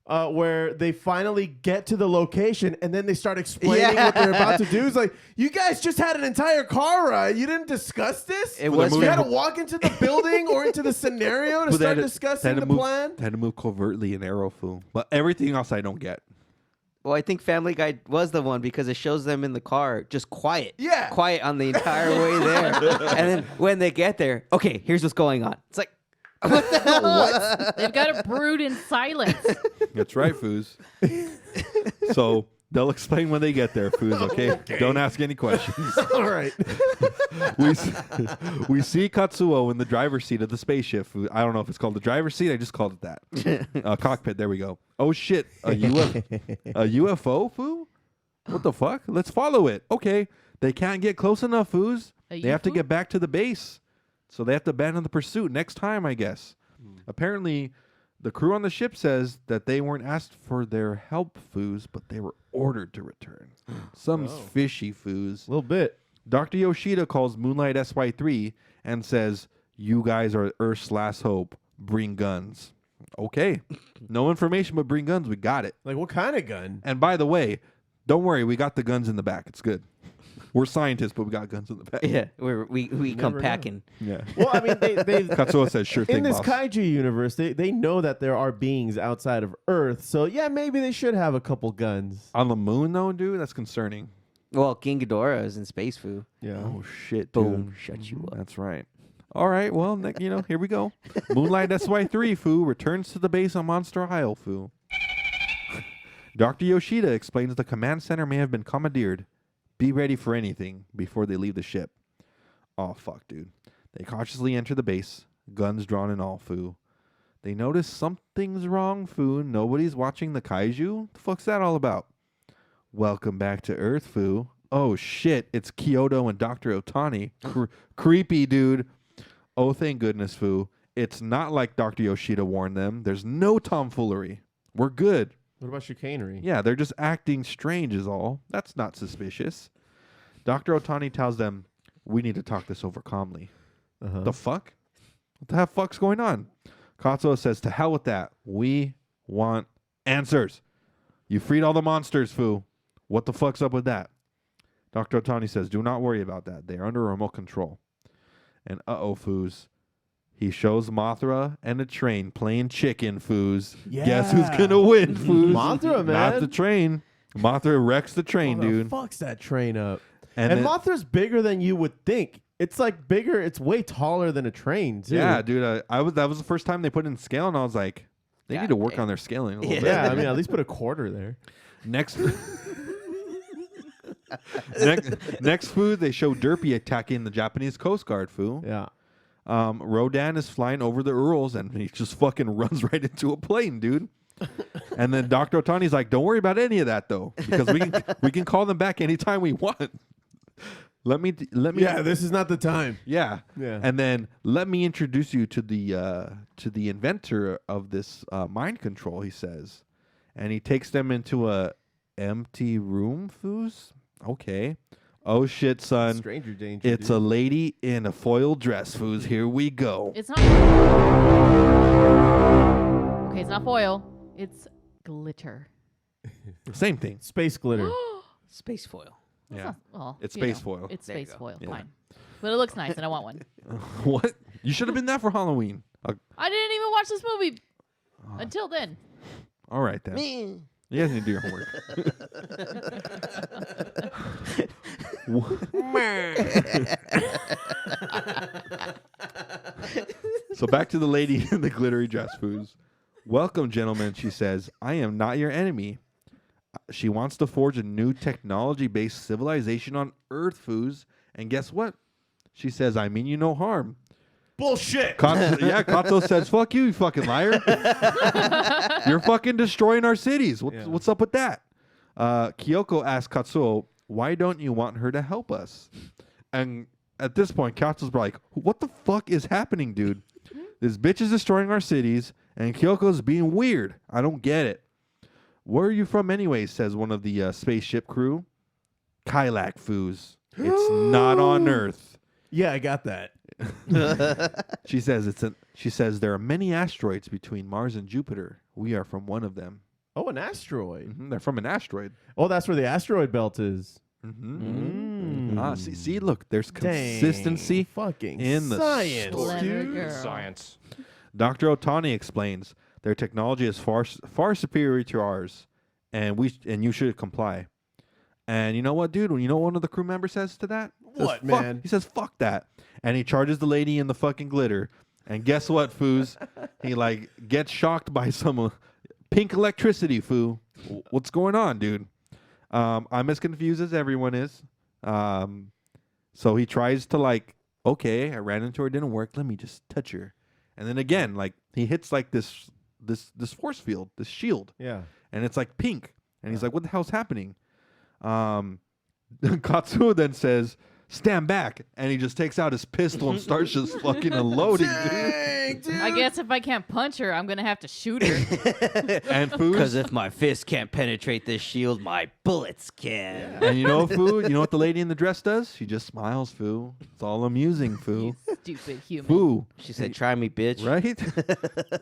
[SPEAKER 1] Where they finally get to the location and then they start explaining what they're about to do. It's like, you guys just had an entire car ride. You didn't discuss this?
[SPEAKER 3] It was
[SPEAKER 1] You
[SPEAKER 2] movie-
[SPEAKER 1] had to walk into the building or into the scenario to
[SPEAKER 2] But they
[SPEAKER 1] start
[SPEAKER 2] had to-
[SPEAKER 1] discussing
[SPEAKER 2] they had
[SPEAKER 1] the
[SPEAKER 2] to move,
[SPEAKER 1] plan?
[SPEAKER 2] They had to move covertly in Arrow, Foo. But everything else I don't get.
[SPEAKER 3] Well, I think Family Guy was the one because it shows them in the car just quiet.
[SPEAKER 1] Yeah.
[SPEAKER 3] Quiet on the entire way there. And then when they get there, okay, here's what's going on. It's like, what the hell?
[SPEAKER 4] They've got to brood in silence.
[SPEAKER 2] That's right, Foos. So they'll explain when they get there, Foos, okay? Don't ask any questions.
[SPEAKER 1] All right.
[SPEAKER 2] we see Katsuo in the driver's seat of the spaceship. Foos. I don't know if it's called the driver's seat. I just called it that. Cockpit. There we go. Oh, shit. A UFO, Foo? What the fuck? Let's follow it. Okay. They can't get close enough, Foos. They have to get back to the base. So they have to abandon the pursuit next time, I guess. Apparently, the crew on the ship says that they weren't asked for their help, Foos, but they were ordered to return. Something's fishy, Foos.
[SPEAKER 1] A little bit.
[SPEAKER 2] Dr. Yoshida calls Moonlight SY3 and says, "You guys are Earth's last hope. Bring guns." Okay. No information, but bring guns. We got it.
[SPEAKER 1] Like, what kind of gun?
[SPEAKER 2] And by the way, don't worry. We got the guns in the back. It's good. We're scientists, but we got guns in the back.
[SPEAKER 3] Yeah, we come
[SPEAKER 1] know.
[SPEAKER 3] packing.
[SPEAKER 2] Yeah.
[SPEAKER 1] Well, I mean, they
[SPEAKER 2] Katsuo says, "Sure thing,
[SPEAKER 1] in this
[SPEAKER 2] boss."
[SPEAKER 1] kaiju universe, they know that there are beings outside of Earth. So, yeah, maybe they should have a couple guns.
[SPEAKER 2] On the moon, though, dude, that's concerning.
[SPEAKER 3] Well, King Ghidorah is in space, Foo.
[SPEAKER 1] Yeah.
[SPEAKER 2] Oh, shit, dude.
[SPEAKER 3] Boom, shut you up.
[SPEAKER 2] That's right. All right, well, here we go. Moonlight SY3, Foo, returns to the base on Monster Isle, Foo. Dr. Yoshida explains the command center may have been commandeered. Be ready for anything before they leave the ship. Oh, fuck, dude. They cautiously enter the base, guns drawn and all, Foo. They notice something's wrong, Foo. Nobody's watching the kaiju? The fuck's that all about? Welcome back to Earth, Foo. Oh, shit. It's Kyoto and Dr. Otani. Creepy, dude. Oh, thank goodness, Foo. It's not like Dr. Yoshida warned them. There's no tomfoolery. We're good.
[SPEAKER 1] What about chicanery?
[SPEAKER 2] Yeah, they're just acting strange is all. That's not suspicious. Dr. Otani tells them, "We need to talk this over calmly." The fuck? What the fuck's going on? Katsuo says, "To hell with that. We want answers. You freed all the monsters, Foo. What the fuck's up with that?" Dr. Otani says, "Do not worry about that. They are under remote control." And Foos. He shows Mothra and a train playing chicken, Foos.
[SPEAKER 1] Yeah.
[SPEAKER 2] Guess who's going to win, Foos?
[SPEAKER 1] Mothra, man.
[SPEAKER 2] Not the train. Mothra wrecks the train, dude.
[SPEAKER 1] Fucks that train up.
[SPEAKER 2] And
[SPEAKER 1] And
[SPEAKER 2] then-
[SPEAKER 1] Mothra's bigger than you would think. It's like bigger. It's way taller than a train, too.
[SPEAKER 2] Yeah, dude. That was the first time they put in scale, and I was like, they need to work on their scaling a little bit.
[SPEAKER 1] Yeah, I mean, at least put a quarter there.
[SPEAKER 2] Next, next, Foo, they show Derpy attacking the Japanese Coast Guard, Foo.
[SPEAKER 1] Yeah.
[SPEAKER 2] Rodan is flying over the Urals, and he just fucking runs right into a plane, dude. And then Dr. Otani's like, "Don't worry about any of that, though, because we can call them back anytime we want." Let me.
[SPEAKER 1] Yeah, this is not the time.
[SPEAKER 2] Yeah.
[SPEAKER 1] Yeah.
[SPEAKER 2] And then let me introduce you to the inventor of this mind control, he says. And he takes them into a empty room, Foos. Okay. Oh shit, son.
[SPEAKER 1] Stranger danger.
[SPEAKER 2] It's a lady in a foil dress, Foos. Here we go.
[SPEAKER 4] It's not. Okay, it's not foil. It's glitter.
[SPEAKER 2] Same thing.
[SPEAKER 1] Space glitter.
[SPEAKER 3] Space foil.
[SPEAKER 4] That's
[SPEAKER 2] Yeah.
[SPEAKER 4] not- well,
[SPEAKER 2] It's
[SPEAKER 4] you
[SPEAKER 2] space
[SPEAKER 4] know,
[SPEAKER 2] foil.
[SPEAKER 4] It's
[SPEAKER 3] There you
[SPEAKER 4] space
[SPEAKER 3] go.
[SPEAKER 4] foil.
[SPEAKER 2] Yeah.
[SPEAKER 4] Fine. But it looks nice, and I want one.
[SPEAKER 2] What? You should have been there for Halloween.
[SPEAKER 4] I didn't even watch this movie until then.
[SPEAKER 2] All right, then.
[SPEAKER 3] Me.
[SPEAKER 2] You guys need to do your homework. So back to the lady in the glittery dress, Foos. "Welcome, gentlemen," she says. "I am not your enemy." She wants to forge a new technology-based civilization on Earth, Foos. And guess what? She says, "I mean you no harm."
[SPEAKER 1] Bullshit.
[SPEAKER 2] Katsuo says, "Fuck you, you fucking liar. You're fucking destroying our cities. What's up with that?" Kyoko asks Katsuo, "Why don't you want her to help us?" And at this point, Katsuo's like, "What the fuck is happening, dude? This bitch is destroying our cities, and Kyoko's being weird. I don't get it." "Where are you from anyways?" says one of the spaceship crew. "Kailak, Foos. It's not on Earth."
[SPEAKER 1] Yeah, I got that.
[SPEAKER 2] She says there are many asteroids between Mars and Jupiter. We are from one of them.
[SPEAKER 1] Oh, an asteroid.
[SPEAKER 2] They're from an asteroid.
[SPEAKER 1] Oh, that's where the asteroid belt is.
[SPEAKER 2] See, look, there's consistency
[SPEAKER 1] fucking
[SPEAKER 2] in the
[SPEAKER 1] science,
[SPEAKER 2] story.
[SPEAKER 4] Clever
[SPEAKER 1] dude.
[SPEAKER 4] girl.
[SPEAKER 9] Science.
[SPEAKER 2] Dr. Otani explains their technology is far superior to ours, and you should comply. And you know what, dude? You know what one of the crew members says to that?
[SPEAKER 1] What,
[SPEAKER 2] Fuck.
[SPEAKER 1] man?
[SPEAKER 2] He says, "Fuck that," and he charges the lady in the fucking glitter. And guess what, Foos? He like gets shocked by some pink electricity, Foo. What's going on, dude? I'm as confused as everyone is. So he tries to like, okay, I ran into her, didn't work. Let me just touch her. And then again, like he hits like this force field, this shield.
[SPEAKER 1] Yeah.
[SPEAKER 2] And it's like pink. And he's like, what the hell's happening? Katsuo then says, stand back. And he just takes out his pistol and starts just fucking unloading, dude.
[SPEAKER 4] I guess if I can't punch her, I'm going to have to shoot her.
[SPEAKER 2] And Foos.
[SPEAKER 3] Because if my fist can't penetrate this shield, my bullets can.
[SPEAKER 2] And you know, Foo, you know what the lady in the dress does? She just smiles, Foo. It's all amusing, Foo.
[SPEAKER 4] Stupid human.
[SPEAKER 2] Foo.
[SPEAKER 3] She said, try me, bitch.
[SPEAKER 2] Right?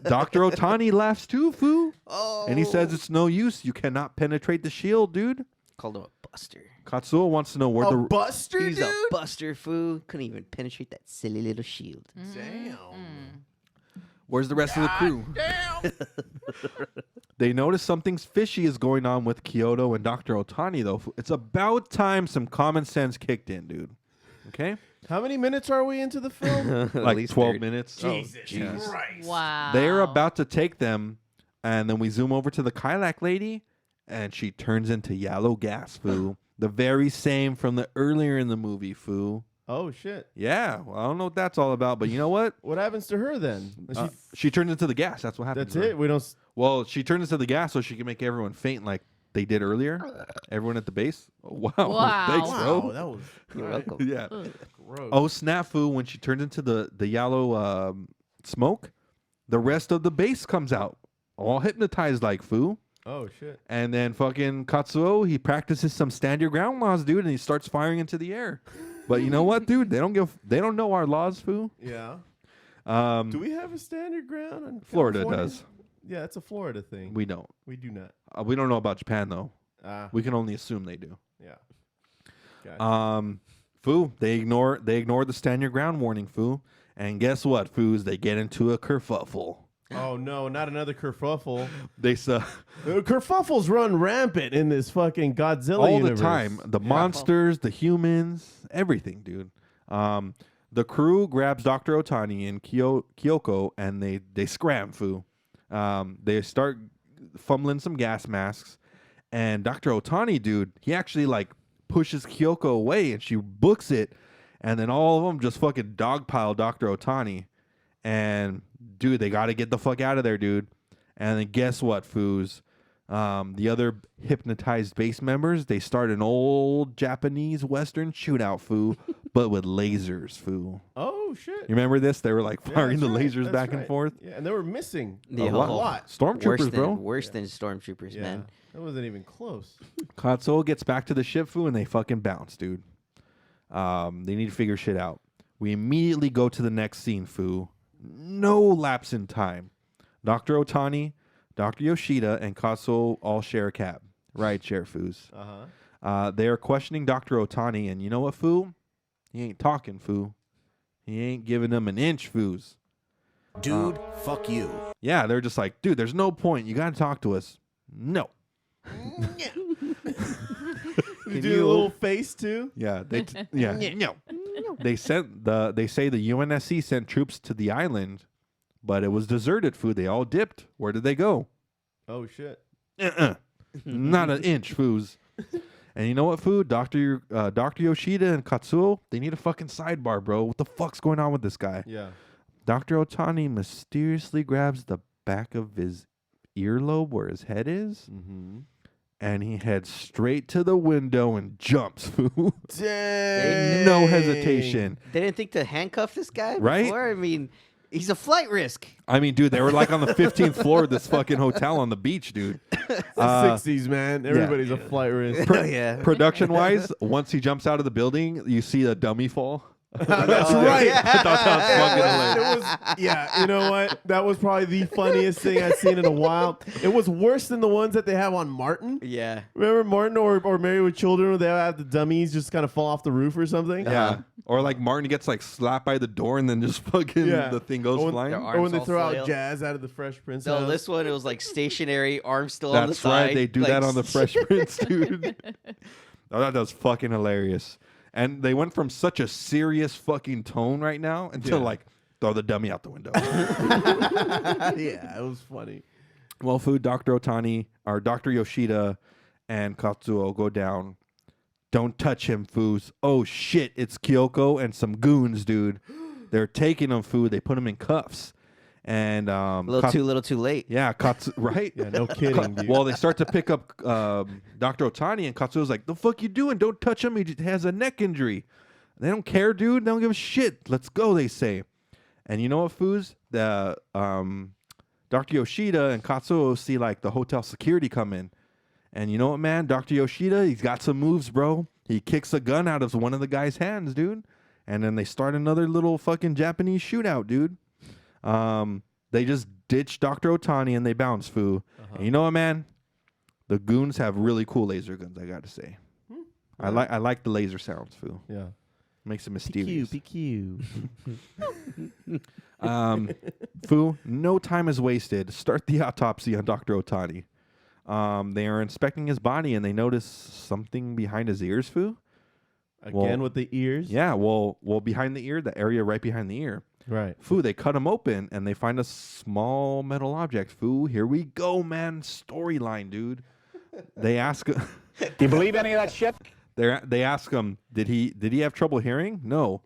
[SPEAKER 2] Dr. Otani laughs too, Foo.
[SPEAKER 3] Oh.
[SPEAKER 2] And he says it's no use. You cannot penetrate the shield, dude.
[SPEAKER 3] Called him a buster.
[SPEAKER 2] Katsuo wants to know where the
[SPEAKER 1] buster,
[SPEAKER 3] He's a buster, fool. Couldn't even penetrate that silly little shield.
[SPEAKER 1] Damn.
[SPEAKER 2] where's the rest of the crew? They notice something's fishy is going on with Kyoto and Dr. Otani, though. It's about time some common sense kicked in, dude. Okay?
[SPEAKER 1] How many minutes are we into the film?
[SPEAKER 2] Like
[SPEAKER 3] least
[SPEAKER 2] 12
[SPEAKER 3] 30.
[SPEAKER 2] minutes.
[SPEAKER 1] Jesus Christ.
[SPEAKER 4] Wow.
[SPEAKER 2] They're about to take them, and then we zoom over to the Kailak lady, and she turns into yellow gas, foo. The very same from the earlier in the movie, foo.
[SPEAKER 1] Oh, shit.
[SPEAKER 2] Yeah, well, I don't know what that's all about, but you know what?
[SPEAKER 1] What happens to her then?
[SPEAKER 2] She turns into the gas. That's what happens.
[SPEAKER 1] That's
[SPEAKER 2] to her.
[SPEAKER 1] it? We don't...
[SPEAKER 2] Well, she turns into the gas so she can make everyone faint like they did earlier. Everyone at the base. Oh, wow.
[SPEAKER 4] Wow.
[SPEAKER 2] Thanks, bro.
[SPEAKER 1] Wow, that was...
[SPEAKER 3] You're welcome.
[SPEAKER 2] Yeah.
[SPEAKER 1] Gross.
[SPEAKER 2] Oh, snafu, when she turns into the yellow smoke, the rest of the base comes out. All hypnotized like foo.
[SPEAKER 1] Oh, shit.
[SPEAKER 2] And then fucking Katsuo, he practices some stand your ground laws, dude, and he starts firing into the air. But you know what, dude? They don't know our laws, foo.
[SPEAKER 1] Yeah. Do we have a standard ground in
[SPEAKER 2] Florida
[SPEAKER 1] California?
[SPEAKER 2] does.
[SPEAKER 1] Yeah, it's a Florida thing.
[SPEAKER 2] We don't.
[SPEAKER 1] We do not.
[SPEAKER 2] We don't know about Japan though.
[SPEAKER 1] We
[SPEAKER 2] We can only assume they do.
[SPEAKER 1] yeah. Gotcha.
[SPEAKER 2] Foo, they ignore the stand your ground warning, foo. And guess what, foos? They get into a kerfuffle.
[SPEAKER 1] Oh no, not another kerfuffle.
[SPEAKER 2] They
[SPEAKER 1] Kerfuffles run rampant in this fucking Godzilla
[SPEAKER 2] all
[SPEAKER 1] universe.
[SPEAKER 2] the time. The monsters, the humans, everything, dude. The crew grabs Dr. Otani and Kyoko, and they scram, foo. They start fumbling some gas masks, and Dr. Otani, dude, he actually like pushes Kyoko away, and she books it, and then all of them just fucking dogpile Dr. Otani, and dude, they got to get the fuck out of there, dude. And then guess what, foos? The other hypnotized base members, they start an old Japanese Western shootout, foo, but with lasers, foo.
[SPEAKER 1] Oh shit.
[SPEAKER 2] You remember this? They were like firing the
[SPEAKER 1] that's right,
[SPEAKER 2] lasers
[SPEAKER 1] that's
[SPEAKER 2] back
[SPEAKER 1] right.
[SPEAKER 2] and forth.
[SPEAKER 1] Yeah, and they were missing
[SPEAKER 3] Yeah.
[SPEAKER 1] a lot.
[SPEAKER 2] Stormtroopers, bro.
[SPEAKER 3] Worse than stormtroopers,
[SPEAKER 1] Yeah,
[SPEAKER 3] man.
[SPEAKER 1] that wasn't even close.
[SPEAKER 2] Katsuo gets back to the ship, foo, and they fucking bounce, dude. They need to figure shit out. We immediately go to the next scene, foo. No lapse in time. Dr. Otani, Dr. Yoshida, and Katsuo all share a cab. Right, share foos. They are questioning Dr. Otani, and you know what, foo? He ain't talking, foo. He ain't giving them an inch, foos.
[SPEAKER 7] Dude, fuck you.
[SPEAKER 2] Yeah, they're just like, dude, there's no point. You got to talk to us. No.
[SPEAKER 1] You do a little face too.
[SPEAKER 2] Yeah, no. They say the UNSC sent troops to the island, but it was deserted, foo. They all dipped. Where did they go?
[SPEAKER 1] Oh shit.
[SPEAKER 2] Not an inch, foos. And you know what, foo? Dr. Yoshida and Katsuo, they need a fucking sidebar, bro. What the fuck's going on with this guy?
[SPEAKER 1] Yeah.
[SPEAKER 2] Dr. Otani mysteriously grabs the back of his earlobe where his head is, and he heads straight to the window and jumps, foo.
[SPEAKER 1] Dang.
[SPEAKER 2] No hesitation.
[SPEAKER 3] They didn't think to handcuff this guy
[SPEAKER 2] Right?
[SPEAKER 3] before? I mean, he's a flight risk.
[SPEAKER 2] I mean, dude, they were like on the 15th floor of this fucking hotel on the beach, dude.
[SPEAKER 1] It's the 60s, man. Everybody's a flight risk.
[SPEAKER 3] Yeah.
[SPEAKER 2] Production-wise, once he jumps out of the building, you see a dummy fall.
[SPEAKER 1] That's right.
[SPEAKER 2] I thought that was fucking hilarious.
[SPEAKER 1] Yeah, you know what? That was probably the funniest thing I've seen in a while. It was worse than the ones that they have on Martin.
[SPEAKER 3] Yeah.
[SPEAKER 1] Remember Martin or Married with Children where they have the dummies just kind of fall off the roof or something?
[SPEAKER 2] Yeah. Or like Martin gets like slapped by the door and then just fucking the thing goes flying.
[SPEAKER 3] Their
[SPEAKER 1] Or when
[SPEAKER 3] arms
[SPEAKER 1] they
[SPEAKER 3] all
[SPEAKER 1] throw
[SPEAKER 3] flail.
[SPEAKER 1] out Jazz out of the Fresh Prince
[SPEAKER 3] No,
[SPEAKER 1] house.
[SPEAKER 3] this one it was like stationary, arms still on the
[SPEAKER 2] That's
[SPEAKER 3] side.
[SPEAKER 2] right. They do
[SPEAKER 3] like,
[SPEAKER 2] that on the Fresh Prince, dude. Oh, that was fucking hilarious. And they went from such a serious fucking tone right now until like throw the dummy out the window.
[SPEAKER 1] Yeah, it was funny.
[SPEAKER 2] Well, food, Dr. Otani, or Dr. Yoshida and Katsuo go down. Don't touch him, Foos. Oh, shit. It's Kyoko and some goons, dude. They're taking him, food. They put him in cuffs. And
[SPEAKER 3] a little too late.
[SPEAKER 2] Yeah, right?
[SPEAKER 1] Yeah, no kidding, dude.
[SPEAKER 2] Well, they start to pick up Dr. Otani, and Katsuo's like, the fuck you doing? Don't touch him. He just has a neck injury. They don't care, dude. They don't give a shit. Let's go, they say. And you know what, Foos? The Dr. Yoshida and Katsuo see like the hotel security come in. And you know what, man? Dr. Yoshida, he's got some moves, bro. He kicks a gun out of one of the guy's hands, dude. And then they start another little fucking Japanese shootout, dude. They just ditch Dr. Otani and they bounce, foo. And you know what, man? The goons have really cool laser guns, I got to say. I like the laser sounds, foo.
[SPEAKER 1] Yeah.
[SPEAKER 2] Makes it mysterious.
[SPEAKER 1] PQ.
[SPEAKER 2] Foo, no time is wasted. Start the autopsy on Dr. Otani. They are inspecting his body and they notice something behind his ears, Foo.
[SPEAKER 1] Again with the ears?
[SPEAKER 2] Yeah, well, behind the ear, the area right behind the ear.
[SPEAKER 1] Right.
[SPEAKER 2] Foo, they cut him open and they find a small metal object. Foo, here we go, man. Storyline, dude. They ask
[SPEAKER 8] Do you believe any of that shit?
[SPEAKER 2] They ask him, did he have trouble hearing? No.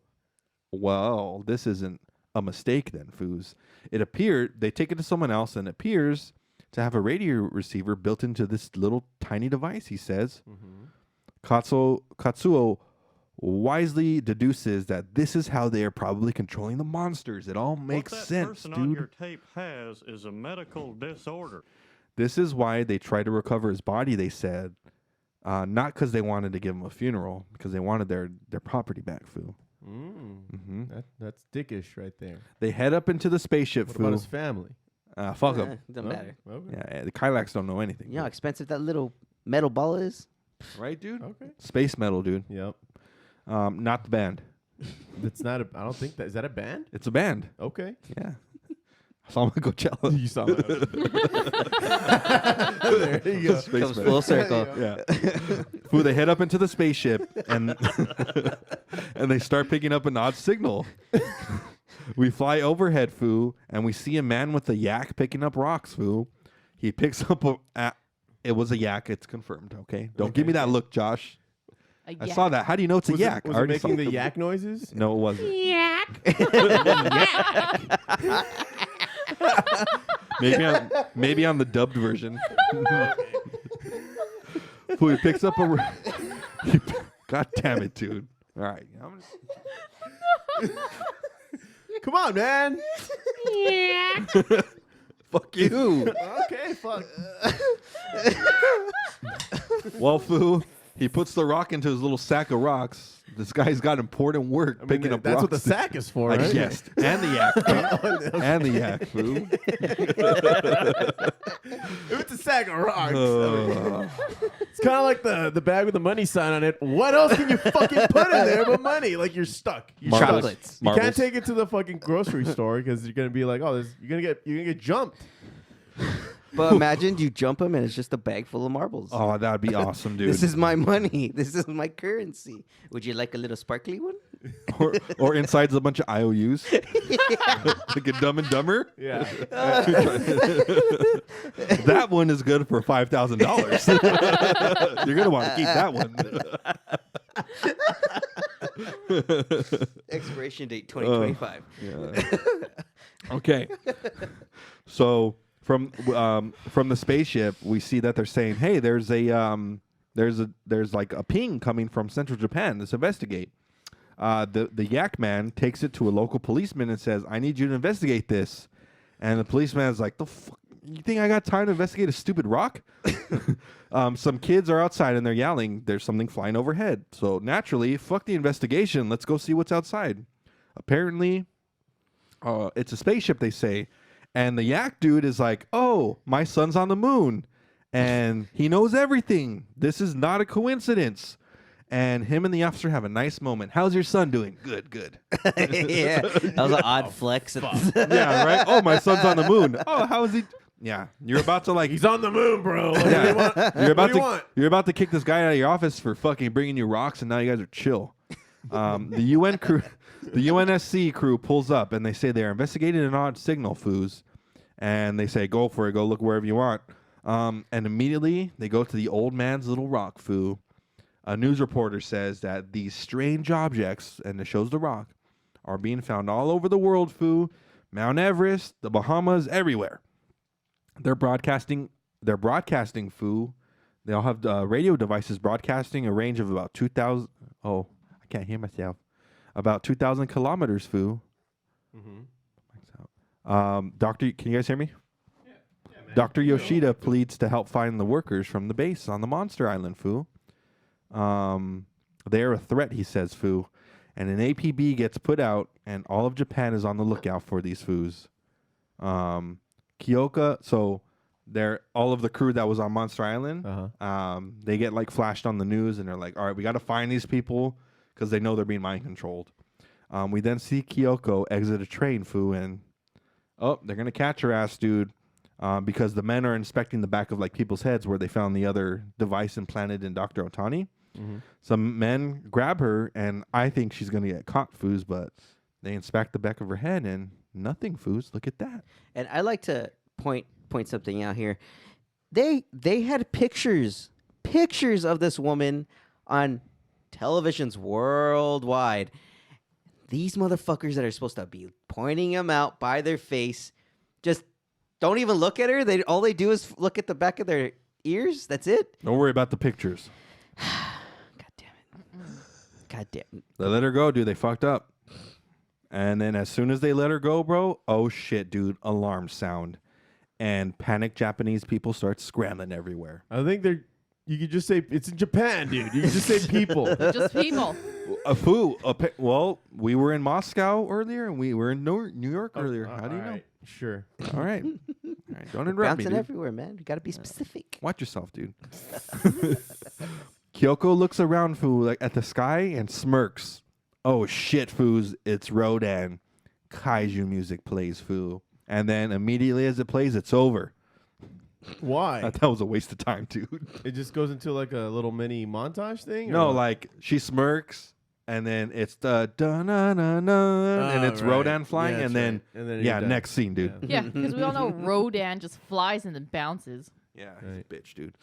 [SPEAKER 2] Well, this isn't a mistake then, Foos. It appeared, they take it to someone else and it appears to have a radio receiver built into this little tiny device, he says. Katsuo wisely deduces that this is how they are probably controlling the monsters. It all makes sense,
[SPEAKER 10] person
[SPEAKER 2] dude.
[SPEAKER 10] on your tape has is a medical disorder.
[SPEAKER 2] This is why they tried to recover his body, they said. Not because they wanted to give him a funeral, because they wanted their property back, Foo.
[SPEAKER 1] That's dickish right there.
[SPEAKER 2] They head up into the spaceship,
[SPEAKER 1] What
[SPEAKER 2] Foo.
[SPEAKER 1] about his family?
[SPEAKER 2] Fuck them.
[SPEAKER 3] Doesn't matter.
[SPEAKER 1] Okay.
[SPEAKER 2] Yeah, the Kylax don't know anything.
[SPEAKER 3] You know how expensive that little metal ball is?
[SPEAKER 2] Right, dude?
[SPEAKER 1] Okay.
[SPEAKER 2] Space metal, dude.
[SPEAKER 1] Yep.
[SPEAKER 2] Not the band.
[SPEAKER 1] It's not I don't think is that a band?
[SPEAKER 2] It's a band.
[SPEAKER 1] Okay.
[SPEAKER 2] Yeah. I saw him at Coachella.
[SPEAKER 1] You saw that. There you go.
[SPEAKER 2] Space
[SPEAKER 3] Comes
[SPEAKER 2] metal.
[SPEAKER 3] full circle.
[SPEAKER 2] Yeah. Foo, they head up into the spaceship and and they start picking up an odd signal. We fly overhead, Foo, and we see a man with a yak picking up rocks, Foo. He picks up it was a yak, it's confirmed, okay? Don't give me that look, Josh. I saw that. How do you know it's a yak?
[SPEAKER 1] Was
[SPEAKER 2] I
[SPEAKER 1] it
[SPEAKER 2] already
[SPEAKER 1] making
[SPEAKER 2] saw
[SPEAKER 1] the yak noises?
[SPEAKER 2] No, it wasn't. Maybe on the dubbed version. Who he picks up a. God damn it, dude! All right,
[SPEAKER 1] Come on, man.
[SPEAKER 2] fuck you.
[SPEAKER 1] Okay, fuck.
[SPEAKER 2] Well, Foo, he puts the rock into his little sack of rocks. This guy's got important work picking up
[SPEAKER 1] that's
[SPEAKER 2] rocks.
[SPEAKER 1] what the sack is for,
[SPEAKER 2] I
[SPEAKER 1] right?
[SPEAKER 2] guessed. And the yak. And the yak, Foo.
[SPEAKER 1] It's a sack of rocks. It's kind of like the bag with the money sign on it. What else can you fucking put in there but money? Like you're stuck. You're stuck.
[SPEAKER 3] Chocolates.
[SPEAKER 1] You can't take it to the fucking grocery store because you're gonna be like, oh, you're gonna get jumped.
[SPEAKER 3] But imagine you jump him and it's just a bag full of marbles.
[SPEAKER 2] Oh, that'd be awesome, dude.
[SPEAKER 3] This is my money. This is my currency. Would you like a little sparkly one?
[SPEAKER 2] or inside's a bunch of IOUs. Like a Dumb and Dumber.
[SPEAKER 1] Yeah.
[SPEAKER 2] That one is good for $5,000. You're gonna want to keep that one.
[SPEAKER 3] Expiration date 2025.
[SPEAKER 2] Yeah. Okay. So from the spaceship, we see that they're saying, "Hey, there's like a ping coming from Central Japan. Let's investigate." The yak man takes it to a local policeman and says, "I need you to investigate this." And the policeman's like, "The fuck? You think I got time to investigate a stupid rock?" Some kids are outside and they're yelling, "There's something flying overhead." So naturally, fuck the investigation. Let's go see what's outside. Apparently, it's a spaceship, they say. And the yak dude is like, "Oh, my son's on the moon. And he knows everything. This is not a coincidence." and him and the officer have a nice moment. How's your son doing? Good, good.
[SPEAKER 3] Yeah, that was an odd flex.
[SPEAKER 2] Yeah, right. Oh, my son's on the moon. Oh, how is he? Yeah, you're about to like.
[SPEAKER 1] He's on the moon, bro. Like,
[SPEAKER 2] Yeah.
[SPEAKER 1] what do you want?
[SPEAKER 2] You're about
[SPEAKER 1] What do you
[SPEAKER 2] to
[SPEAKER 1] want?
[SPEAKER 2] you're about to kick this guy out of your office for fucking bringing you rocks, and now you guys are chill. The UN crew, the UNSC crew pulls up, and they say they are investigating an odd signal, Foos, and they say go for it, go look wherever you want. And immediately they go to the old man's little rock, Foo. A news reporter says that these strange objects, and it shows the rock, are being found all over the world, Foo. Mount Everest, the Bahamas, everywhere. They're broadcasting, Foo. They all have radio devices broadcasting a range of about 2,000. Oh, I can't hear myself. About 2,000 kilometers, Foo. Doctor, can you guys hear me? Yeah, Dr. Yoshida pleads to help find the workers from the base on the Monster Island, Foo. They are a threat, he says, Foo. And an APB gets put out, and all of Japan is on the lookout for these Foos. Kyoka, so they're all of the crew that was on Monster Island. They get like flashed on the news, and they're like, "All right, we got to find these people because they know they're being mind controlled." We then see Kyoko exit a train, Foo, and they're gonna catch her ass, dude, because the men are inspecting the back of like people's heads where they found the other device implanted in Dr. Otani. Some men grab her, and I think she's gonna get caught, Foos, but they inspect the back of her head, and nothing, Foos. Look at that.
[SPEAKER 3] And I like to point something out here. They had pictures of this woman on televisions worldwide. These motherfuckers that are supposed to be pointing them out by their face just don't even look at her. All they do is look at the back of their ears. That's it.
[SPEAKER 2] Don't worry about the pictures.
[SPEAKER 3] God damn it.
[SPEAKER 2] They let her go, dude. They fucked up. And then as soon as they let her go, bro, oh shit, dude, alarm sound. And panicked Japanese people start scrambling everywhere.
[SPEAKER 1] I think you could just say, it's in Japan, dude. You could just say people.
[SPEAKER 4] Just people.
[SPEAKER 2] Well, we were in Moscow earlier, and we were in New York earlier. How do you know?
[SPEAKER 1] Sure.
[SPEAKER 2] All right. Don't interrupt me,
[SPEAKER 3] Bouncing
[SPEAKER 2] dude.
[SPEAKER 3] everywhere, man. You got to be specific.
[SPEAKER 2] Watch yourself, dude. Kyoko looks around, Foo, like at the sky and smirks. Oh shit, Foos! It's Rodan. Kaiju music plays, Foo, and then immediately as it plays, it's over.
[SPEAKER 1] Why?
[SPEAKER 2] That was a waste of time, dude.
[SPEAKER 1] It just goes into like a little mini montage thing?
[SPEAKER 2] No,
[SPEAKER 1] or?
[SPEAKER 2] like she smirks, and then it's the da na na na, and it's
[SPEAKER 1] right.
[SPEAKER 2] Rodan flying,
[SPEAKER 1] Yeah,
[SPEAKER 2] and
[SPEAKER 1] that's
[SPEAKER 2] then
[SPEAKER 1] right. And then
[SPEAKER 2] yeah,
[SPEAKER 1] you're done.
[SPEAKER 2] next scene, dude.
[SPEAKER 4] Yeah, because we all know Rodan just flies and then bounces.
[SPEAKER 2] Yeah,
[SPEAKER 1] Right.
[SPEAKER 2] he's a bitch, dude.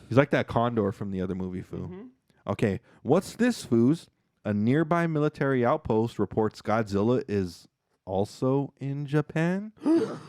[SPEAKER 2] He's like that condor from the other movie, Foo. Okay, what's this, Foos? A nearby military outpost reports Godzilla is also in Japan.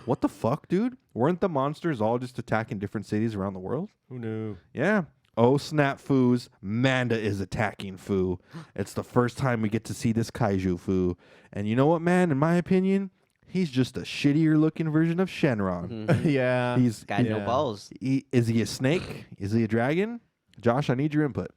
[SPEAKER 2] What the fuck, dude? Weren't the monsters all just attacking different cities around the world?
[SPEAKER 1] Who knew?
[SPEAKER 2] Yeah. Oh, snap, Foos. Manda is attacking, Foo. It's the first time we get to see this kaiju, Foo. And you know what, man? In my opinion, he's just a shittier looking version of Shenron.
[SPEAKER 1] Yeah.
[SPEAKER 2] He's
[SPEAKER 3] Got no balls.
[SPEAKER 2] Is he a snake? Is he a dragon? Josh, I need your input.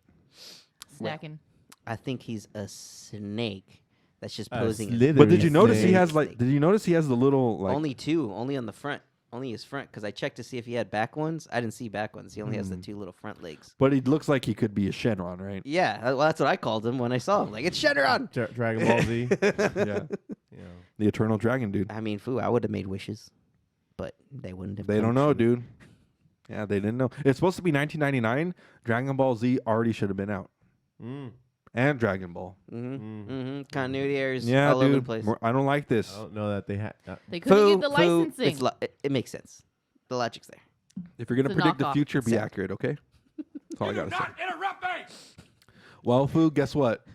[SPEAKER 4] Snacking.
[SPEAKER 3] I think he's a snake that's just
[SPEAKER 1] A
[SPEAKER 3] posing.
[SPEAKER 1] slithery
[SPEAKER 2] But did you notice he
[SPEAKER 1] snake.
[SPEAKER 2] has like? Did you notice he has the little like?
[SPEAKER 3] Only two, only on the front, only his front. Because I checked to see if he had back ones. I didn't see back ones. He only has the two little front legs.
[SPEAKER 2] But he looks like he could be a Shenron, right?
[SPEAKER 3] Yeah, well, that's what I called him when I saw him. Like, it's Shenron.
[SPEAKER 1] Dragon Ball Z.
[SPEAKER 2] Yeah.
[SPEAKER 1] Yeah.
[SPEAKER 2] The Eternal Dragon, dude.
[SPEAKER 3] I mean, foo, I would have made wishes, but they wouldn't have.
[SPEAKER 2] They
[SPEAKER 3] come
[SPEAKER 2] don't know,
[SPEAKER 3] true.
[SPEAKER 2] dude. Yeah, they didn't know. It's supposed to be 1999. Dragon Ball Z already should have been out. And Dragon Ball.
[SPEAKER 3] Continuity errors
[SPEAKER 2] Yeah,
[SPEAKER 3] all over the
[SPEAKER 2] dude.
[SPEAKER 3] place.
[SPEAKER 2] I don't like this.
[SPEAKER 1] I don't know that they had.
[SPEAKER 4] They couldn't get the
[SPEAKER 3] Foo,
[SPEAKER 4] licensing.
[SPEAKER 3] it's it makes sense. The logic's there.
[SPEAKER 2] If you're gonna
[SPEAKER 4] It's a
[SPEAKER 2] predict the
[SPEAKER 4] knockoff.
[SPEAKER 2] future, be
[SPEAKER 3] Exactly.
[SPEAKER 2] accurate, okay? That's all I gotta say.
[SPEAKER 5] Interrupt me!
[SPEAKER 2] Well, Foo, guess what?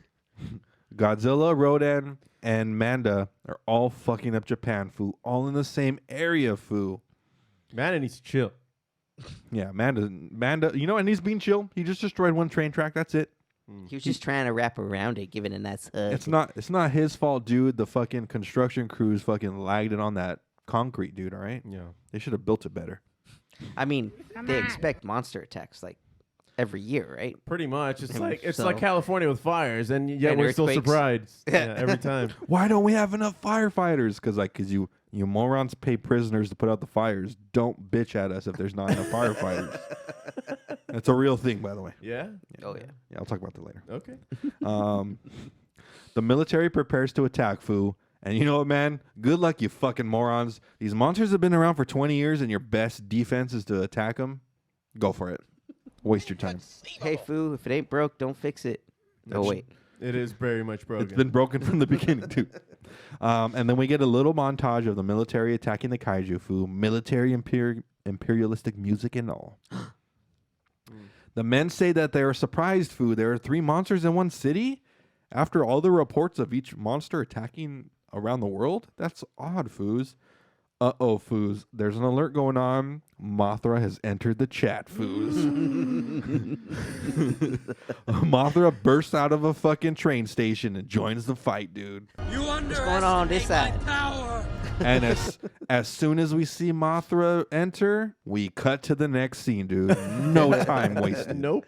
[SPEAKER 2] Godzilla, Rodan, and Manda are all fucking up Japan, Foo. All in the same area, Foo.
[SPEAKER 1] Man, needs to chill.
[SPEAKER 2] Yeah, Manda, you know, and he's being chill. He just destroyed one train track. That's it.
[SPEAKER 3] He was just trying to wrap around it, giving it a nice hug.
[SPEAKER 2] It's not his fault, dude. The fucking construction crews fucking lagged it on that concrete, dude. All right.
[SPEAKER 1] Yeah.
[SPEAKER 2] They should have built it better.
[SPEAKER 3] I mean, they expect monster attacks like every year, right?
[SPEAKER 1] Pretty much. It's like
[SPEAKER 3] So-
[SPEAKER 1] California with fires, and yet
[SPEAKER 3] And
[SPEAKER 1] we're still
[SPEAKER 3] earthquakes.
[SPEAKER 1] surprised every time.
[SPEAKER 2] Why don't we have enough firefighters? Because you morons pay prisoners to put out the fires. Don't bitch at us if there's not enough firefighters. It's a real thing, by the way.
[SPEAKER 1] Yeah?
[SPEAKER 3] Oh yeah.
[SPEAKER 2] Yeah, I'll talk about that later.
[SPEAKER 1] Okay.
[SPEAKER 2] The military prepares to attack Fu. And you know what, man? Good luck, you fucking morons. These monsters have been around for 20 years, and your best defense is to attack them. Go for it. Waste your time.
[SPEAKER 3] Hey, Foo, if it ain't broke, don't fix it. Oh, wait.
[SPEAKER 1] It is very much broken.
[SPEAKER 2] It's been broken from the beginning, too. And then we get a little montage of the military attacking the kaiju Fu, military imperialistic music and all. The men say that they are surprised, Fu. There are 3 monsters in one city? After all the reports of each monster attacking around the world? That's odd, Foos. Uh-oh, Foos. There's an alert going on. Mothra has entered the chat, Foos. Mothra bursts out of a fucking train station and joins the fight, dude.
[SPEAKER 3] What's going on this side?
[SPEAKER 2] And as soon as we see Mothra enter, we cut to the next scene, dude. No time wasted.
[SPEAKER 1] Nope.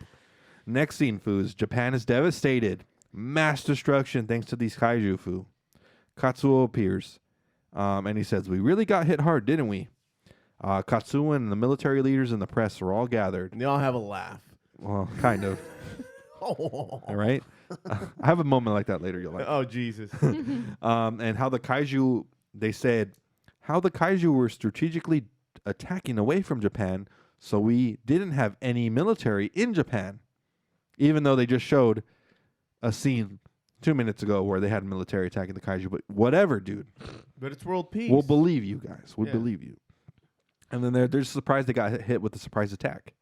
[SPEAKER 2] Next scene, Foos. Japan is devastated. Mass destruction thanks to these kaiju, Fu. Katsuo appears. And he says, we really got hit hard, didn't we? Katsuo and the military leaders and the press are all gathered.
[SPEAKER 1] And they all have a laugh.
[SPEAKER 2] Well, kind of. All right? I have a moment like that later. You'll like.
[SPEAKER 1] Oh, Jesus.
[SPEAKER 2] And how the kaiju, they said, how the kaiju were strategically attacking away from Japan, so we didn't have any military in Japan. Even though they just showed a scene 2 minutes ago where they had military attacking the kaiju. But whatever, dude.
[SPEAKER 1] But it's world peace.
[SPEAKER 2] We'll believe you guys. We'll
[SPEAKER 1] Yeah.
[SPEAKER 2] believe you. And then they're just surprised they got hit with a surprise attack.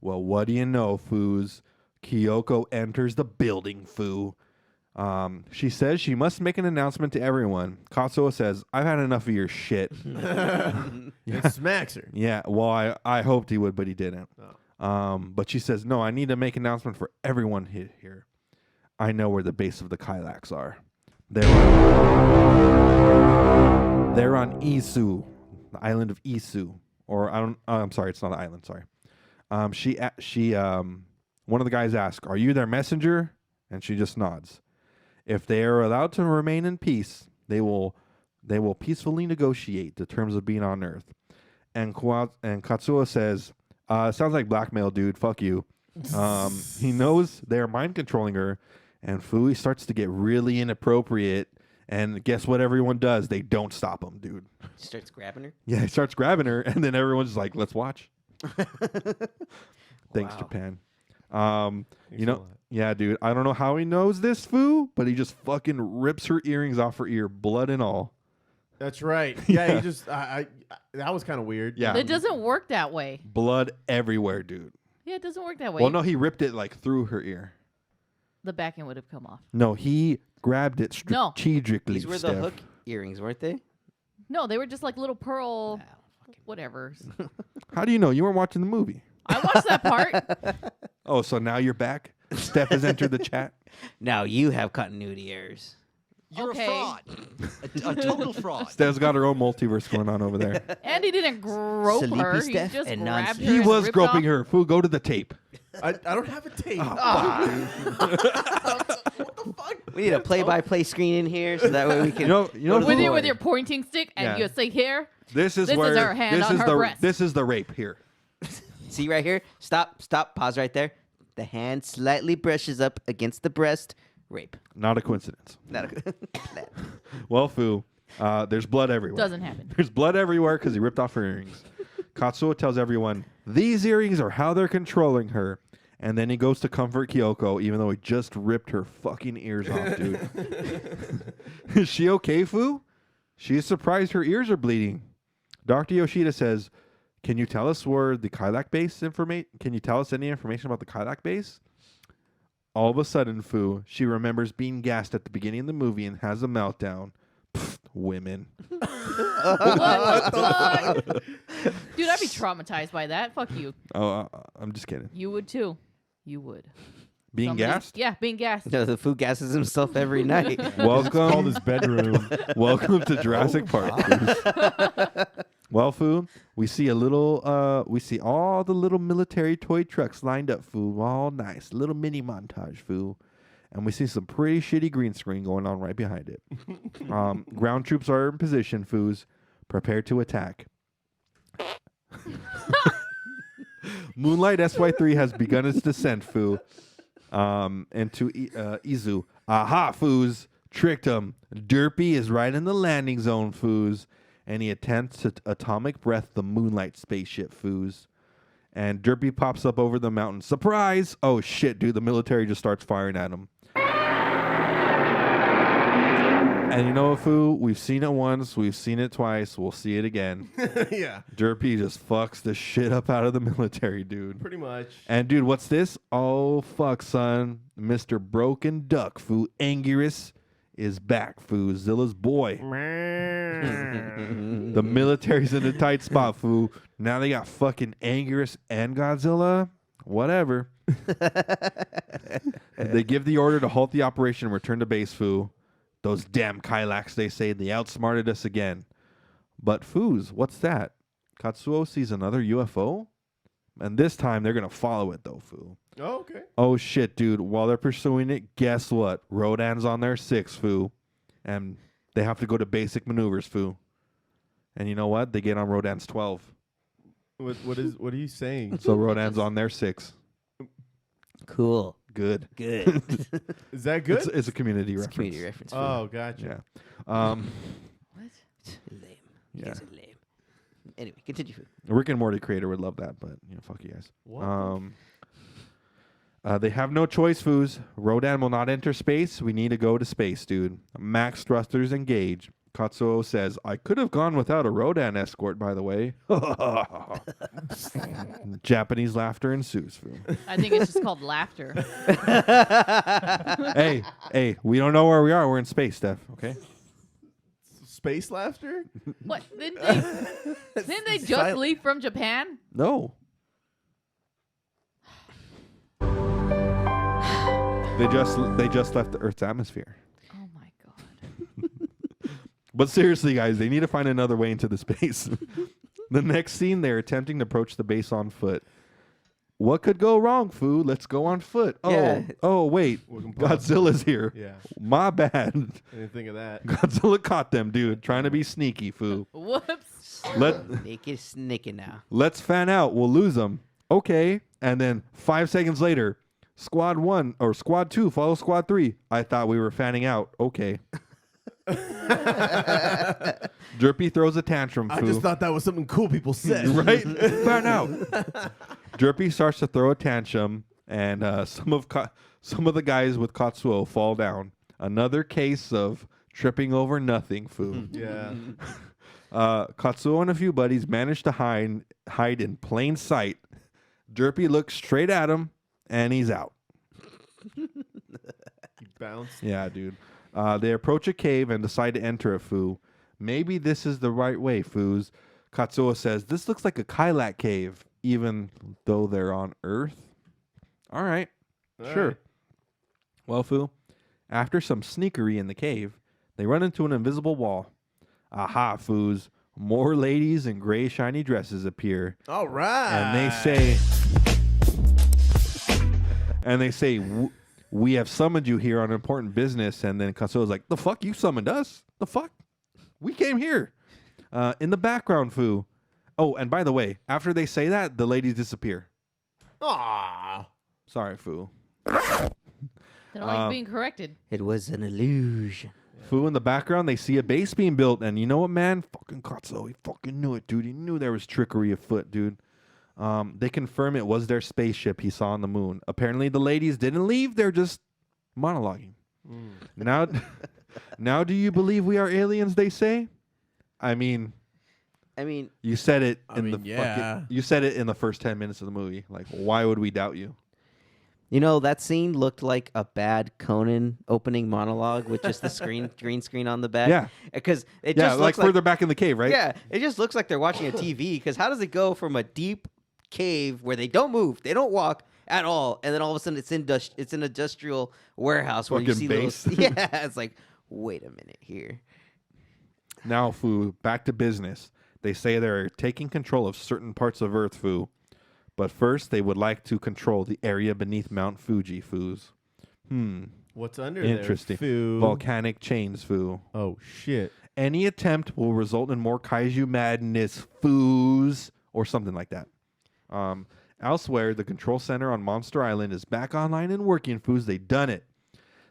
[SPEAKER 2] Well, what do you know, Foos? Kyoko enters the building, Fu. She says she must make an announcement to everyone. Katsuo says, I've had enough of your shit.
[SPEAKER 1] It smacks her.
[SPEAKER 2] Yeah, well, I hoped he would, but he didn't. But she says, no, I need to make an announcement for everyone here. I know where the base of the Kylax are. They're on Isu, the island of Isu. Or I'm sorry, it's not an island, sorry. One of the guys asks, are you their messenger? And she just nods. If they are allowed to remain in peace, they will peacefully negotiate the terms of being on Earth. And Katsuo says, sounds like blackmail, dude. Fuck you. He knows they are mind controlling her, and Fui starts to get really inappropriate. And guess what everyone does? They don't stop him, dude.
[SPEAKER 3] He starts grabbing her?
[SPEAKER 2] Yeah, he starts grabbing her, and then everyone's just like, let's watch. Thanks,
[SPEAKER 3] Wow.
[SPEAKER 2] Japan.
[SPEAKER 1] Thanks a lot.
[SPEAKER 2] Yeah, dude. I don't know how he knows this, Fu, but he just fucking rips her earrings off her ear, blood and all.
[SPEAKER 1] That's right. Yeah, he just, that was kind of weird.
[SPEAKER 2] Yeah.
[SPEAKER 4] It doesn't work that way.
[SPEAKER 2] Blood everywhere, dude.
[SPEAKER 4] Yeah, it doesn't work that way.
[SPEAKER 2] Well, no, he ripped it like through her ear.
[SPEAKER 4] The back end would have come off.
[SPEAKER 2] No, he grabbed it
[SPEAKER 4] No.
[SPEAKER 2] strategically.
[SPEAKER 3] These were the
[SPEAKER 2] Steph.
[SPEAKER 3] hook earrings, weren't they?
[SPEAKER 4] No, they were just like little pearl, whatever.
[SPEAKER 2] How do you know? You weren't watching the movie.
[SPEAKER 4] I watched that part.
[SPEAKER 2] Oh, so now you're back? Steph has entered the chat.
[SPEAKER 3] Now you have continuity errors.
[SPEAKER 5] You're
[SPEAKER 4] Okay.
[SPEAKER 5] a fraud. A total fraud.
[SPEAKER 2] Steph's got her own multiverse going on over there.
[SPEAKER 4] Andy didn't grope
[SPEAKER 3] Sleepy
[SPEAKER 4] her. He
[SPEAKER 3] Steph
[SPEAKER 4] just
[SPEAKER 3] and
[SPEAKER 4] grabbed
[SPEAKER 3] non-sleepy.
[SPEAKER 4] her
[SPEAKER 2] He
[SPEAKER 4] and
[SPEAKER 2] was
[SPEAKER 4] ripped
[SPEAKER 2] groping
[SPEAKER 4] off.
[SPEAKER 2] her. Fu, go to the tape.
[SPEAKER 1] I don't have a tape.
[SPEAKER 3] We need a play-by-play screen in here so that way we can.
[SPEAKER 2] You know,
[SPEAKER 4] With
[SPEAKER 2] Fu,
[SPEAKER 4] with your pointing stick, and
[SPEAKER 2] Yeah.
[SPEAKER 4] you say here.
[SPEAKER 2] this is
[SPEAKER 4] This is
[SPEAKER 2] where
[SPEAKER 4] her hand
[SPEAKER 2] this
[SPEAKER 4] on
[SPEAKER 2] is
[SPEAKER 4] her
[SPEAKER 2] the
[SPEAKER 4] breast.
[SPEAKER 2] this is the rape here.
[SPEAKER 3] See right here? Stop. Pause right there. The hand slightly brushes up against the breast. Rape.
[SPEAKER 2] Not a coincidence.
[SPEAKER 3] Not a
[SPEAKER 2] Well, Fu, there's blood everywhere.
[SPEAKER 4] Doesn't happen.
[SPEAKER 2] There's blood everywhere because he ripped off her earrings. Katsuo tells everyone, these earrings are how they're controlling her. And then he goes to comfort Kyoko, even though he just ripped her fucking ears off, dude. Is she okay, Fu? She is surprised her ears are bleeding. Dr. Yoshida says, can you tell us where the Kylax base Can you tell us any information about the Kylax base? All of a sudden, Fu, she remembers being gassed at the beginning of the movie and has a meltdown. Pfft, women.
[SPEAKER 4] What the fuck? Dude, I'd be traumatized by that. Fuck you.
[SPEAKER 2] Oh, I'm just kidding.
[SPEAKER 4] You would too. You would.
[SPEAKER 2] Being
[SPEAKER 4] Somebody-
[SPEAKER 2] gassed?
[SPEAKER 4] Yeah, being gassed.
[SPEAKER 3] No, the food gasses himself every night.
[SPEAKER 1] Called
[SPEAKER 2] Welcome.
[SPEAKER 1] his bedroom.
[SPEAKER 2] Welcome to Jurassic Park. Foos. Well, Fu, we see all the little military toy trucks lined up, Fu. All nice. Little mini montage, Fu. And we see some pretty shitty green screen going on right behind it. Ground troops are in position, Foos. Prepare to attack. Moonlight SY3 has begun its descent, Foo. Into Izu. Aha, Foos. Tricked him. Derpy is right in the landing zone, Foos. And he attempts to atomic breath the Moonlight spaceship, Foos. And Derpy pops up over the mountain. Surprise! Oh, shit, dude. The military just starts firing at him. And you know what, Foo? We've seen it once. We've seen it twice. We'll see it again.
[SPEAKER 1] Yeah.
[SPEAKER 2] Derpy just fucks the shit up out of the military, dude.
[SPEAKER 1] Pretty much.
[SPEAKER 2] And, dude, what's this? Oh, fuck, son. Mr. Broken Duck, Foo. Anguirus is back, Foo. Zilla's boy. The military's in a tight spot, Foo. Now they got fucking Anguirus and Godzilla. Whatever. They give the order to halt the operation and return to base, Foo. Those damn Kylax, they say, they outsmarted us again. But Foos, what's that? Katsuo sees another UFO? And this time they're going to follow it, though, Foo.
[SPEAKER 1] Oh, okay.
[SPEAKER 2] Oh, shit, dude. While they're pursuing it, guess what? Rodan's on their 6, Foo. And they have to go to basic maneuvers, Foo. And you know what? They get on Rodan's 12.
[SPEAKER 1] What are you saying?
[SPEAKER 2] So Rodan's on their 6.
[SPEAKER 3] Cool.
[SPEAKER 2] Good.
[SPEAKER 3] Good.
[SPEAKER 1] Is that good?
[SPEAKER 2] It's a community
[SPEAKER 3] It's a
[SPEAKER 2] reference.
[SPEAKER 3] community reference.
[SPEAKER 1] Oh, gotcha.
[SPEAKER 2] Yeah.
[SPEAKER 4] What?
[SPEAKER 3] Lame. You
[SPEAKER 2] Yeah.
[SPEAKER 3] guys are lame. Anyway, continue.
[SPEAKER 2] Rick and Morty creator would love that, but fuck you guys.
[SPEAKER 1] What?
[SPEAKER 2] They have no choice, Foos. Rodan will not enter space. We need to go to space, dude. Max thrusters engage. Katsuo says, I could have gone without a Rodan escort, by the way. Japanese laughter ensues, Foo.
[SPEAKER 4] I think it's just called laughter.
[SPEAKER 2] Hey, we don't know where we are. We're in space, Steph, okay?
[SPEAKER 1] Space laughter?
[SPEAKER 4] What? Didn't they just leave from Japan?
[SPEAKER 2] No. They just left the Earth's atmosphere.
[SPEAKER 4] Oh my god.
[SPEAKER 2] But seriously, guys, they need to find another way into the space. The next scene, they're attempting to approach the base on foot. What could go wrong, Foo? Let's go on foot.
[SPEAKER 3] Yeah.
[SPEAKER 2] Oh, wait. Godzilla's here.
[SPEAKER 1] Yeah.
[SPEAKER 2] My bad.
[SPEAKER 1] I didn't think of that.
[SPEAKER 2] Godzilla caught them, dude. Trying to be sneaky, Foo.
[SPEAKER 4] Whoops.
[SPEAKER 3] Make it sneaky now.
[SPEAKER 2] Let's fan out. We'll lose them. Okay. And then 5 seconds later, Squad 1 or Squad 2 follow Squad 3. I thought we were fanning out. Okay. Derpy throws a tantrum, Foo.
[SPEAKER 1] I just thought that was something cool people said.
[SPEAKER 2] Right? Fan out. Derpy starts to throw a tantrum, and some of the guys with Katsuo fall down. Another case of tripping over nothing, Foo.
[SPEAKER 1] Yeah.
[SPEAKER 2] Katsuo and a few buddies manage to hide in plain sight. Derpy looks straight at him, and he's out.
[SPEAKER 1] He bounced.
[SPEAKER 2] Yeah, dude. They approach a cave and decide to enter it, Foo. Maybe this is the right way, Foos. Katsuo says, this looks like a Kylax cave, even though they're on Earth. All right. Sure.
[SPEAKER 1] Right.
[SPEAKER 2] Well, Foo, after some sneakery in the cave, they run into an invisible wall. Aha, Foos. More ladies in gray shiny dresses appear.
[SPEAKER 1] All right.
[SPEAKER 2] And they say, we have summoned you here on important business. And then Katsuo's like, the fuck? You summoned us? The fuck? We came here. In the background, Foo. Oh, and by the way, after they say that, the ladies disappear.
[SPEAKER 1] Aww.
[SPEAKER 2] Sorry, Foo.
[SPEAKER 4] They don't like being corrected.
[SPEAKER 3] It was an illusion.
[SPEAKER 2] Foo, in the background, they see a base being built. And you know what, man? Fucking Katsuo, he fucking knew it, dude. He knew there was trickery afoot, dude. They confirm it was their spaceship he saw on the moon. Apparently, the ladies didn't leave. They're just monologuing. Now, do you believe we are aliens, they say? I mean, you said it you said it in the first 10 minutes of the movie. Like, why would we doubt you?
[SPEAKER 3] You know, that scene looked like a bad Conan opening monologue with just the green screen on the back.
[SPEAKER 2] Yeah.
[SPEAKER 3] Because it just
[SPEAKER 2] like
[SPEAKER 3] looks
[SPEAKER 2] further back in the cave, right?
[SPEAKER 3] Yeah, it just looks like they're watching a TV. Because how does it go from a deep cave where they don't move, they don't walk at all, and then all of a sudden it's an industrial warehouse where you
[SPEAKER 2] Fucking
[SPEAKER 3] see
[SPEAKER 2] base.
[SPEAKER 3] those. Yeah, it's like, wait a minute here.
[SPEAKER 2] Now, Foo, back to business. They say they're taking control of certain parts of Earth, Foo. But first, they would like to control the area beneath Mount Fuji, Foos.
[SPEAKER 1] What's under
[SPEAKER 2] Interesting.
[SPEAKER 1] there? Foo?
[SPEAKER 2] Volcanic chains, Foo.
[SPEAKER 1] Oh, shit.
[SPEAKER 2] Any attempt will result in more kaiju madness, Foos, or something like that. And Elsewhere, the control center on Monster Island is back online and working, Foos. They done it.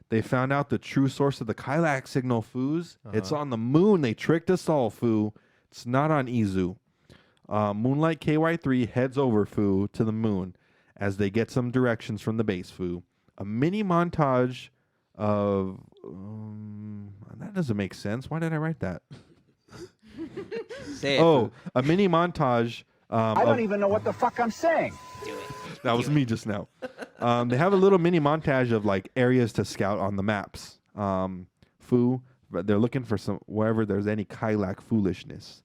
[SPEAKER 2] They found out the true source of the Kylax signal, Foos. It's on the moon. They tricked us all, Foo. It's not on Izu. Moonlight KY3 heads over, Foo, to the moon as they get some directions from the base, Foo. A mini montage of... that doesn't make sense. Why did I write that?
[SPEAKER 3] Say it.
[SPEAKER 2] Oh,
[SPEAKER 3] Foo.
[SPEAKER 2] a mini montage...
[SPEAKER 8] I don't even know what the fuck I'm saying.
[SPEAKER 2] That was me just now. They have a little mini montage of like areas to scout on the maps. Foo, they're looking for some wherever there's any Kylax foolishness.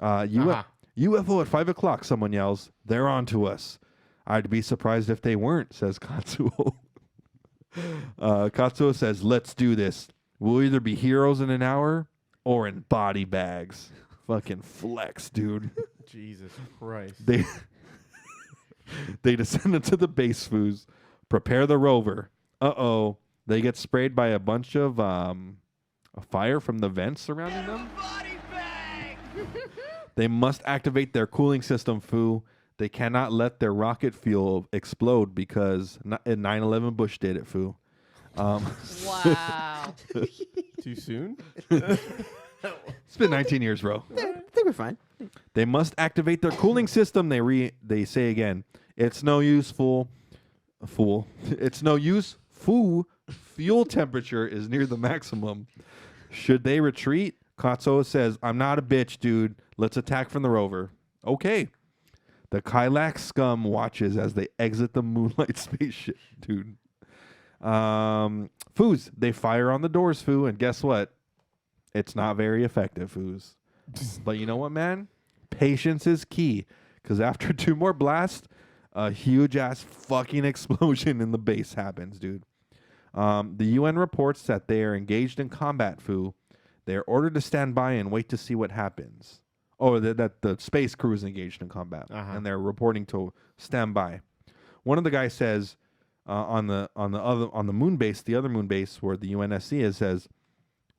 [SPEAKER 2] UFO at 5 o'clock, someone yells. They're on to us. I'd be surprised if they weren't, says Katsuo. Katsuo says, let's do this. We'll either be heroes in an hour or in body bags. Fucking flex, dude.
[SPEAKER 1] Jesus Christ.
[SPEAKER 2] They descend into the base, Foos. Prepare the rover. Uh-oh. They get sprayed by a bunch of a fire from the vents surrounding them. They must activate their cooling system, Foo. They cannot let their rocket fuel explode because 9/11 Bush did it, Foo.
[SPEAKER 4] Wow.
[SPEAKER 1] Too soon?
[SPEAKER 2] It's been 19 years, bro.
[SPEAKER 3] They were fine.
[SPEAKER 2] They must activate their cooling system. They say again. It's no use, fool. It's no use, fool. Fuel temperature is near the maximum. Should they retreat? Katsuo says, I'm not a bitch, dude. Let's attack from the rover. Okay. The Kylax scum watches as they exit the Moonlight spaceship, dude. Foos, they fire on the doors, Foo, and guess what? It's not very effective, Foos. But you know what, man? Patience is key, because after 2 more blasts, a huge-ass fucking explosion in the base happens, dude. The UN reports that they are engaged in combat, Foo. They are ordered to stand by and wait to see what happens. Oh, that the space crew is engaged in combat, and they're reporting to stand by. One of the guys says on the moon base, the other moon base where the UNSC is, says,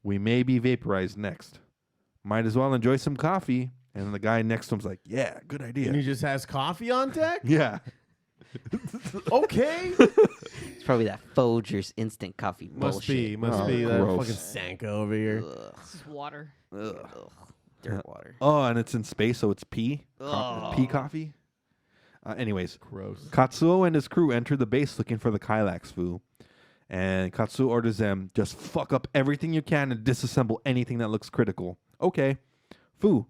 [SPEAKER 2] "We may be vaporized next. Might as well enjoy some coffee." And the guy next to him's like, "Yeah, good idea."
[SPEAKER 1] And he just has coffee on deck?
[SPEAKER 2] Yeah.
[SPEAKER 1] Okay.
[SPEAKER 3] It's probably that Folgers instant coffee
[SPEAKER 1] Must be
[SPEAKER 3] bullshit.
[SPEAKER 1] that
[SPEAKER 2] gross.
[SPEAKER 1] fucking Sanka over here.
[SPEAKER 4] This is water.
[SPEAKER 3] Ugh. Dirt water.
[SPEAKER 2] Oh, and it's in space, so it's pee.
[SPEAKER 3] Ugh.
[SPEAKER 2] Pee coffee. Anyways,
[SPEAKER 1] Gross.
[SPEAKER 2] Katsuo and his crew enter the base looking for the Kylax, Foo. And Katsuo orders them, just fuck up everything you can and disassemble anything that looks critical. Okay. Foo,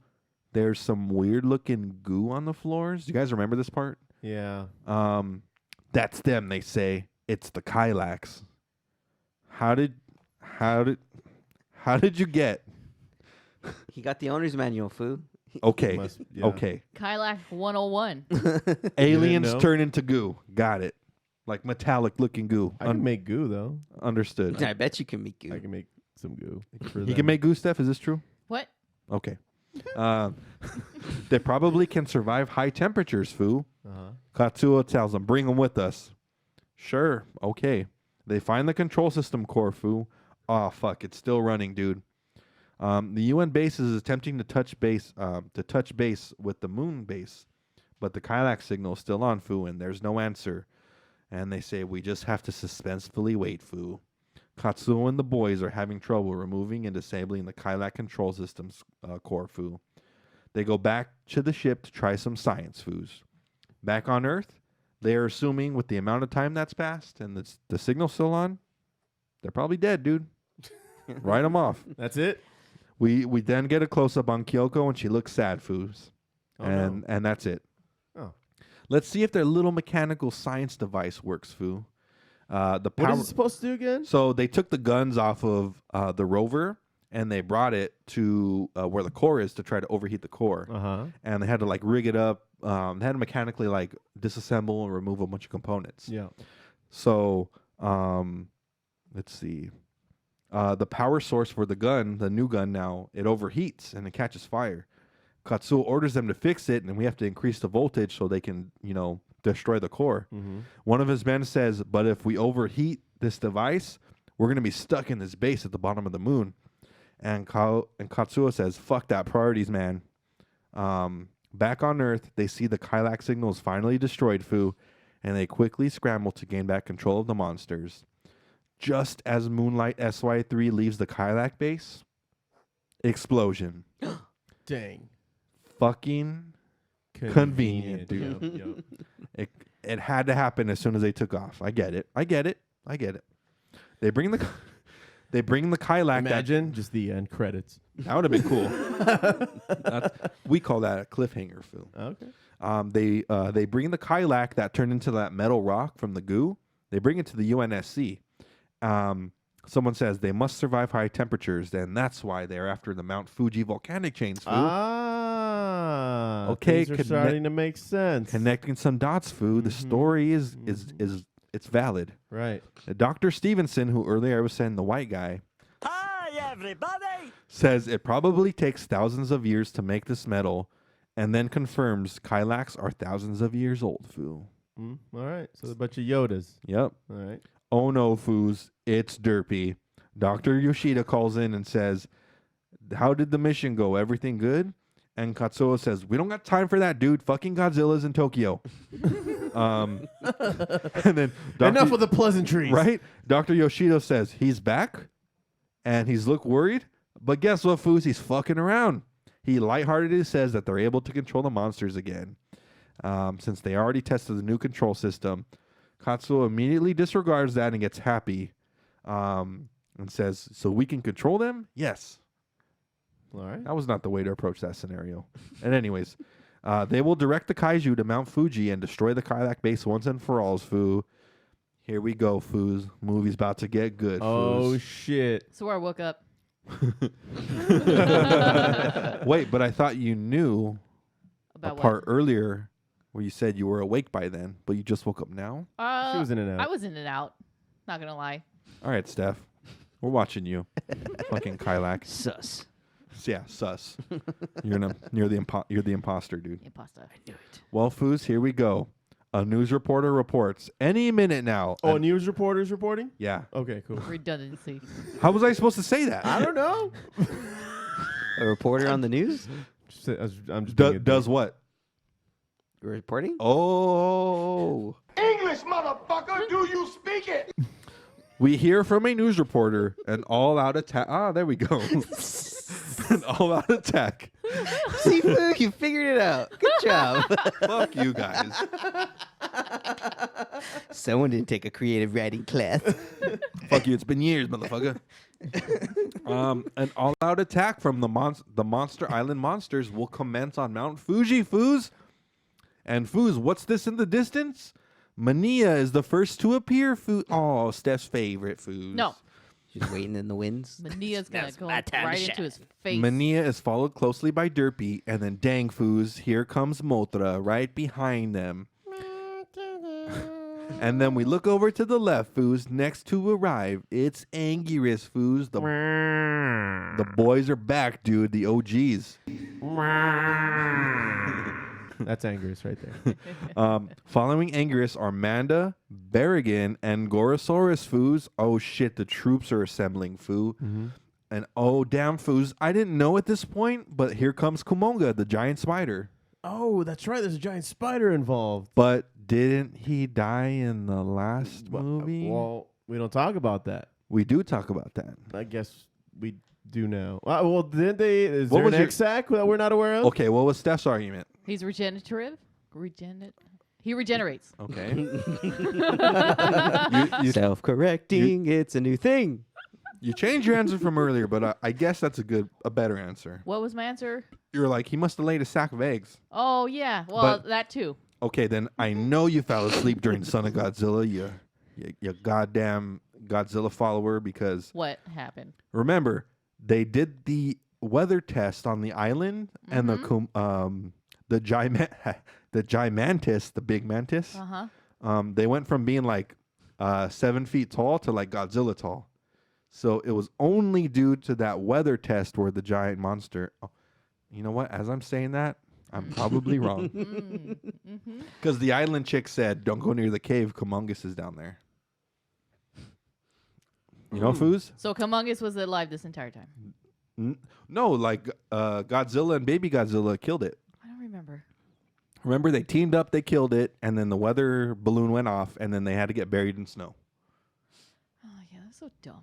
[SPEAKER 2] there's some weird-looking goo on the floors. Do you guys remember this part?
[SPEAKER 1] Yeah.
[SPEAKER 2] That's them, they say. It's the Kylax. How did you get?
[SPEAKER 3] He got the owner's manual, Foo.
[SPEAKER 2] Okay.
[SPEAKER 1] Yeah.
[SPEAKER 2] Okay.
[SPEAKER 4] Kylax 101.
[SPEAKER 2] Aliens
[SPEAKER 1] know?
[SPEAKER 2] turn into goo. Got it. Like metallic-looking goo.
[SPEAKER 1] I can make goo, though.
[SPEAKER 2] Understood.
[SPEAKER 3] I bet you can make goo.
[SPEAKER 1] I can make some goo.
[SPEAKER 2] You can make goo, Steph? Is this true?
[SPEAKER 4] What?
[SPEAKER 2] Okay. They probably can survive high temperatures, Foo. Katsuo tells them, bring them with us. Sure. Okay. They find the control system core, Foo. Oh, fuck. It's still running, dude. The UN base is attempting to touch base with the moon base, but the Kylax signal is still on, Foo, and there's no answer. And they say, we just have to suspensefully wait, Foo. Katsuo and the boys are having trouble removing and disabling the Kylax control system's core, Foo. They go back to the ship to try some science, Foos. Back on Earth, they are assuming with the amount of time that's passed and the signal's still on, they're probably dead, dude. Write them off.
[SPEAKER 1] That's it?
[SPEAKER 2] We then get a close-up on Kyoko, and she looks sad, Foos.
[SPEAKER 1] Oh,
[SPEAKER 2] and that's it.
[SPEAKER 1] Oh.
[SPEAKER 2] Let's see if their little mechanical science device works, Foo. The power.
[SPEAKER 1] What is it supposed to do again?
[SPEAKER 2] So they took the guns off of the rover, and they brought it to where the core is to try to overheat the core. And they had to like rig it up. They had to mechanically like disassemble and remove a bunch of components.
[SPEAKER 1] Yeah.
[SPEAKER 2] So let's see. The power source for the gun, the new gun now, it overheats and it catches fire. Katsuo orders them to fix it, and we have to increase the voltage so they can, destroy the core. One of his men says, but if we overheat this device, we're going to be stuck in this base at the bottom of the moon. And Katsuo says, fuck that, priorities, man. Back on Earth, they see the Kylax signal is finally destroyed, Foo, and they quickly scramble to gain back control of the monsters. Just as Moonlight SY3 leaves the Kylax base, explosion.
[SPEAKER 1] Dang.
[SPEAKER 2] Fucking convenient, dude.
[SPEAKER 1] Yep.
[SPEAKER 2] It had to happen as soon as they took off. I get it. They bring the Kylax.
[SPEAKER 1] Imagine just the end credits.
[SPEAKER 2] That would have been cool. We call that a cliffhanger, Phil.
[SPEAKER 1] Okay.
[SPEAKER 2] They bring the Kylax that turned into that metal rock from the goo. They bring it to the UNSC. Someone says they must survive high temperatures, and that's why they're after the Mount Fuji volcanic chains, Foo. Okay,
[SPEAKER 1] things are starting to make sense.
[SPEAKER 2] Connecting some dots, Foo. The story is it's valid.
[SPEAKER 1] Right.
[SPEAKER 2] Dr. Stevenson, who earlier I was saying the white guy,
[SPEAKER 5] Hi, everybody!
[SPEAKER 2] says it probably takes thousands of years to make this metal, and then confirms Kylax are thousands of years old, Foo.
[SPEAKER 1] All right. So a bunch of Yodas.
[SPEAKER 2] Yep.
[SPEAKER 1] All right.
[SPEAKER 2] Oh no, Foos, it's derpy. Dr. Yoshida calls in and says, how did the mission go? Everything good? And Katsuo says, we don't got time for that, dude. Fucking Godzilla's in Tokyo. And then
[SPEAKER 1] Enough of the pleasantries.
[SPEAKER 2] Right? Dr. Yoshida says, he's back? And he's look worried? But guess what, Foos? He's fucking around. He lightheartedly says that they're able to control the monsters again. Since they already tested the new control system, Katsuo immediately disregards that and gets happy. And says, so we can control them? Yes.
[SPEAKER 1] All right.
[SPEAKER 2] That was not the way to approach that scenario. And anyways, they will direct the kaiju to Mount Fuji and destroy the Kylax base once and for all, Foo. Here we go, Foos. Movie's about to get good,
[SPEAKER 1] Oh,
[SPEAKER 2] Foos.
[SPEAKER 1] shit.
[SPEAKER 4] So I woke up.
[SPEAKER 2] Wait, but I thought you knew
[SPEAKER 4] About
[SPEAKER 2] a part earlier where you said you were awake by then, but you just woke up now?
[SPEAKER 4] what?
[SPEAKER 1] She was in and out.
[SPEAKER 4] I was in and out. Not gonna lie.
[SPEAKER 2] All right, Steph. We're watching you. Fucking Kylax.
[SPEAKER 3] Sus.
[SPEAKER 2] Yeah, sus. You're the imposter, dude.
[SPEAKER 4] Imposter. I knew it.
[SPEAKER 2] Well, Foos, here we go. A news reporter reports any minute now.
[SPEAKER 1] Oh, news reporters reporting?
[SPEAKER 2] Yeah.
[SPEAKER 1] Okay, cool.
[SPEAKER 4] Redundancy.
[SPEAKER 2] How was I supposed to say that?
[SPEAKER 1] I don't know.
[SPEAKER 3] A reporter on the news?
[SPEAKER 1] I'm just being a
[SPEAKER 2] Does
[SPEAKER 1] dick.
[SPEAKER 2] what?
[SPEAKER 3] Reporting?
[SPEAKER 2] Oh.
[SPEAKER 6] English, motherfucker, do you speak it?
[SPEAKER 2] We hear from a news reporter an all-out attack. Ah, there we go. An all-out attack.
[SPEAKER 3] See, Foo, you figured it out. Good job.
[SPEAKER 2] Fuck you guys.
[SPEAKER 3] Someone didn't take a creative writing class.
[SPEAKER 2] Fuck you. It's been years, motherfucker. An all-out attack from the Monster Island monsters will commence on Mount Fuji, Foos. And Foos, what's this in the distance? Mania is the first to appear, Foos. Oh, Steph's favorite, Foos.
[SPEAKER 4] No.
[SPEAKER 3] She's waiting in the winds.
[SPEAKER 4] Mania's gonna
[SPEAKER 3] Now's
[SPEAKER 4] go
[SPEAKER 3] my time to
[SPEAKER 4] right into
[SPEAKER 3] shine.
[SPEAKER 4] his face.
[SPEAKER 2] Mania is followed closely by Derpy, and then dang, Foos, here comes Mothra right behind them. And then we look over to the left, Foos. Next to arrive, it's Anguirus, Foos. The boys are back, dude. The OGs.
[SPEAKER 1] That's Anger's right there.
[SPEAKER 2] Following Anguirus are Manda, Berrigan, and Gorosaurus, Foos. Oh shit, the troops are assembling, Foo.
[SPEAKER 1] Mm-hmm.
[SPEAKER 2] And oh damn, Foos. I didn't know at this point, but here comes Kumonga, the giant spider.
[SPEAKER 1] Oh, that's right. There's a giant spider involved.
[SPEAKER 2] But didn't he die in the last movie?
[SPEAKER 1] Well, we don't talk about that.
[SPEAKER 2] We do talk about that.
[SPEAKER 1] I guess we do now. Well, didn't they? Is
[SPEAKER 2] What
[SPEAKER 1] there
[SPEAKER 2] was
[SPEAKER 1] an
[SPEAKER 2] your-
[SPEAKER 1] that we're not aware of?
[SPEAKER 2] Okay, what was Steph's argument?
[SPEAKER 4] He's regenerative. He regenerates.
[SPEAKER 2] Okay. you
[SPEAKER 3] Self-correcting. It's a new thing.
[SPEAKER 2] you changed your answer from earlier, but I guess that's a better answer.
[SPEAKER 4] What was my answer?
[SPEAKER 2] You were like, he must have laid a sack of eggs.
[SPEAKER 4] Oh yeah. Well,
[SPEAKER 2] But-
[SPEAKER 4] that too.
[SPEAKER 2] Okay, then I know you fell asleep during Son of Godzilla, you goddamn Godzilla follower, because
[SPEAKER 4] What happened?
[SPEAKER 2] remember, they did the weather test on the island, and the Gigantis, the big mantis, they went from being like 7 feet tall to like Godzilla tall. So it was only due to that weather test where the giant monster. Oh, you know what? As I'm saying that, I'm probably wrong. Because the island chick said, don't go near the cave. Kumongus is down there. You know, Foos?
[SPEAKER 4] So Kamungus was alive this entire time.
[SPEAKER 2] No, like Godzilla and baby Godzilla killed it.
[SPEAKER 4] I don't remember.
[SPEAKER 2] Remember, they teamed up, they killed it, and then the weather balloon went off, and then they had to get buried in snow.
[SPEAKER 4] Oh yeah, that's so dumb.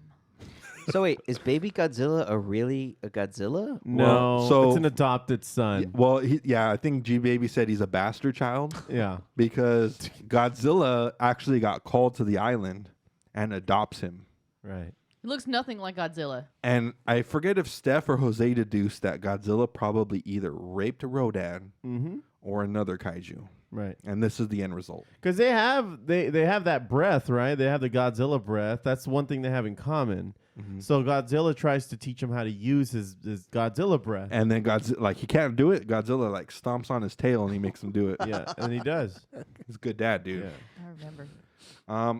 [SPEAKER 3] So wait, is baby Godzilla really a Godzilla?
[SPEAKER 1] No,
[SPEAKER 2] so-
[SPEAKER 1] it's an adopted son.
[SPEAKER 2] Well, I think G Baby said he's a bastard child
[SPEAKER 1] Yeah.
[SPEAKER 2] because Godzilla actually got called to the island and adopts him.
[SPEAKER 1] Right.
[SPEAKER 4] It looks nothing like Godzilla.
[SPEAKER 2] And I forget if Steph or Jose deduced that Godzilla probably either raped Rodan
[SPEAKER 1] Mm-hmm.
[SPEAKER 2] or another kaiju.
[SPEAKER 1] Right.
[SPEAKER 2] And this is the end result.
[SPEAKER 1] Because they have that breath, right? They have the Godzilla breath. That's one thing they have in common.
[SPEAKER 2] Mm-hmm.
[SPEAKER 1] So Godzilla tries to teach him how to use his Godzilla breath.
[SPEAKER 2] And then Godzilla, like, he can't do it. Godzilla, like, stomps on his tail and he makes him do it.
[SPEAKER 1] Yeah, and he does.
[SPEAKER 2] He's a good dad, dude.
[SPEAKER 1] Yeah.
[SPEAKER 4] I remember.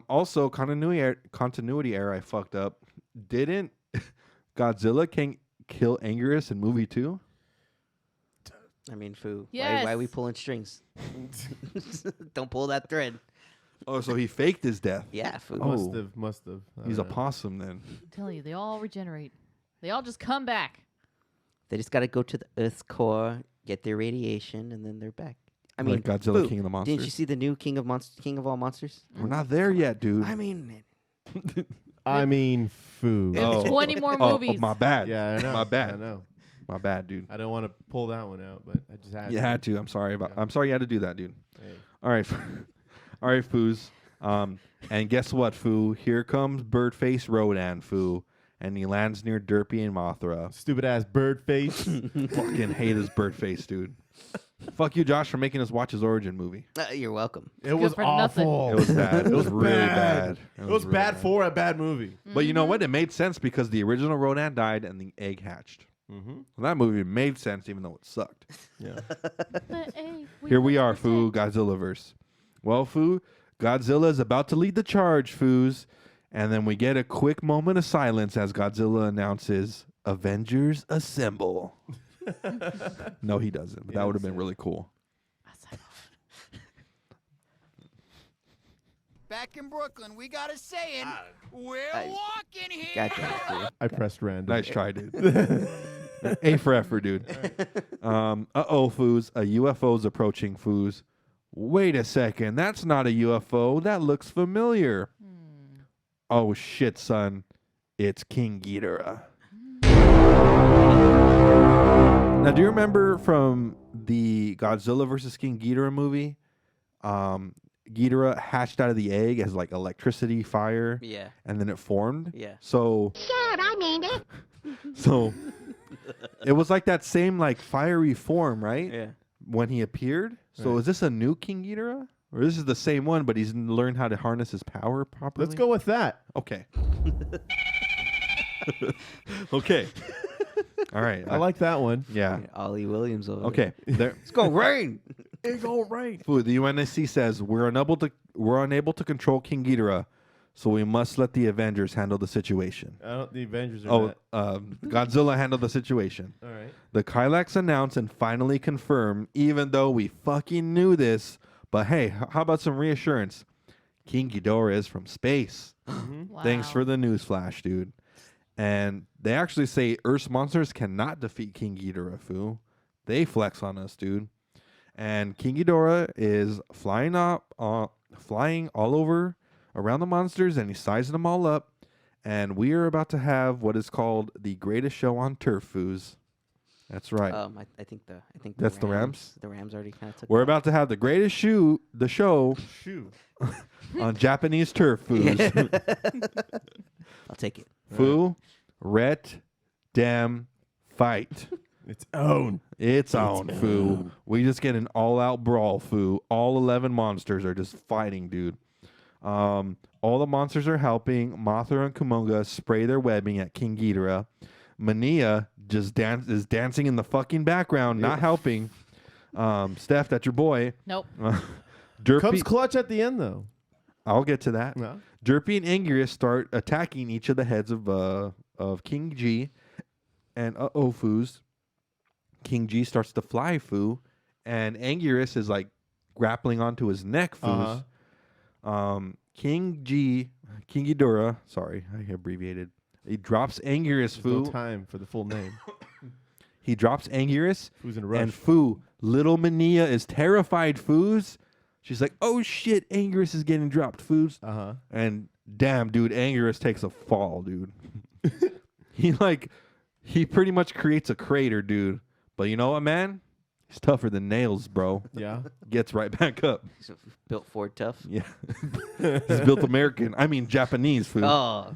[SPEAKER 2] Also, continuity error, I fucked up. Didn't Godzilla can kill Anguirus in movie 2?
[SPEAKER 3] I mean, Foo.
[SPEAKER 4] Yes.
[SPEAKER 3] Why are we pulling strings? Don't pull that thread.
[SPEAKER 2] Oh, so he faked his death.
[SPEAKER 3] Yeah, Foo.
[SPEAKER 2] Oh.
[SPEAKER 1] Must have.
[SPEAKER 2] He's a possum then.
[SPEAKER 4] I'm telling you, they all regenerate. They all just come back.
[SPEAKER 3] They just got to go to the Earth's core, get their radiation, and then they're back. I mean,
[SPEAKER 2] Like Godzilla,
[SPEAKER 3] Foo,
[SPEAKER 2] King of the
[SPEAKER 3] didn't
[SPEAKER 2] Monsters.
[SPEAKER 3] you see the new King of All Monsters?
[SPEAKER 2] We're not there yet, dude.
[SPEAKER 3] I mean,
[SPEAKER 1] I mean, food.
[SPEAKER 4] And 20 more movies.
[SPEAKER 2] my bad.
[SPEAKER 1] Yeah, I know.
[SPEAKER 2] My bad.
[SPEAKER 1] I know.
[SPEAKER 2] My bad, dude.
[SPEAKER 1] I don't want to pull that one out, but I just had
[SPEAKER 2] You
[SPEAKER 1] to.
[SPEAKER 2] had to. I'm sorry about. I'm sorry you had to do that, dude.
[SPEAKER 1] Hey.
[SPEAKER 2] All right, all right, Foos. And guess what, Foo? Here comes Birdface Rodan, Foo, and he lands near Derpy and Mothra.
[SPEAKER 1] Stupid ass bird face.
[SPEAKER 2] Fucking hate his Birdface, dude. Fuck you, Josh, for making us watch his origin movie.
[SPEAKER 3] you're welcome.
[SPEAKER 1] It was
[SPEAKER 4] for nothing.
[SPEAKER 1] awful.
[SPEAKER 2] It was bad. It was really bad.
[SPEAKER 1] It was
[SPEAKER 2] really
[SPEAKER 1] bad for a bad movie.
[SPEAKER 2] But you know what? It made sense because the original Rodan died and the egg hatched.
[SPEAKER 1] Mm-hmm.
[SPEAKER 2] Well, that movie made sense even though it sucked.
[SPEAKER 1] Yeah.
[SPEAKER 2] Here we are, Foo, Godzillaverse. Well, Foo, Godzilla is about to lead the charge, Foos. And then we get a quick moment of silence as Godzilla announces, Avengers Assemble. No, he doesn't. But that would have been really cool.
[SPEAKER 7] Back in Brooklyn, we got a saying. We're walking here.
[SPEAKER 3] Goddamn, Foo.
[SPEAKER 1] I pressed random.
[SPEAKER 2] Nice try, dude. A for effort, dude. Uh-oh, Foos. A UFO's approaching, Foos. Wait a second. That's not a UFO. That looks familiar. Oh, shit, son. It's King Ghidorah. Now, do you remember from the Godzilla versus King Ghidorah movie? Ghidorah hatched out of the egg as like electricity, fire.
[SPEAKER 3] Yeah.
[SPEAKER 2] And then it formed.
[SPEAKER 3] Yeah.
[SPEAKER 2] So.
[SPEAKER 11] Shit, I mean it.
[SPEAKER 2] So it was like that same like fiery form, right?
[SPEAKER 3] Yeah.
[SPEAKER 2] When he appeared. So is this a new King Ghidorah? Or this is the same one, but he's learned how to harness his power properly?
[SPEAKER 1] Let's go with that.
[SPEAKER 2] Okay. Okay. All right.
[SPEAKER 1] I like that one.
[SPEAKER 2] Yeah.
[SPEAKER 3] Ollie Williams over
[SPEAKER 2] Okay. There.
[SPEAKER 3] Let's go rain.
[SPEAKER 1] It's all right.
[SPEAKER 2] The UNSC says we're unable to control King Ghidorah, so we must let the Avengers handle the situation.
[SPEAKER 1] The Avengers are
[SPEAKER 2] Godzilla handled the situation.
[SPEAKER 1] All right.
[SPEAKER 2] The Kylax announced and finally confirmed, even though we fucking knew this, but hey, how about some reassurance? King Ghidorah is from space.
[SPEAKER 4] Wow.
[SPEAKER 2] Thanks for the news flash, dude. And they actually say Earth's monsters cannot defeat King Ghidorah, Foo. They flex on us, dude. And King Ghidorah is flying all over around the monsters, and he's sizing them all up. And we are about to have what is called the greatest show on turf, Foos. That's right.
[SPEAKER 3] I think
[SPEAKER 2] That's the Rams?
[SPEAKER 3] The Rams already kind of took.
[SPEAKER 2] We're
[SPEAKER 3] that.
[SPEAKER 2] about to have the greatest show on Japanese turf, Foos.
[SPEAKER 3] I'll take it.
[SPEAKER 2] Foo, Ret, Dem, Fight.
[SPEAKER 1] Its own.
[SPEAKER 2] It's on, Foo. We just get an all-out brawl, Foo. All 11 monsters are just fighting, dude. All the monsters are helping. Mothra and Kumonga spray their webbing at King Ghidorah. Mania just is dancing in the fucking background, not helping. Steph, that's your boy.
[SPEAKER 4] Nope.
[SPEAKER 2] Derpy,
[SPEAKER 1] Comes clutch at the end, though.
[SPEAKER 2] I'll get to that.
[SPEAKER 1] No.
[SPEAKER 2] Derpy and Anguirus start attacking each of the heads of King G. And Foos. King G starts to fly, Foo. And Anguirus is like grappling onto his neck, Foos. King Ghidorah, sorry, I abbreviated. He drops Anguirus, Foo.
[SPEAKER 1] No time for the full name.
[SPEAKER 2] He drops Anguirus.
[SPEAKER 1] Foos in a rush.
[SPEAKER 2] And little Mania is terrified, Foos. She's like, oh shit, Anguirus is getting dropped, Foos.
[SPEAKER 1] Uh-huh.
[SPEAKER 2] And damn, dude, Anguirus takes a fall, dude. He pretty much creates a crater, dude. But you know what, man? He's tougher than nails, bro.
[SPEAKER 1] Yeah.
[SPEAKER 2] Gets right back up.
[SPEAKER 3] He's built Ford tough.
[SPEAKER 2] Yeah. He's built American. I mean, Japanese, Foo.
[SPEAKER 3] Oh,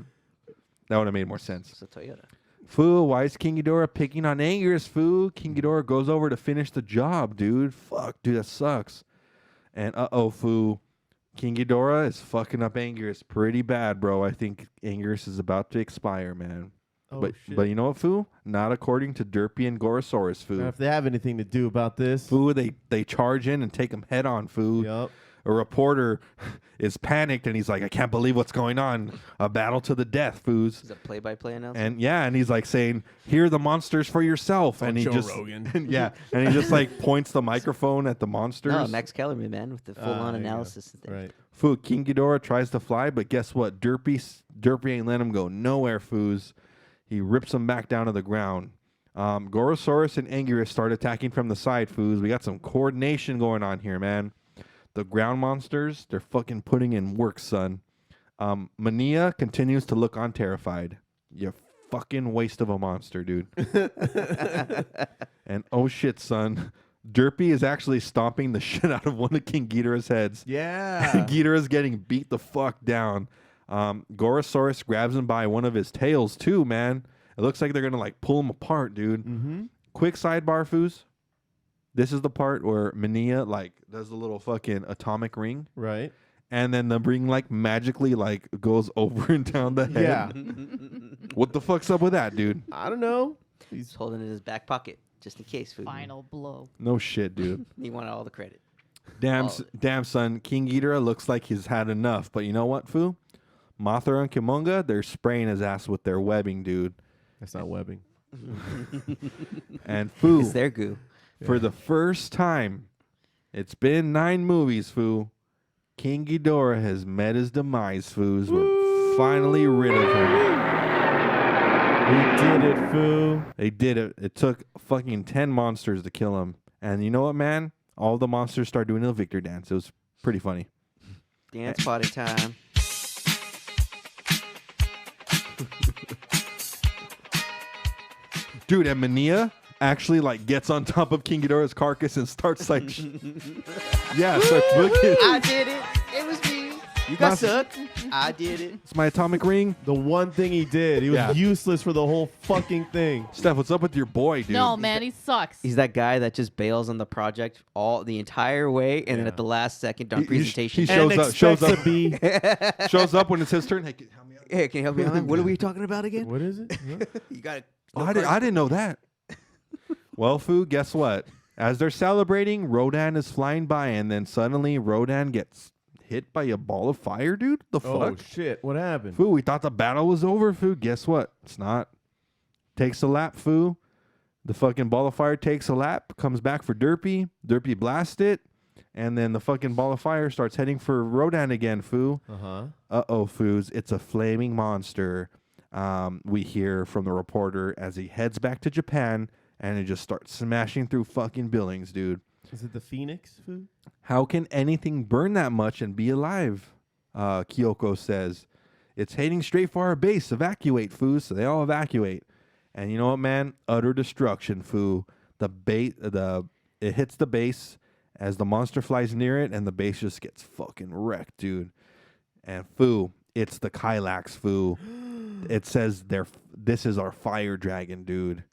[SPEAKER 2] That would have made more sense.
[SPEAKER 3] it's a Toyota.
[SPEAKER 2] Foo, why is King Ghidorah picking on Anguirus, Foo? King Ghidorah goes over to finish the job, dude. Fuck, dude, that sucks. And Foo. King Ghidorah is fucking up Anguirus pretty bad, bro. I think Anguirus is about to expire, man.
[SPEAKER 1] Oh,
[SPEAKER 2] but
[SPEAKER 1] shit.
[SPEAKER 2] you know what, Foo? Not according to Derpy and Gorosaurus, Foo.
[SPEAKER 1] If they have anything to do about this.
[SPEAKER 2] Foo, they charge in and take him head on, Foo.
[SPEAKER 1] Yup.
[SPEAKER 2] A reporter is panicked and he's like, I can't believe what's going on. A battle to the death, Foos.
[SPEAKER 3] Is it play-by-play announcement?
[SPEAKER 2] And and he's like saying, "Hear the monsters for yourself." And he
[SPEAKER 1] Joe
[SPEAKER 2] just
[SPEAKER 1] Rogan.
[SPEAKER 2] and he just like points the microphone at the monsters.
[SPEAKER 3] No, Max Kellerman, man, with the full-on
[SPEAKER 1] there you go.
[SPEAKER 3] analysis. Thing.
[SPEAKER 1] Right.
[SPEAKER 2] Foo, King Ghidorah tries to fly, but guess what? Derpy ain't let him go nowhere, Foos. He rips him back down to the ground. Gorosaurus and Anguirus start attacking from the side, Foos. We got some coordination going on here, man. The ground monsters, they're fucking putting in work, son. Mania continues to look on terrified. You fucking waste of a monster, dude. And oh shit, son. Derpy is actually stomping the shit out of one of King Ghidorah's heads.
[SPEAKER 1] Yeah.
[SPEAKER 2] Ghidorah's getting beat the fuck down. Gorosaurus grabs him by one of his tails too, man. It looks like they're gonna like pull him apart, dude.
[SPEAKER 1] Mm-hmm.
[SPEAKER 2] Quick sidebar, Foos. This is the part where Mania like does the little fucking atomic ring,
[SPEAKER 1] Right.
[SPEAKER 2] and then the ring like magically like goes over and down the head.
[SPEAKER 1] Yeah.
[SPEAKER 2] What the fuck's up with that, dude?
[SPEAKER 1] I don't know.
[SPEAKER 3] He's holding it in his back pocket just in case. Food.
[SPEAKER 4] Final blow.
[SPEAKER 2] No shit, dude.
[SPEAKER 3] He wanted all the credit.
[SPEAKER 2] Damn, son. King Ghidorah looks like he's had enough. But you know what, Foo? Mothra and Kimonga, they're spraying his ass with their webbing, dude.
[SPEAKER 1] That's not webbing.
[SPEAKER 2] And Foo,
[SPEAKER 3] It's their goo.
[SPEAKER 2] for the first time, it's been 9 movies, Foo. King Ghidorah has met his demise, Foos. We're finally rid of him.
[SPEAKER 1] We did it, Foo.
[SPEAKER 2] They did it. It took fucking 10 monsters to kill him. And you know what, man? All the monsters start doing the victor dance. It was pretty funny.
[SPEAKER 3] Dance party time.
[SPEAKER 2] Dude, and Mania actually like gets on top of King Ghidorah's carcass and starts like starts looking.
[SPEAKER 3] I did it. It was me. You got
[SPEAKER 2] Mas-
[SPEAKER 3] sucked. I did it.
[SPEAKER 2] It's my atomic ring.
[SPEAKER 1] The one thing he did. He was
[SPEAKER 2] Yeah.
[SPEAKER 1] useless for the whole fucking thing.
[SPEAKER 2] Steph, what's up with your boy, dude?
[SPEAKER 4] No, man, he sucks.
[SPEAKER 3] He's that guy that just bails on the project the entire way, and then at the last second on presentation,
[SPEAKER 2] he shows
[SPEAKER 1] And
[SPEAKER 2] up. Shows
[SPEAKER 1] expects
[SPEAKER 2] up.
[SPEAKER 1] to be.
[SPEAKER 2] Shows up when it's his turn. Hey, help me out.
[SPEAKER 3] hey, can you help me out? What are we talking about again?
[SPEAKER 1] What is it? Huh?
[SPEAKER 3] You got
[SPEAKER 2] Oh, I didn't know that. Well, Foo, guess what? As they're celebrating, Rodan is flying by, and then suddenly Rodan gets hit by a ball of fire, dude. The
[SPEAKER 1] Oh,
[SPEAKER 2] fuck?
[SPEAKER 1] shit. What happened?
[SPEAKER 2] Foo, we thought the battle was over, Foo. Guess what? It's not. Takes a lap, Foo. The fucking ball of fire takes a lap, comes back for Derpy. Derpy blasts it, and then the fucking ball of fire starts heading for Rodan again, Foo.
[SPEAKER 1] Uh-huh.
[SPEAKER 2] Uh-oh, Foos. It's a flaming monster. We hear from the reporter as he heads back to Japan, and it just starts smashing through fucking buildings, dude.
[SPEAKER 1] Is it the Phoenix, Foo?
[SPEAKER 2] How can anything burn that much and be alive? Kyoko says. It's heading straight for our base. Evacuate, Foo. So they all evacuate. And you know what, man? Utter destruction, Foo. It hits the base as the monster flies near it, and the base just gets fucking wrecked, dude. And Foo, it's the Kylax, Foo. It says this is our fire dragon, dude.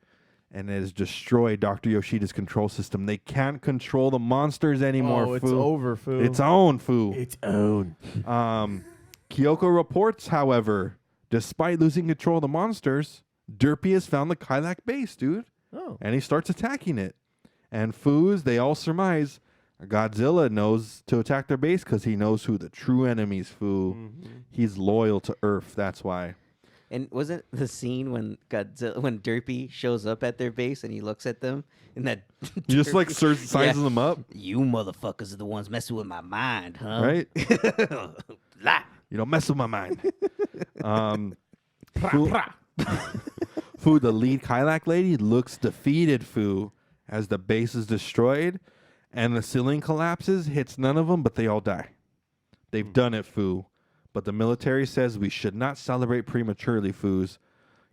[SPEAKER 2] And it has destroyed Dr. Yoshida's control system. They can't control the monsters anymore,
[SPEAKER 1] Oh,
[SPEAKER 2] Foo.
[SPEAKER 1] it's over, Foo.
[SPEAKER 2] It's own, Foo.
[SPEAKER 1] Its own.
[SPEAKER 2] Kyoko reports, however, despite losing control of the monsters, Derpy has found the Kylax base, dude.
[SPEAKER 1] Oh.
[SPEAKER 2] And he starts attacking it. And Foos, they all surmise Godzilla knows to attack their base because he knows who the true enemies, Foo.
[SPEAKER 1] Mm-hmm.
[SPEAKER 2] He's loyal to Earth, that's why.
[SPEAKER 3] And wasn't the scene when Derpy shows up at their base and he looks at them and that
[SPEAKER 2] He just like sizes them up,
[SPEAKER 3] You motherfuckers are the ones messing with my mind, huh?
[SPEAKER 2] right?
[SPEAKER 3] Lie.
[SPEAKER 2] You don't mess with my mind. Foo, Fu, the lead Kailak lady, looks defeated, Fu, as the base is destroyed and the ceiling collapses, hits none of them, but they all die. They've done it, Fu. But the military says we should not celebrate prematurely, Foos.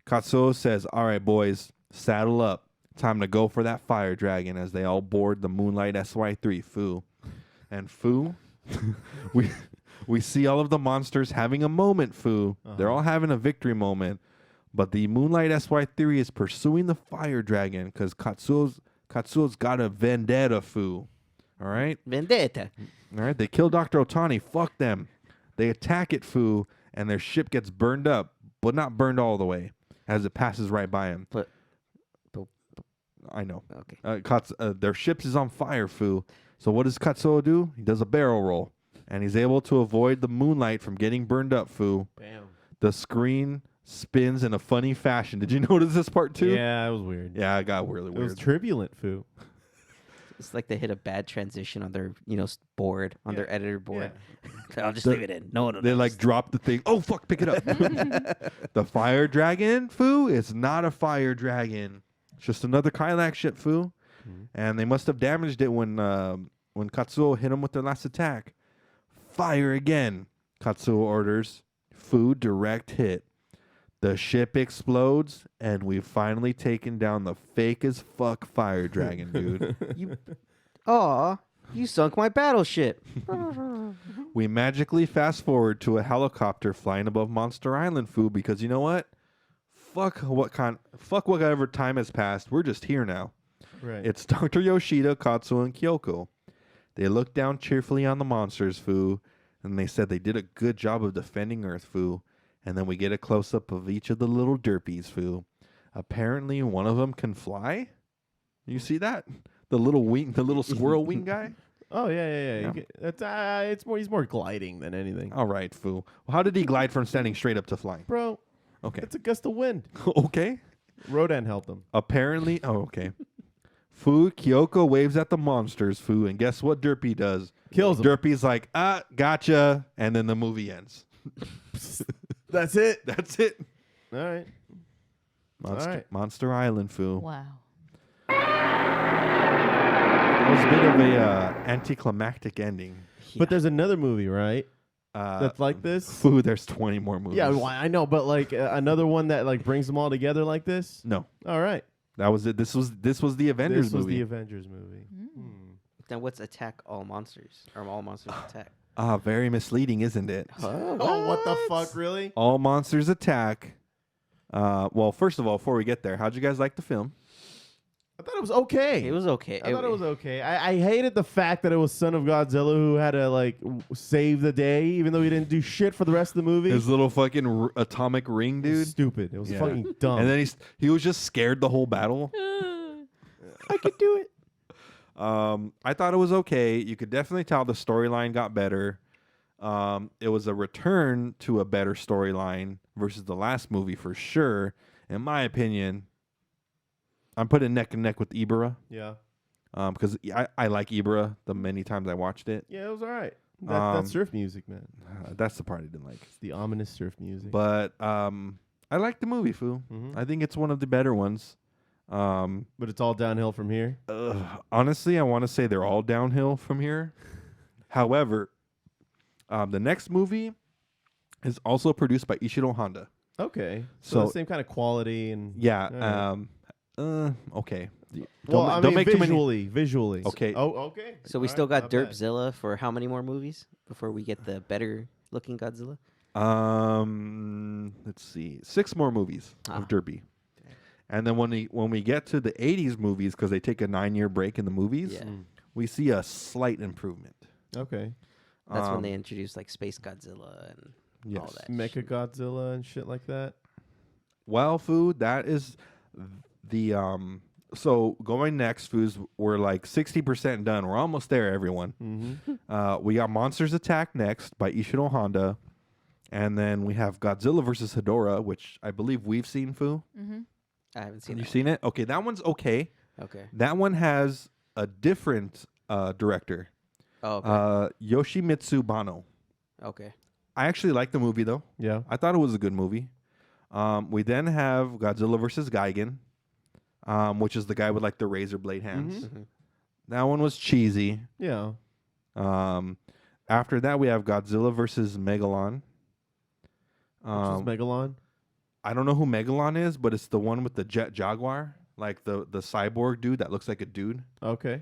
[SPEAKER 2] Katsuo says, all right, boys, saddle up. Time to go for that fire dragon as they all board the Moonlight SY3, Fu. And Fu, we see all of the monsters having a moment, Fu. They're all having a victory moment. But the Moonlight SY3 is pursuing the fire dragon because Katsuo's got a vendetta, Fu. All right?
[SPEAKER 3] Vendetta.
[SPEAKER 2] All right, they kill Dr. Otani. Fuck them. They attack it, Fu, and their ship gets burned up, but not burned all the way as it passes right by him.
[SPEAKER 3] But
[SPEAKER 2] I know.
[SPEAKER 3] Okay.
[SPEAKER 2] Their ship is on fire, Fu. So what does Katsuo do? He does a barrel roll, and he's able to avoid the moonlight from getting burned up, Fu.
[SPEAKER 1] Bam.
[SPEAKER 2] The screen spins in a funny fashion. Did you notice this part too?
[SPEAKER 1] Yeah, it was weird.
[SPEAKER 2] Yeah, it got really weird.
[SPEAKER 1] It was turbulent, Fu.
[SPEAKER 3] It's like they hit a bad transition on their, board, on their editor board. I'll just
[SPEAKER 2] The-
[SPEAKER 3] leave it in. No one will
[SPEAKER 2] They
[SPEAKER 3] notice.
[SPEAKER 2] drop the thing. Oh fuck! Pick it up. The fire dragon, Fu, is not a fire dragon. It's just another Kailak ship, Fu. And they must have damaged it when Katsuo hit him with their last attack. Fire again, Katsuo orders. Fu, direct hit. The ship explodes, and we've finally taken down the fake as fuck fire dragon, dude.
[SPEAKER 3] Aw, you sunk my battleship.
[SPEAKER 2] We magically fast forward to a helicopter flying above Monster Island, Fu, because you know what? Fuck whatever time has passed. We're just here now.
[SPEAKER 1] Right.
[SPEAKER 2] It's Dr. Yoshida, Katsuo, and Kyoko. They look down cheerfully on the monsters, Fu, and they said they did a good job of defending Earth, Fu. And then we get a close-up of each of the little derpies, Fu. Apparently, one of them can fly. You see that? The little squirrel wing guy.
[SPEAKER 1] Oh yeah.
[SPEAKER 2] Yeah.
[SPEAKER 1] That's he's more gliding than anything.
[SPEAKER 2] All right, Fu. Well, how did he glide from standing straight up to flying?
[SPEAKER 1] Bro,
[SPEAKER 2] Okay.
[SPEAKER 1] it's a gust of wind.
[SPEAKER 2] Okay.
[SPEAKER 1] Rodan helped him.
[SPEAKER 2] Apparently, okay. Fu, Kyoko waves at the monsters, Fu, and guess what Derpy does?
[SPEAKER 1] Kills him.
[SPEAKER 2] Derpy's like, gotcha, and then the movie ends.
[SPEAKER 1] That's it.
[SPEAKER 2] That's it.
[SPEAKER 1] All right.
[SPEAKER 2] Monster Island, Fu.
[SPEAKER 4] Wow.
[SPEAKER 2] It was a bit of a anticlimactic ending.
[SPEAKER 1] But there's another movie, right? That's like this.
[SPEAKER 2] Fu, there's 20 more movies.
[SPEAKER 1] Yeah, well, I know, but like another one that like brings them all together like this.
[SPEAKER 2] No,
[SPEAKER 1] All right.
[SPEAKER 2] that was it. This was the Avengers
[SPEAKER 1] This was
[SPEAKER 2] movie.
[SPEAKER 1] the Avengers movie.
[SPEAKER 3] Then what's attack all monsters? Or all monsters attack?
[SPEAKER 2] Very misleading, isn't it?
[SPEAKER 1] Oh, what the fuck, really?
[SPEAKER 2] All monsters attack. Well, first of all, before we get there, how'd you guys like the film?
[SPEAKER 1] I thought it was okay.
[SPEAKER 3] It was okay.
[SPEAKER 1] I thought it was okay. I hated the fact that it was Son of Godzilla who had to like save the day, even though he didn't do shit for the rest of the movie.
[SPEAKER 2] His little fucking atomic ring,
[SPEAKER 1] It was
[SPEAKER 2] dude.
[SPEAKER 1] stupid. It was
[SPEAKER 2] Yeah.
[SPEAKER 1] fucking dumb.
[SPEAKER 2] And then he was just scared the whole battle.
[SPEAKER 1] I could do it.
[SPEAKER 2] I thought it was okay. You could definitely tell the storyline got better. It was a return to a better storyline versus the last movie for sure. In my opinion, I'm putting neck and neck with Ibara.
[SPEAKER 1] Yeah.
[SPEAKER 2] Because I like Ibara the many times I watched it.
[SPEAKER 1] Yeah, it was all right. That surf music, man.
[SPEAKER 2] That's the part I didn't like.
[SPEAKER 1] It's the ominous surf music.
[SPEAKER 2] But I like the movie, Fu.
[SPEAKER 1] Mhm.
[SPEAKER 2] I think it's one of the better ones.
[SPEAKER 1] But it's all downhill from here.
[SPEAKER 2] Honestly, I want to say they're all downhill from here. However, the next movie is also produced by Ishiro Honda.
[SPEAKER 1] Okay.
[SPEAKER 2] So-
[SPEAKER 1] So the same kind of quality and
[SPEAKER 2] Yeah.
[SPEAKER 1] All right.
[SPEAKER 2] Okay.
[SPEAKER 1] well, I mean,
[SPEAKER 2] make too
[SPEAKER 1] visually, visually.
[SPEAKER 2] Okay.
[SPEAKER 1] Oh, okay.
[SPEAKER 3] So we
[SPEAKER 1] All
[SPEAKER 3] still
[SPEAKER 1] right,
[SPEAKER 3] got
[SPEAKER 1] not bad.
[SPEAKER 3] Derpzilla for how many more movies before we get the better looking Godzilla?
[SPEAKER 2] Let's see, 6 more movies of Derpy. And then when we get to the 80s movies, because they take a 9-year break in the movies,
[SPEAKER 3] Yeah.
[SPEAKER 2] we see a slight improvement.
[SPEAKER 1] Okay.
[SPEAKER 3] That's when they introduced like Space Godzilla and all
[SPEAKER 2] Yes.
[SPEAKER 3] that.
[SPEAKER 1] Mecha
[SPEAKER 3] shit.
[SPEAKER 1] Godzilla and shit like that.
[SPEAKER 2] Well, Food, that is the so going next, Foods, we're like 60% done. We're almost there, everyone.
[SPEAKER 1] Mm-hmm.
[SPEAKER 2] We got Monsters Attack next by Ishiro Honda. And then we have Godzilla versus Hedorah, which I believe we've seen, Fu.
[SPEAKER 3] I haven't seen
[SPEAKER 2] You
[SPEAKER 3] that.
[SPEAKER 2] seen it? Okay, that one's okay.
[SPEAKER 3] Okay.
[SPEAKER 2] That one has a different director,
[SPEAKER 3] Oh, okay.
[SPEAKER 2] Yoshimitsu Banno.
[SPEAKER 3] Okay.
[SPEAKER 2] I actually like the movie, though.
[SPEAKER 1] Yeah.
[SPEAKER 2] I thought it was a good movie. We then have Godzilla versus Gigan, which is the guy with like the razor blade hands. That one was cheesy.
[SPEAKER 1] Yeah.
[SPEAKER 2] After that, we have Godzilla versus Megalon.
[SPEAKER 1] Which is Megalon?
[SPEAKER 2] I don't know who Megalon is, but it's the one with the jet jaguar, like the cyborg dude that looks like a dude.
[SPEAKER 1] Okay.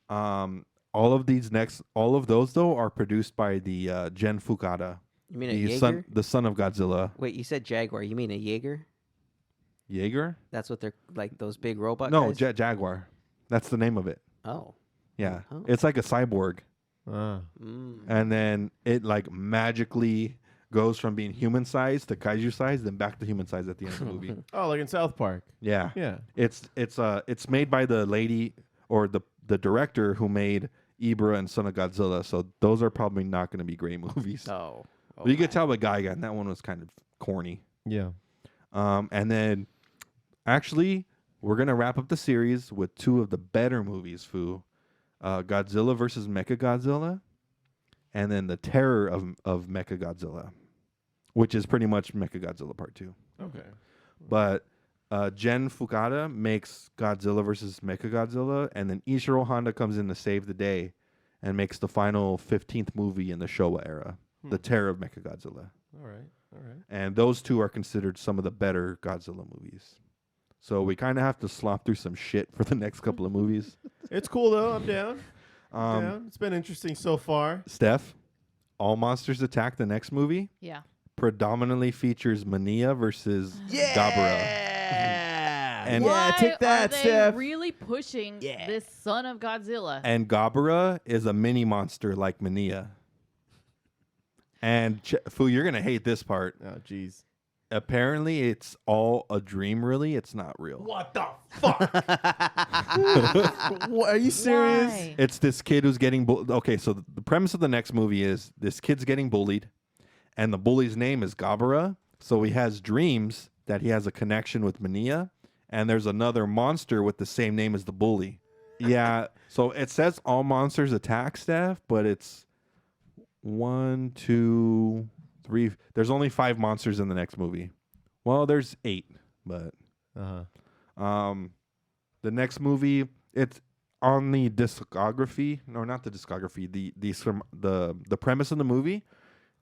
[SPEAKER 2] All of those though are produced by the Gen Fukada.
[SPEAKER 3] You mean a Jaeger?
[SPEAKER 2] The son of Godzilla.
[SPEAKER 3] Wait, you said Jaguar. You mean a Jaeger?
[SPEAKER 2] Jaeger?
[SPEAKER 3] That's what they're like, those big robot
[SPEAKER 2] No,
[SPEAKER 3] guys?
[SPEAKER 2] Jet Jaguar. That's the name of it.
[SPEAKER 3] Oh.
[SPEAKER 2] Yeah.
[SPEAKER 3] Oh.
[SPEAKER 2] It's like a cyborg. And then it like magically goes from being human size to kaiju size, then back to human size at the end of the movie.
[SPEAKER 1] Oh, like in South Park.
[SPEAKER 2] Yeah.
[SPEAKER 1] Yeah.
[SPEAKER 2] It's made by the lady or the director who made Ibra and Son of Godzilla, so those are probably not going to be great movies.
[SPEAKER 3] Oh.
[SPEAKER 2] But you could tell by Gigan, that one was kind of corny.
[SPEAKER 1] Yeah.
[SPEAKER 2] And then, actually, we're going to wrap up the series with two of the better movies, Foo. Godzilla versus Mechagodzilla, and then The Terror of Mechagodzilla, which is pretty much Mechagodzilla Part 2.
[SPEAKER 1] Okay.
[SPEAKER 2] But Gen Fukada makes Godzilla versus Mechagodzilla, and then Ishiro Honda comes in to save the day and makes the final 15th movie in the Showa era, The Terror of Mechagodzilla.
[SPEAKER 1] All right.
[SPEAKER 2] And those two are considered some of the better Godzilla movies. So we kind of have to slop through some shit for the next couple of movies.
[SPEAKER 1] It's cool though. I'm down. Down. It's been interesting so far.
[SPEAKER 2] Steph, All Monsters Attack, the next movie,
[SPEAKER 4] Yeah.
[SPEAKER 2] predominantly features Mania versus Gabara. And
[SPEAKER 1] Yeah, take that,
[SPEAKER 4] are they
[SPEAKER 1] Steph.
[SPEAKER 4] really pushing this son of Godzilla?
[SPEAKER 2] And Gabara is a mini monster like Mania. And Fu, you're gonna hate this part.
[SPEAKER 1] Oh, jeez.
[SPEAKER 2] Apparently, it's all a dream. Really, it's not real.
[SPEAKER 1] What the fuck? What, are you serious?
[SPEAKER 4] Why?
[SPEAKER 2] It's this kid who's getting okay. So the premise of the next movie is this kid's getting bullied, and the bully's name is Gabara. So he has dreams that he has a connection with Mania, and there's another monster with the same name as the bully. Yeah. So it says all monsters attack, Steph, but it's 1, 2, 3. There's only 5 monsters in the next movie. Well, there's 8, but the next movie, it's on the discography. No, not the discography. The premise of the movie,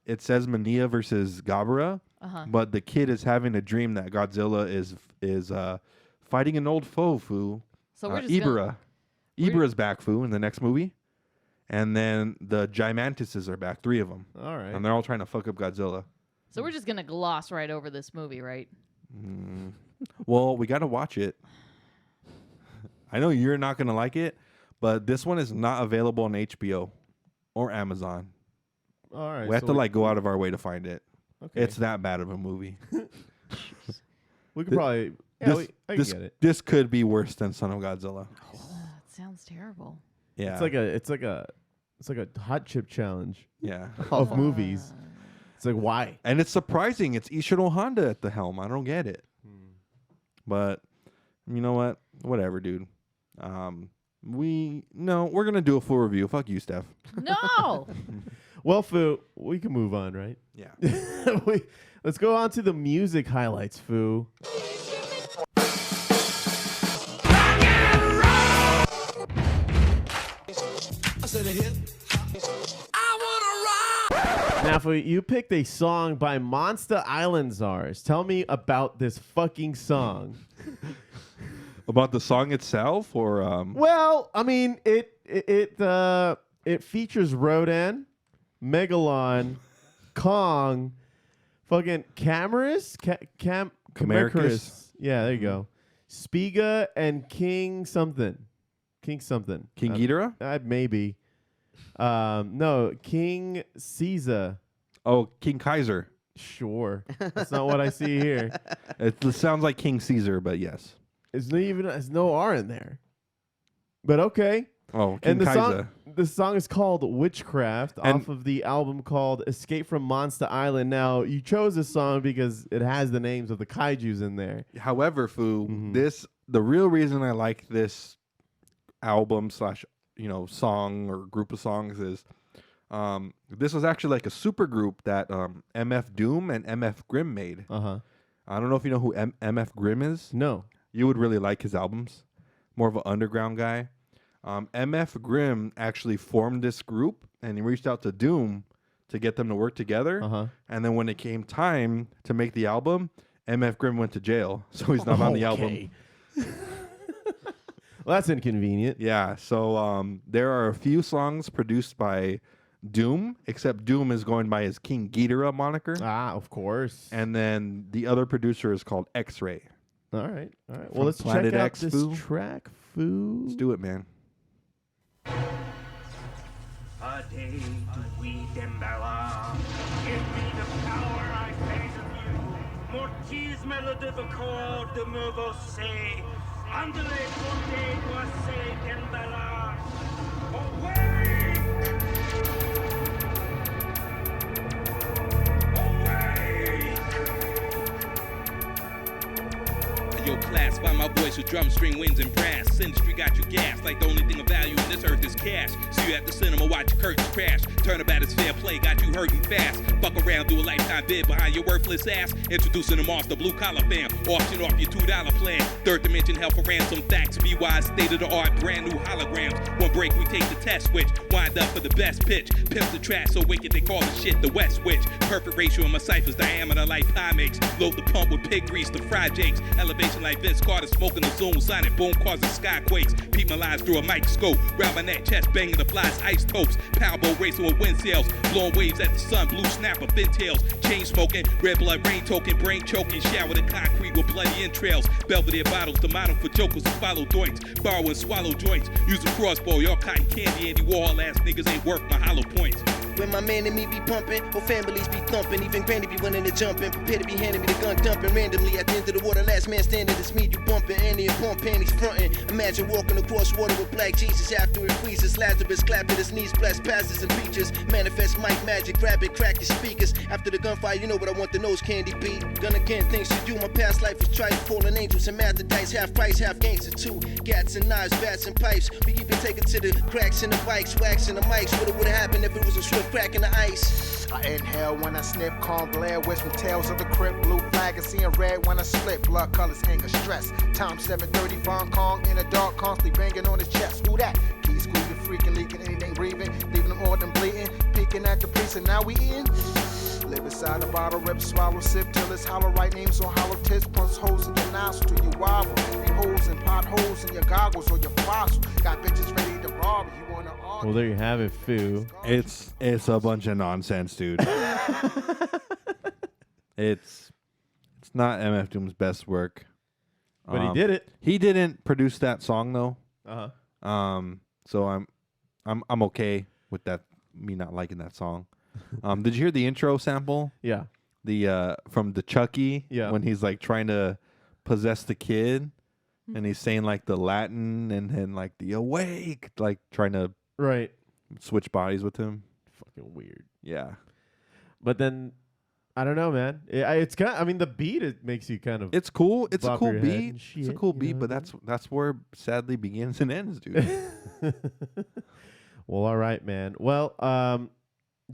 [SPEAKER 2] it says Mania versus Gabara, but the kid is having a dream that Godzilla is fighting an old foe, Fu.
[SPEAKER 4] So we're just
[SPEAKER 2] Ibra. Ibra's back, Fu, in the next movie. And then the Gigantuses are back, 3 of them.
[SPEAKER 1] All right.
[SPEAKER 2] And they're all trying to fuck up Godzilla.
[SPEAKER 4] So we're just gonna gloss right over this movie, right?
[SPEAKER 2] Well, we got to watch it. I know you're not going to like it, but this one is not available on HBO or Amazon.
[SPEAKER 1] All right.
[SPEAKER 2] We have to like go out of our way to find it.
[SPEAKER 1] Okay.
[SPEAKER 2] It's that bad of a movie.
[SPEAKER 1] We could probably. Yeah, I can get it.
[SPEAKER 2] This could be worse than Son of Godzilla.
[SPEAKER 4] That sounds terrible.
[SPEAKER 2] Yeah.
[SPEAKER 1] It's like a hot chip challenge
[SPEAKER 2] Yeah.
[SPEAKER 1] of movies. It's like, why?
[SPEAKER 2] And it's surprising. It's Ishiro Honda at the helm. I don't get it. But you know what? Whatever, dude. We're gonna do a full review. Fuck you, Steph.
[SPEAKER 4] No.
[SPEAKER 1] Well, Fu, we can move on, right?
[SPEAKER 2] Yeah.
[SPEAKER 1] Let's go on to the music highlights, Fu. Now, Fu, you picked a song by MONSTA Island CZARS. Tell me about this fucking song.
[SPEAKER 2] About the song itself, or
[SPEAKER 1] Well, I mean, it features Rodan, Megalon, Kong, fucking Kamackeris, Kamackeris. Yeah, there you go. Speiga and King something. King
[SPEAKER 2] Ghidorah?
[SPEAKER 1] Maybe. No, King Ceasa.
[SPEAKER 2] Oh, King Kaiser.
[SPEAKER 1] Sure. That's not what I see here.
[SPEAKER 2] It sounds like King Caesar, but yes.
[SPEAKER 1] There's no R in there. But okay.
[SPEAKER 2] Oh, King
[SPEAKER 1] And
[SPEAKER 2] Kaiser.
[SPEAKER 1] the song is called Witchcraft off of the album called Escape from MONSTA Island. Now, you chose this song because it has the names of the kaijus in there.
[SPEAKER 2] However, Fu, the real reason I like this album / song or group of songs is this was actually like a super group that MF Doom and MF Grimm made. I don't know if you know who MF Grimm is.
[SPEAKER 1] No.
[SPEAKER 2] You would really like his albums. More of an underground guy. MF Grimm actually formed this group, and he reached out to Doom to get them to work together. And then when it came time to make the album, MF Grimm went to jail, so he's not on the album.
[SPEAKER 1] Well, that's inconvenient.
[SPEAKER 2] Yeah, so there are a few songs produced by Doom, except Doom is going by his King Ghidorah moniker.
[SPEAKER 1] Ah, of course.
[SPEAKER 2] And then the other producer is called X-Ray.
[SPEAKER 1] All right. Well,
[SPEAKER 2] From
[SPEAKER 1] let's
[SPEAKER 2] Planet
[SPEAKER 1] check out
[SPEAKER 2] X,
[SPEAKER 1] this
[SPEAKER 2] Foo.
[SPEAKER 1] track, Foo.
[SPEAKER 2] Let's do it, man.
[SPEAKER 6] A day to weed and Bella. Give me the power I beg of you. Mortis melodivicore de me você. Andale ponte você and Bella. Awake!
[SPEAKER 11] Yo, classify my voice with drum, string, winds, and brass. Industry got you gas, like the only thing of value in this earth is cash. So you at the cinema, watch your curtains crash. Turnabout is fair play, got you hurting fast. Fuck around, do a lifetime bid behind your worthless ass. Introducing the monster, blue collar fam. Auction off your $2 plan. Third dimension, hell for ransom. Facts, be wise, state of the art, brand new holograms. One break, we take the test switch. Wind up for the best pitch. Pimp the trash so wicked they call the shit the West Witch. Perfect ratio in my ciphers, diameter like pie makes. Load the pump with pig grease to fry jakes. Elevation like Vince Carter, smoking the zoom, sonic boom, causing skyquakes. Peep my lines through a microscope, round my neck, chest banging the flies, ice topes. Powerboat racing with wind sails, blowing waves at the sun, blue snapper, fin tails. Chain smoking, red blood, rain token, brain choking, shower the concrete with bloody entrails. Belvedere bottles, the model for jokers who follow doinks, borrow and swallow joints. Use a crossbow, y'all cotton candy, Andy Warhol ass niggas ain't worth my hollow points.
[SPEAKER 12] When my man and me be pumping, whole families be thumping, even granny be running and jumping, prepare to be handing me the gun dumping randomly at the end of the water. Last man standing, it's me, you bumping, Annie and pump panties fronting. Imagine walking across water with black Jesus after it freezes. Lazarus clapped at his knees, blessed pastors and preachers. Manifest mic magic, grab it, crack your speakers. After the gunfire, you know what I want the nose candy be. Gun again, things to do. My past life was tried, fallen angels and math dice, half price, half gangster too. Gats and knives, bats and pipes. We even take it to the cracks in the bikes, wax in the mics. What would have happened if it was a swift crack in the ice?
[SPEAKER 13] I inhale when I sniff, calm glare, wisp from tales of the crypt, blue flag and seeing red when I slip, blood colors, anger, stress. Time 7:30, Hong Kong in the dark, constantly banging on his chest. Who that? Keys squeezing, freaking, leaking, anything breathing, leaving them all them bleeding, peeking at the priest, and now we eating. Live inside a bottle, rip, swallow, sip till it's hollow. Right names on hollow tips, punch holes in your nostril till you wobble. Big holes and potholes in your goggles or your fossil. Got bitches ready to rob you. Wanna argue?
[SPEAKER 1] Well, there you have it, Foo.
[SPEAKER 2] It's a bunch of nonsense, dude. It's not MF Doom's best work.
[SPEAKER 1] But he did it.
[SPEAKER 2] He didn't produce that song though. So I'm okay with that. Me not liking that song. Did you hear the intro sample?
[SPEAKER 1] Yeah.
[SPEAKER 2] The from the Chucky.
[SPEAKER 1] Yeah.
[SPEAKER 2] When he's like trying to possess the kid, and he's saying like the Latin and then like the awake, like trying to switch bodies with him.
[SPEAKER 1] Fucking weird.
[SPEAKER 2] Yeah.
[SPEAKER 1] But then I don't know, man. It's kind of, I mean, the beat, it makes you kind of.
[SPEAKER 2] It's cool. It's a
[SPEAKER 1] bop
[SPEAKER 2] cool
[SPEAKER 1] your head
[SPEAKER 2] beat.
[SPEAKER 1] and
[SPEAKER 2] It's a
[SPEAKER 1] shit,
[SPEAKER 2] cool
[SPEAKER 1] you
[SPEAKER 2] beat,
[SPEAKER 1] know
[SPEAKER 2] but
[SPEAKER 1] what I mean?
[SPEAKER 2] that's where sadly begins and ends, dude.
[SPEAKER 1] Well, all right, man. Well,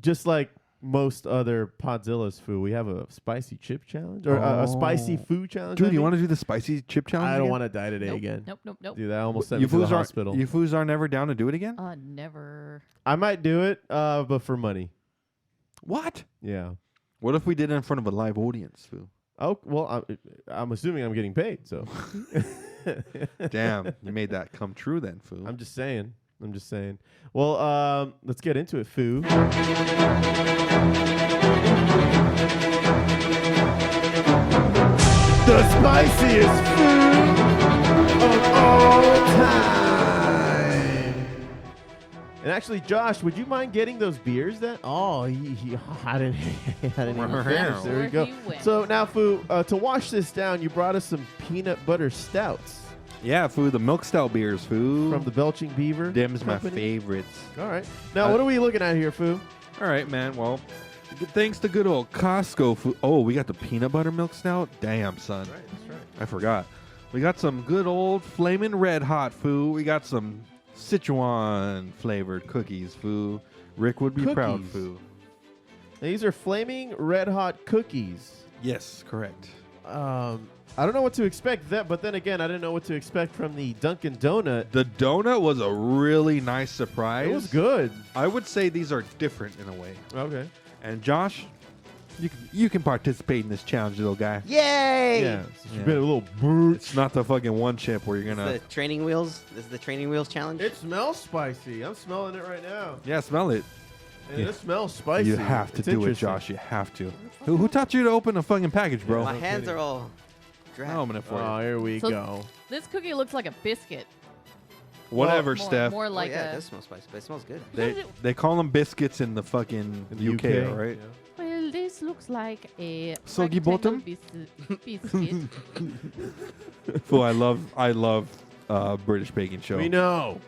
[SPEAKER 1] just like most other Podzillas, Foo, we have a spicy chip challenge or a spicy food challenge.
[SPEAKER 2] Dude, you want to do the spicy chip challenge?
[SPEAKER 1] I don't
[SPEAKER 2] again?
[SPEAKER 1] want to die today
[SPEAKER 4] Nope.
[SPEAKER 1] again.
[SPEAKER 4] Nope.
[SPEAKER 1] Dude, that almost sent me to the hospital.
[SPEAKER 2] You foos are never down to do it again?
[SPEAKER 4] Never.
[SPEAKER 1] I might do it, but for money.
[SPEAKER 2] What?
[SPEAKER 1] Yeah.
[SPEAKER 2] What if we did it in front of a live audience, Foo?
[SPEAKER 1] Oh, well, I'm assuming I'm getting paid, so.
[SPEAKER 2] Damn, you made that come true then, Foo.
[SPEAKER 1] I'm just saying. Well, let's get into it, Foo. The spiciest food of all time. And actually, Josh, would you mind getting those beers then? Oh, I didn't even finish. There we go. So now, Foo, to wash this down, you brought us some peanut butter stouts.
[SPEAKER 2] Yeah, Foo, the milk stout beers, Foo.
[SPEAKER 1] From the Belching Beaver.
[SPEAKER 2] Them's my
[SPEAKER 1] Company.
[SPEAKER 2] favorites.
[SPEAKER 1] All right. Now, what are we looking at here, Foo?
[SPEAKER 2] All right, man. Well, thanks to good old Costco, Foo. Oh, we got the peanut butter milk stout? Damn, son.
[SPEAKER 1] That's right.
[SPEAKER 2] I forgot. We got some good old Flamin' Red Hot, Foo. We got some Sichuan flavored cookies, Foo. Rick would be proud,
[SPEAKER 1] Cookies?
[SPEAKER 2] Foo.
[SPEAKER 1] These are flaming red hot cookies.
[SPEAKER 2] Yes, correct.
[SPEAKER 1] I don't know what to expect but then again, I didn't know what to expect from the Dunkin' Donut.
[SPEAKER 2] The donut was a really nice surprise.
[SPEAKER 1] It was good.
[SPEAKER 2] I would say these are different in a way.
[SPEAKER 1] Okay.
[SPEAKER 2] And Josh, you can participate in this challenge, little guy.
[SPEAKER 3] Yay!
[SPEAKER 1] Yeah. You've been a little boot.
[SPEAKER 2] It's not the fucking one chip where you're gonna.
[SPEAKER 3] The training wheels. This is the training wheels challenge.
[SPEAKER 1] It smells spicy. I'm smelling it right now.
[SPEAKER 2] Yeah, smell it.
[SPEAKER 1] And it smells spicy.
[SPEAKER 2] You have to
[SPEAKER 1] It's
[SPEAKER 2] do it,
[SPEAKER 1] interesting.
[SPEAKER 2] Josh. You have to. Who taught you to open a fucking package, bro?
[SPEAKER 3] My hands are all dry.
[SPEAKER 2] I'll open it for
[SPEAKER 1] Oh,
[SPEAKER 2] you.
[SPEAKER 1] here we
[SPEAKER 4] So
[SPEAKER 1] go.
[SPEAKER 4] This cookie looks like a biscuit.
[SPEAKER 2] Whatever,
[SPEAKER 4] More-
[SPEAKER 2] Steph.
[SPEAKER 4] more like
[SPEAKER 3] yeah,
[SPEAKER 4] a-
[SPEAKER 3] it does smell spicy, but it smells good.
[SPEAKER 2] They call them biscuits in the fucking
[SPEAKER 1] In the
[SPEAKER 2] UK,
[SPEAKER 1] UK,
[SPEAKER 2] right?
[SPEAKER 4] Well, this looks like a
[SPEAKER 2] Soggy
[SPEAKER 4] rectangle
[SPEAKER 2] bottom?
[SPEAKER 4] biscuit.
[SPEAKER 2] Fool, I love British baking show.
[SPEAKER 1] We know.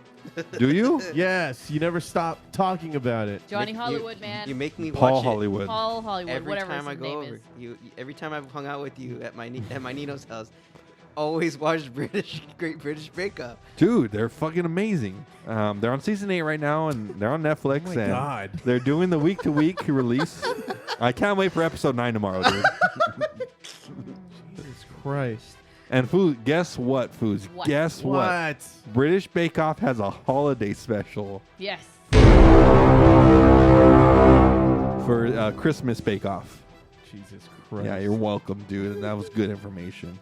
[SPEAKER 2] Do you?
[SPEAKER 1] Yes. You never stop talking about it.
[SPEAKER 4] Johnny Hollywood, man.
[SPEAKER 3] You make me
[SPEAKER 2] Paul
[SPEAKER 3] watch
[SPEAKER 2] Hollywood.
[SPEAKER 4] Paul Hollywood,
[SPEAKER 3] Every
[SPEAKER 4] whatever
[SPEAKER 3] time
[SPEAKER 4] his
[SPEAKER 3] I go
[SPEAKER 4] name
[SPEAKER 3] over,
[SPEAKER 4] is.
[SPEAKER 3] every time I've hung out with you at my Nino's house, always watched Great British Bake Off.
[SPEAKER 2] Dude, they're fucking amazing. They're on season 8 right now, and they're on Netflix.
[SPEAKER 1] Oh my
[SPEAKER 2] and
[SPEAKER 1] God.
[SPEAKER 2] They're doing the week-to-week release. I can't wait for episode 9 tomorrow, dude.
[SPEAKER 1] Jesus Christ.
[SPEAKER 2] And Foos, guess what, Foos?
[SPEAKER 4] What?
[SPEAKER 2] Guess what? British Bake Off has a holiday special
[SPEAKER 4] Yes.
[SPEAKER 2] for Christmas Bake Off.
[SPEAKER 1] Jesus Christ.
[SPEAKER 2] Yeah, you're welcome, dude. And that was good information.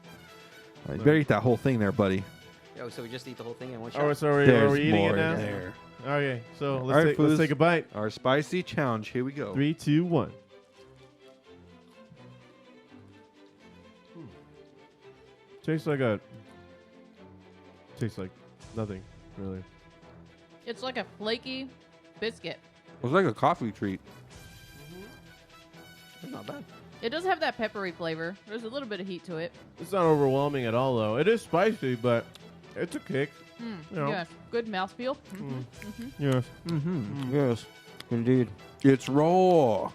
[SPEAKER 2] You better eat that whole thing there, buddy.
[SPEAKER 3] Oh, so we just eat the whole thing in one shot?
[SPEAKER 1] Oh, so are
[SPEAKER 2] There's
[SPEAKER 1] we eating
[SPEAKER 2] more
[SPEAKER 1] it now?
[SPEAKER 2] in there.
[SPEAKER 1] Okay, so
[SPEAKER 2] All
[SPEAKER 1] let's,
[SPEAKER 2] right,
[SPEAKER 1] let's
[SPEAKER 2] Foos.
[SPEAKER 1] take a bite.
[SPEAKER 2] Our spicy challenge. Here we go.
[SPEAKER 1] 3, 2, 1. Tastes like nothing, really.
[SPEAKER 4] It's like a flaky biscuit.
[SPEAKER 2] It was like a coffee treat.
[SPEAKER 3] It's not bad.
[SPEAKER 4] It does have that peppery flavor. There's a little bit of heat to it.
[SPEAKER 1] It's not overwhelming at all, though. It is spicy, but it's a kick. You know.
[SPEAKER 4] Yes. Good mouthfeel.
[SPEAKER 1] Yes.
[SPEAKER 2] Yes.
[SPEAKER 3] Indeed.
[SPEAKER 2] It's raw.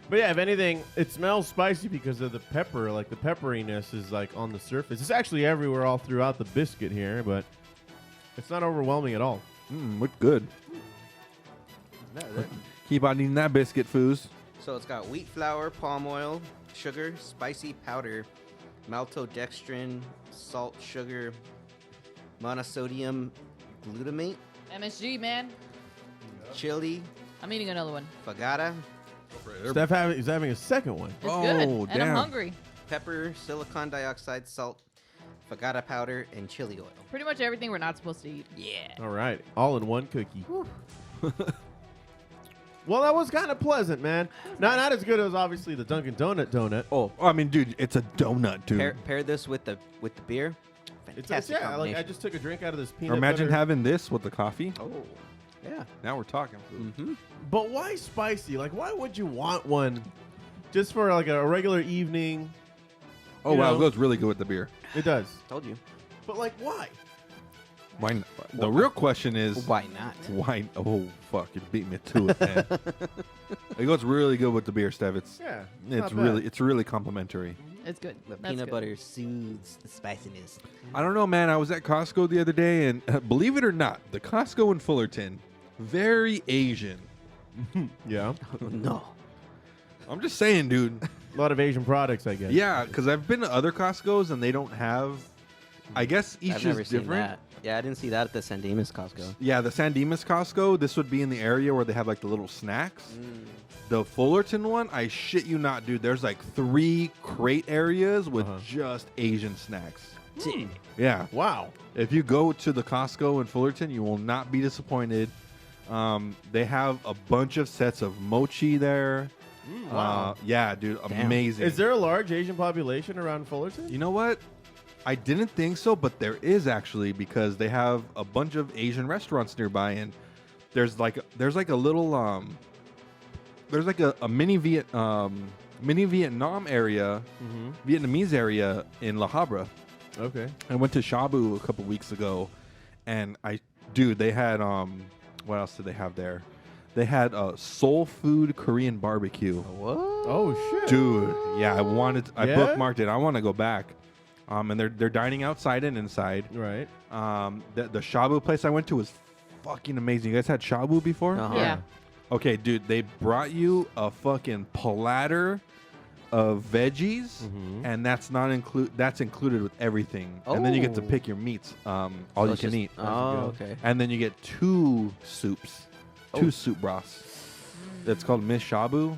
[SPEAKER 1] But yeah, if anything, it smells spicy because of the pepper. Like the pepperiness is like on the surface. It's actually everywhere all throughout the biscuit here, but it's not overwhelming at all.
[SPEAKER 2] Look good. Keep on eating that biscuit, Foos.
[SPEAKER 3] So it's got wheat flour, palm oil, sugar, spicy powder, maltodextrin, salt, sugar, monosodium glutamate,
[SPEAKER 4] MSG, man.
[SPEAKER 3] chili,
[SPEAKER 4] I'm eating another one.
[SPEAKER 3] fagata,
[SPEAKER 1] Steph is having a second one.
[SPEAKER 4] It's good. And I'm hungry.
[SPEAKER 3] pepper, silicon dioxide, salt, fagata powder, and chili oil.
[SPEAKER 4] Pretty much everything we're not supposed to eat.
[SPEAKER 3] Yeah.
[SPEAKER 1] All right, all in one cookie. Well, that was kind of pleasant, man. Not as good as obviously the Dunkin' donut.
[SPEAKER 3] Oh,
[SPEAKER 2] I mean, dude, it's a donut, dude.
[SPEAKER 3] pair this with the beer. Fantastic
[SPEAKER 1] yeah, like
[SPEAKER 3] combination.
[SPEAKER 1] I just took a drink out of this
[SPEAKER 2] Or
[SPEAKER 1] peanut
[SPEAKER 2] imagine
[SPEAKER 1] butter.
[SPEAKER 2] having this with the coffee.
[SPEAKER 3] Oh, yeah.
[SPEAKER 2] Now we're talking. Food.
[SPEAKER 1] But why spicy? Like, why would you want one just for like a regular evening?
[SPEAKER 2] Oh
[SPEAKER 1] You
[SPEAKER 2] wow,
[SPEAKER 1] know?
[SPEAKER 2] it goes really good with the beer.
[SPEAKER 1] It does.
[SPEAKER 3] Told you.
[SPEAKER 1] But like, why?
[SPEAKER 2] Why? The real question is
[SPEAKER 3] Why not?
[SPEAKER 2] why? Oh fuck! You beat me to it, man. It goes really good with the beer, Steph. It's
[SPEAKER 1] not
[SPEAKER 2] it's really complimentary.
[SPEAKER 4] It's good.
[SPEAKER 3] The
[SPEAKER 4] That's
[SPEAKER 3] peanut
[SPEAKER 4] good.
[SPEAKER 3] butter soothes the spiciness.
[SPEAKER 2] I don't know, man. I was at Costco the other day, and believe it or not, the Costco in Fullerton, very Asian.
[SPEAKER 1] Yeah.
[SPEAKER 3] No.
[SPEAKER 2] I'm just saying, dude.
[SPEAKER 1] A lot of Asian products, I guess.
[SPEAKER 2] Yeah, because I've been to other Costco's and they don't have. I guess each
[SPEAKER 3] I've never
[SPEAKER 2] is
[SPEAKER 3] seen
[SPEAKER 2] different.
[SPEAKER 3] that. Yeah, I didn't see that at the San Dimas Costco.
[SPEAKER 2] Yeah, the San Dimas Costco, this would be in the area where they have like the little snacks. The Fullerton one, I shit you not, dude. There's like 3 crate areas with just Asian snacks. Yeah.
[SPEAKER 1] Wow.
[SPEAKER 2] If you go to the Costco in Fullerton, you will not be disappointed. They have a bunch of sets of mochi there.
[SPEAKER 1] Wow.
[SPEAKER 2] Yeah, dude,
[SPEAKER 3] Damn.
[SPEAKER 2] amazing.
[SPEAKER 1] Is there a large Asian population around Fullerton?
[SPEAKER 2] You know what? I didn't think so, but there is actually, because they have a bunch of Asian restaurants nearby, and there's like a little there's like a mini Vietnam area, Vietnamese area in La Habra.
[SPEAKER 1] Okay.
[SPEAKER 2] I went to Shabu a couple weeks ago, and they had what else did they have there? They had soul food Korean barbecue.
[SPEAKER 3] What?
[SPEAKER 1] Oh shit.
[SPEAKER 2] Dude, yeah, I
[SPEAKER 1] Yeah?
[SPEAKER 2] bookmarked it. I want to go back. And they're dining outside and inside.
[SPEAKER 1] Right.
[SPEAKER 2] The shabu place I went to was fucking amazing. You guys had shabu before?
[SPEAKER 3] Uh-huh.
[SPEAKER 4] Yeah.
[SPEAKER 2] Okay, dude, they brought you a fucking platter of veggies, and that's included with everything. And then you get to pick your meats, all you can eat.
[SPEAKER 3] Oh, okay.
[SPEAKER 2] And then you get 2 soups, 2 soup broths. It's called Miss Shabu.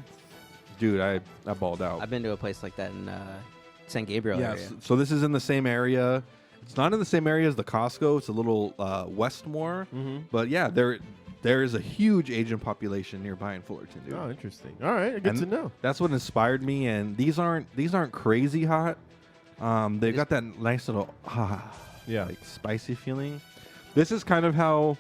[SPEAKER 2] Dude, I balled out.
[SPEAKER 3] I've been to a place like that in San Gabriel area.
[SPEAKER 2] So this is in the same area. It's not in the same area as the Costco. It's a little west more. But yeah, there is a huge Asian population nearby in Fullerton, dude.
[SPEAKER 1] Oh, interesting. All right, good to know.
[SPEAKER 2] That's what inspired me. And these aren't crazy hot. They've got that nice little like spicy feeling. This is kind of how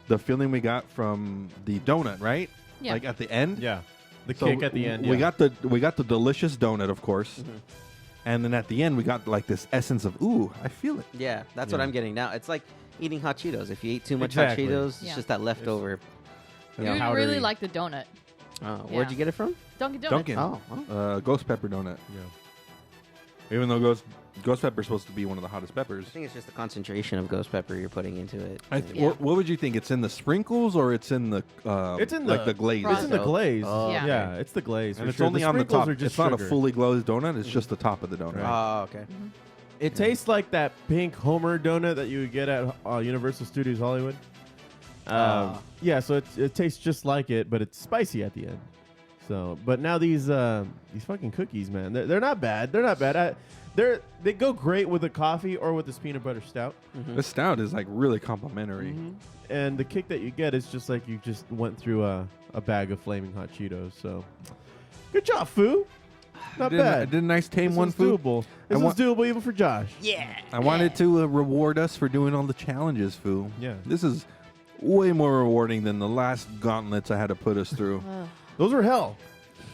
[SPEAKER 2] the feeling we got from the donut, right?
[SPEAKER 4] Yeah.
[SPEAKER 2] Like at the end.
[SPEAKER 1] Yeah. The kick at the end.
[SPEAKER 2] We got the delicious donut, of course. And then at the end, we got like this essence of, ooh, I feel it.
[SPEAKER 3] Yeah, that's what I'm getting now. It's like eating hot Cheetos. If you eat too much
[SPEAKER 1] Exactly.
[SPEAKER 3] hot Cheetos,
[SPEAKER 4] Yeah.
[SPEAKER 3] it's just that leftover.
[SPEAKER 4] You really like the donut.
[SPEAKER 3] Where'd you get it from?
[SPEAKER 4] Dunkin' Donuts.
[SPEAKER 2] Dunkin'. Ghost pepper donut. Yeah. Even though ghost pepper is supposed to be one of the hottest peppers.
[SPEAKER 3] I think it's just the concentration of ghost pepper you're putting into it.
[SPEAKER 2] What would you think? It's in the sprinkles or it's in the
[SPEAKER 1] It's in
[SPEAKER 2] like the glaze?
[SPEAKER 1] It's in the glaze.
[SPEAKER 3] Oh,
[SPEAKER 1] yeah, it's the glaze.
[SPEAKER 2] And
[SPEAKER 1] for
[SPEAKER 2] it's
[SPEAKER 1] sure.
[SPEAKER 2] only
[SPEAKER 1] The
[SPEAKER 2] on the
[SPEAKER 1] sprinkles
[SPEAKER 2] top.
[SPEAKER 1] are just
[SPEAKER 2] It's not a
[SPEAKER 1] sugar.
[SPEAKER 2] fully glazed donut. It's just the top of the donut.
[SPEAKER 3] Oh, okay.
[SPEAKER 1] It tastes like that pink Homer donut that you would get at Universal Studios Hollywood. Yeah, so it tastes just like it, but it's spicy at the end. So, but now these fucking cookies, man, they're not bad. They're not bad. They go great with the coffee or with this peanut butter stout.
[SPEAKER 2] The stout is like really complimentary.
[SPEAKER 1] And the kick that you get is just like you just went through a bag of flaming hot Cheetos. So, good job, Foo. Not bad.
[SPEAKER 2] Did a nice tame
[SPEAKER 1] This
[SPEAKER 2] one,
[SPEAKER 1] was
[SPEAKER 2] Foo.
[SPEAKER 1] doable. This was doable even for Josh.
[SPEAKER 2] I wanted to reward us for doing all the challenges, Foo.
[SPEAKER 1] Yeah.
[SPEAKER 2] This is way more rewarding than the last gauntlets I had to put us through.
[SPEAKER 1] Those were hell.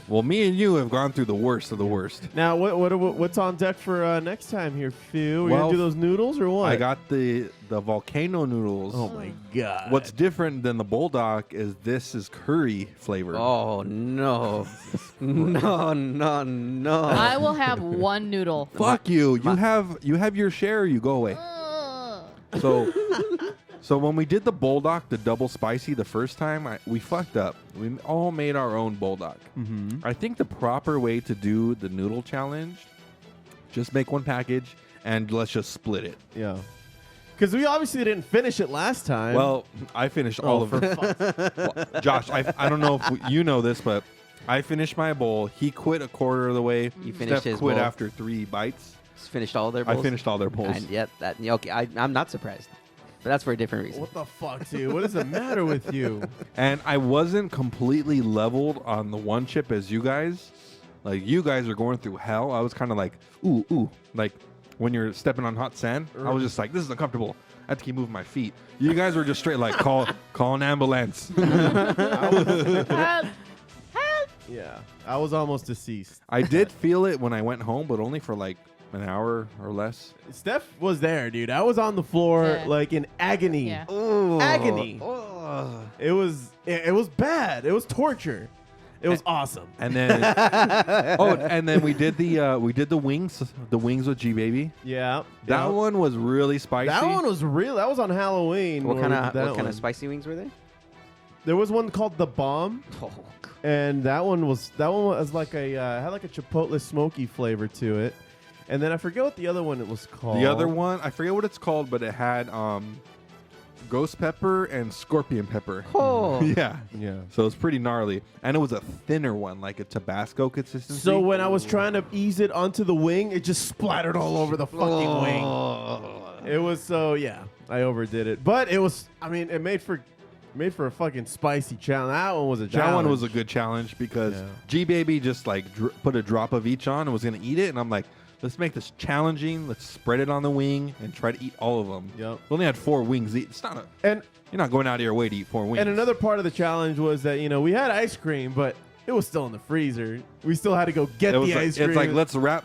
[SPEAKER 2] Well, me and you have gone through the worst of the worst.
[SPEAKER 1] Now, what's on deck for next time here, Foo? Are you
[SPEAKER 2] Well,
[SPEAKER 1] gonna do those noodles or what?
[SPEAKER 2] I got the volcano noodles.
[SPEAKER 1] Oh my god!
[SPEAKER 2] What's different than the bulldog is this is curry flavored.
[SPEAKER 3] Oh no, no!
[SPEAKER 4] I will have one noodle.
[SPEAKER 2] Fuck you! You have your share. You go away. So when we did the bulldog, the double spicy, the first time, we fucked up. We all made our own bulldog. I think the proper way to do the noodle challenge, just make one package and let's just split it.
[SPEAKER 1] Yeah. Because we obviously didn't finish it last time.
[SPEAKER 2] Well, I finished all of it. Well, Josh, I don't know if you know this, but I finished my bowl. He quit a quarter of the way.
[SPEAKER 3] You finished
[SPEAKER 2] Steph
[SPEAKER 3] his
[SPEAKER 2] quit
[SPEAKER 3] bowl.
[SPEAKER 2] after 3 bites.
[SPEAKER 3] Just finished all their bowls?
[SPEAKER 2] I finished all their bowls.
[SPEAKER 3] And yet, okay, I'm not surprised. But that's for a different reason.
[SPEAKER 1] What the fuck, dude? What is the matter with you?
[SPEAKER 2] And I wasn't completely leveled on the one chip as you guys. Like, you guys are going through hell. I was kind of like, ooh. Like, when you're stepping on hot sand, I was just like, this is uncomfortable. I have to keep moving my feet. You guys were just straight like, call an ambulance.
[SPEAKER 4] Help!
[SPEAKER 1] Yeah. I was almost deceased.
[SPEAKER 2] I did feel it when I went home, but only for like an hour or less.
[SPEAKER 1] Steph was there, dude. I was on the floor
[SPEAKER 4] Yeah.
[SPEAKER 1] like in agony.
[SPEAKER 4] Yeah.
[SPEAKER 1] Agony. It was bad. It was torture. It was awesome.
[SPEAKER 2] And then and then we did the wings with G Baby.
[SPEAKER 1] Yeah.
[SPEAKER 2] That one was really spicy.
[SPEAKER 1] That one was real. That was on Halloween.
[SPEAKER 3] What kind
[SPEAKER 1] one.
[SPEAKER 3] of spicy wings were they?
[SPEAKER 1] There was one called the Bomb. And that one was like had like a chipotle smoky flavor to it. And then I forget what the other one it was called.
[SPEAKER 2] The other one, I forget what it's called, but it had ghost pepper and scorpion pepper.
[SPEAKER 3] Oh.
[SPEAKER 2] Yeah.
[SPEAKER 1] Yeah.
[SPEAKER 2] So it's pretty gnarly. And it was a thinner one, like a Tabasco consistency.
[SPEAKER 1] So when I was trying to ease it onto the wing, it just splattered all over the fucking wing. It was I overdid it. But it was, it made for a fucking spicy challenge. That one was a challenge.
[SPEAKER 2] That one was a good challenge because G Baby just like put a drop of each on and was going to eat it. And I'm like, let's make this challenging. Let's spread it on the wing and try to eat all of them.
[SPEAKER 1] Yep.
[SPEAKER 2] We only had 4 wings. It's not you're not going out of your way to eat 4 wings.
[SPEAKER 1] And another part of the challenge was that, we had ice cream, but it was still in the freezer. We still had to go get the ice cream.
[SPEAKER 2] It's like,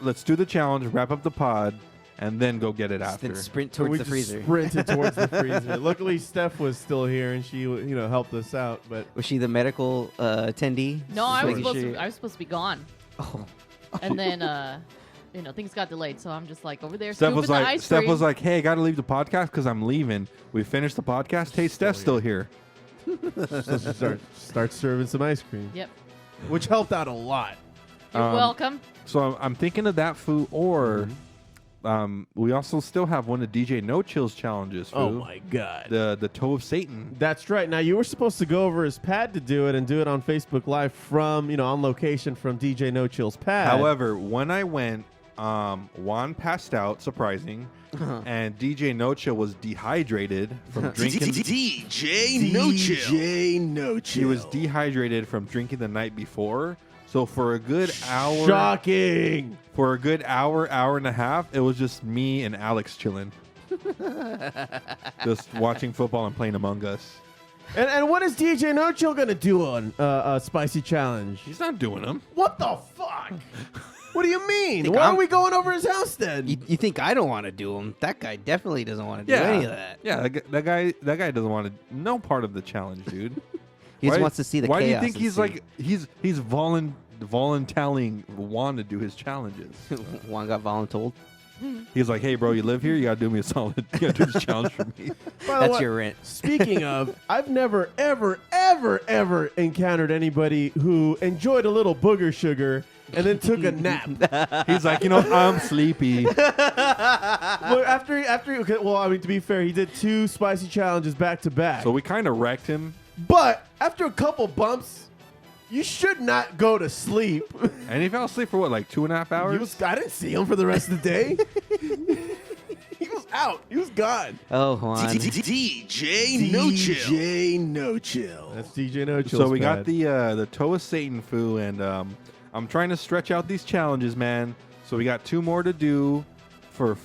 [SPEAKER 2] let's do the challenge, wrap up the pod, and then go get it after.
[SPEAKER 3] Then sprint towards the freezer.
[SPEAKER 1] Sprinted towards the freezer. Luckily, Steph was still here, and she, helped us out. But
[SPEAKER 3] was she the medical attendee?
[SPEAKER 4] No, I was supposed to be gone. Oh. And then, things got delayed, so I'm just like over there
[SPEAKER 2] Steph
[SPEAKER 4] scooping
[SPEAKER 2] was
[SPEAKER 4] the
[SPEAKER 2] like,
[SPEAKER 4] ice cream.
[SPEAKER 2] hey, I got to leave the podcast because I'm leaving. We finished the podcast. Hey, Steph's still here.
[SPEAKER 1] So she start serving some ice cream.
[SPEAKER 4] Yep.
[SPEAKER 1] Which helped out a lot.
[SPEAKER 4] You're welcome.
[SPEAKER 2] So I'm thinking of that food, or we also still have one of DJ No Chill's challenges.
[SPEAKER 1] Oh
[SPEAKER 2] Foo.
[SPEAKER 1] my God.
[SPEAKER 2] The Toe of Satan.
[SPEAKER 1] That's right. Now you were supposed to go over his pad to do it and do it on Facebook Live from, on location from DJ No Chill's pad.
[SPEAKER 2] However, when I went, Juan passed out, surprising, and DJ No Chill was dehydrated from drinking.
[SPEAKER 12] DJ No Chill.
[SPEAKER 1] DJ No Chill.
[SPEAKER 2] He was dehydrated from drinking the night before. So for a good hour,
[SPEAKER 1] Shocking.
[SPEAKER 2] For a good hour and a half, it was just me and Alex chilling, just watching football and playing Among Us.
[SPEAKER 1] And what is DJ No Chill gonna do on a spicy challenge?
[SPEAKER 2] He's not doing them.
[SPEAKER 1] What the fuck? What do you mean? Why are we going over his house then?
[SPEAKER 3] You think I don't want to do them? That guy definitely doesn't want to do any of that.
[SPEAKER 2] Yeah, that guy doesn't want to. No part of the challenge, dude.
[SPEAKER 3] He just wants to see the
[SPEAKER 2] Why
[SPEAKER 3] chaos.
[SPEAKER 2] do you think he's like he's volunteering Juan to do his challenges?
[SPEAKER 3] Juan got voluntold.
[SPEAKER 2] He's like, hey, bro, you live here. You gotta do me a solid. You gotta do this challenge for me.
[SPEAKER 3] That's your rent.
[SPEAKER 1] Speaking of, I've never, ever encountered anybody who enjoyed a little booger sugar and then took a nap.
[SPEAKER 2] He's like, I'm sleepy.
[SPEAKER 1] Well, to be fair, he did 2 spicy challenges back to back.
[SPEAKER 2] So we kind of wrecked him.
[SPEAKER 1] But after a couple bumps, you should not go to sleep.
[SPEAKER 2] And he fell asleep for what, like 2.5 hours?
[SPEAKER 1] I didn't see him for the rest of the day. He was out. He was gone.
[SPEAKER 3] Oh, Juan.
[SPEAKER 12] DJ No Chill.
[SPEAKER 1] DJ No Chill. That's DJ No Chill.
[SPEAKER 2] So we got the Toe of Satan Foo, and I'm trying to stretch out these challenges, man. So we got 2 more to do for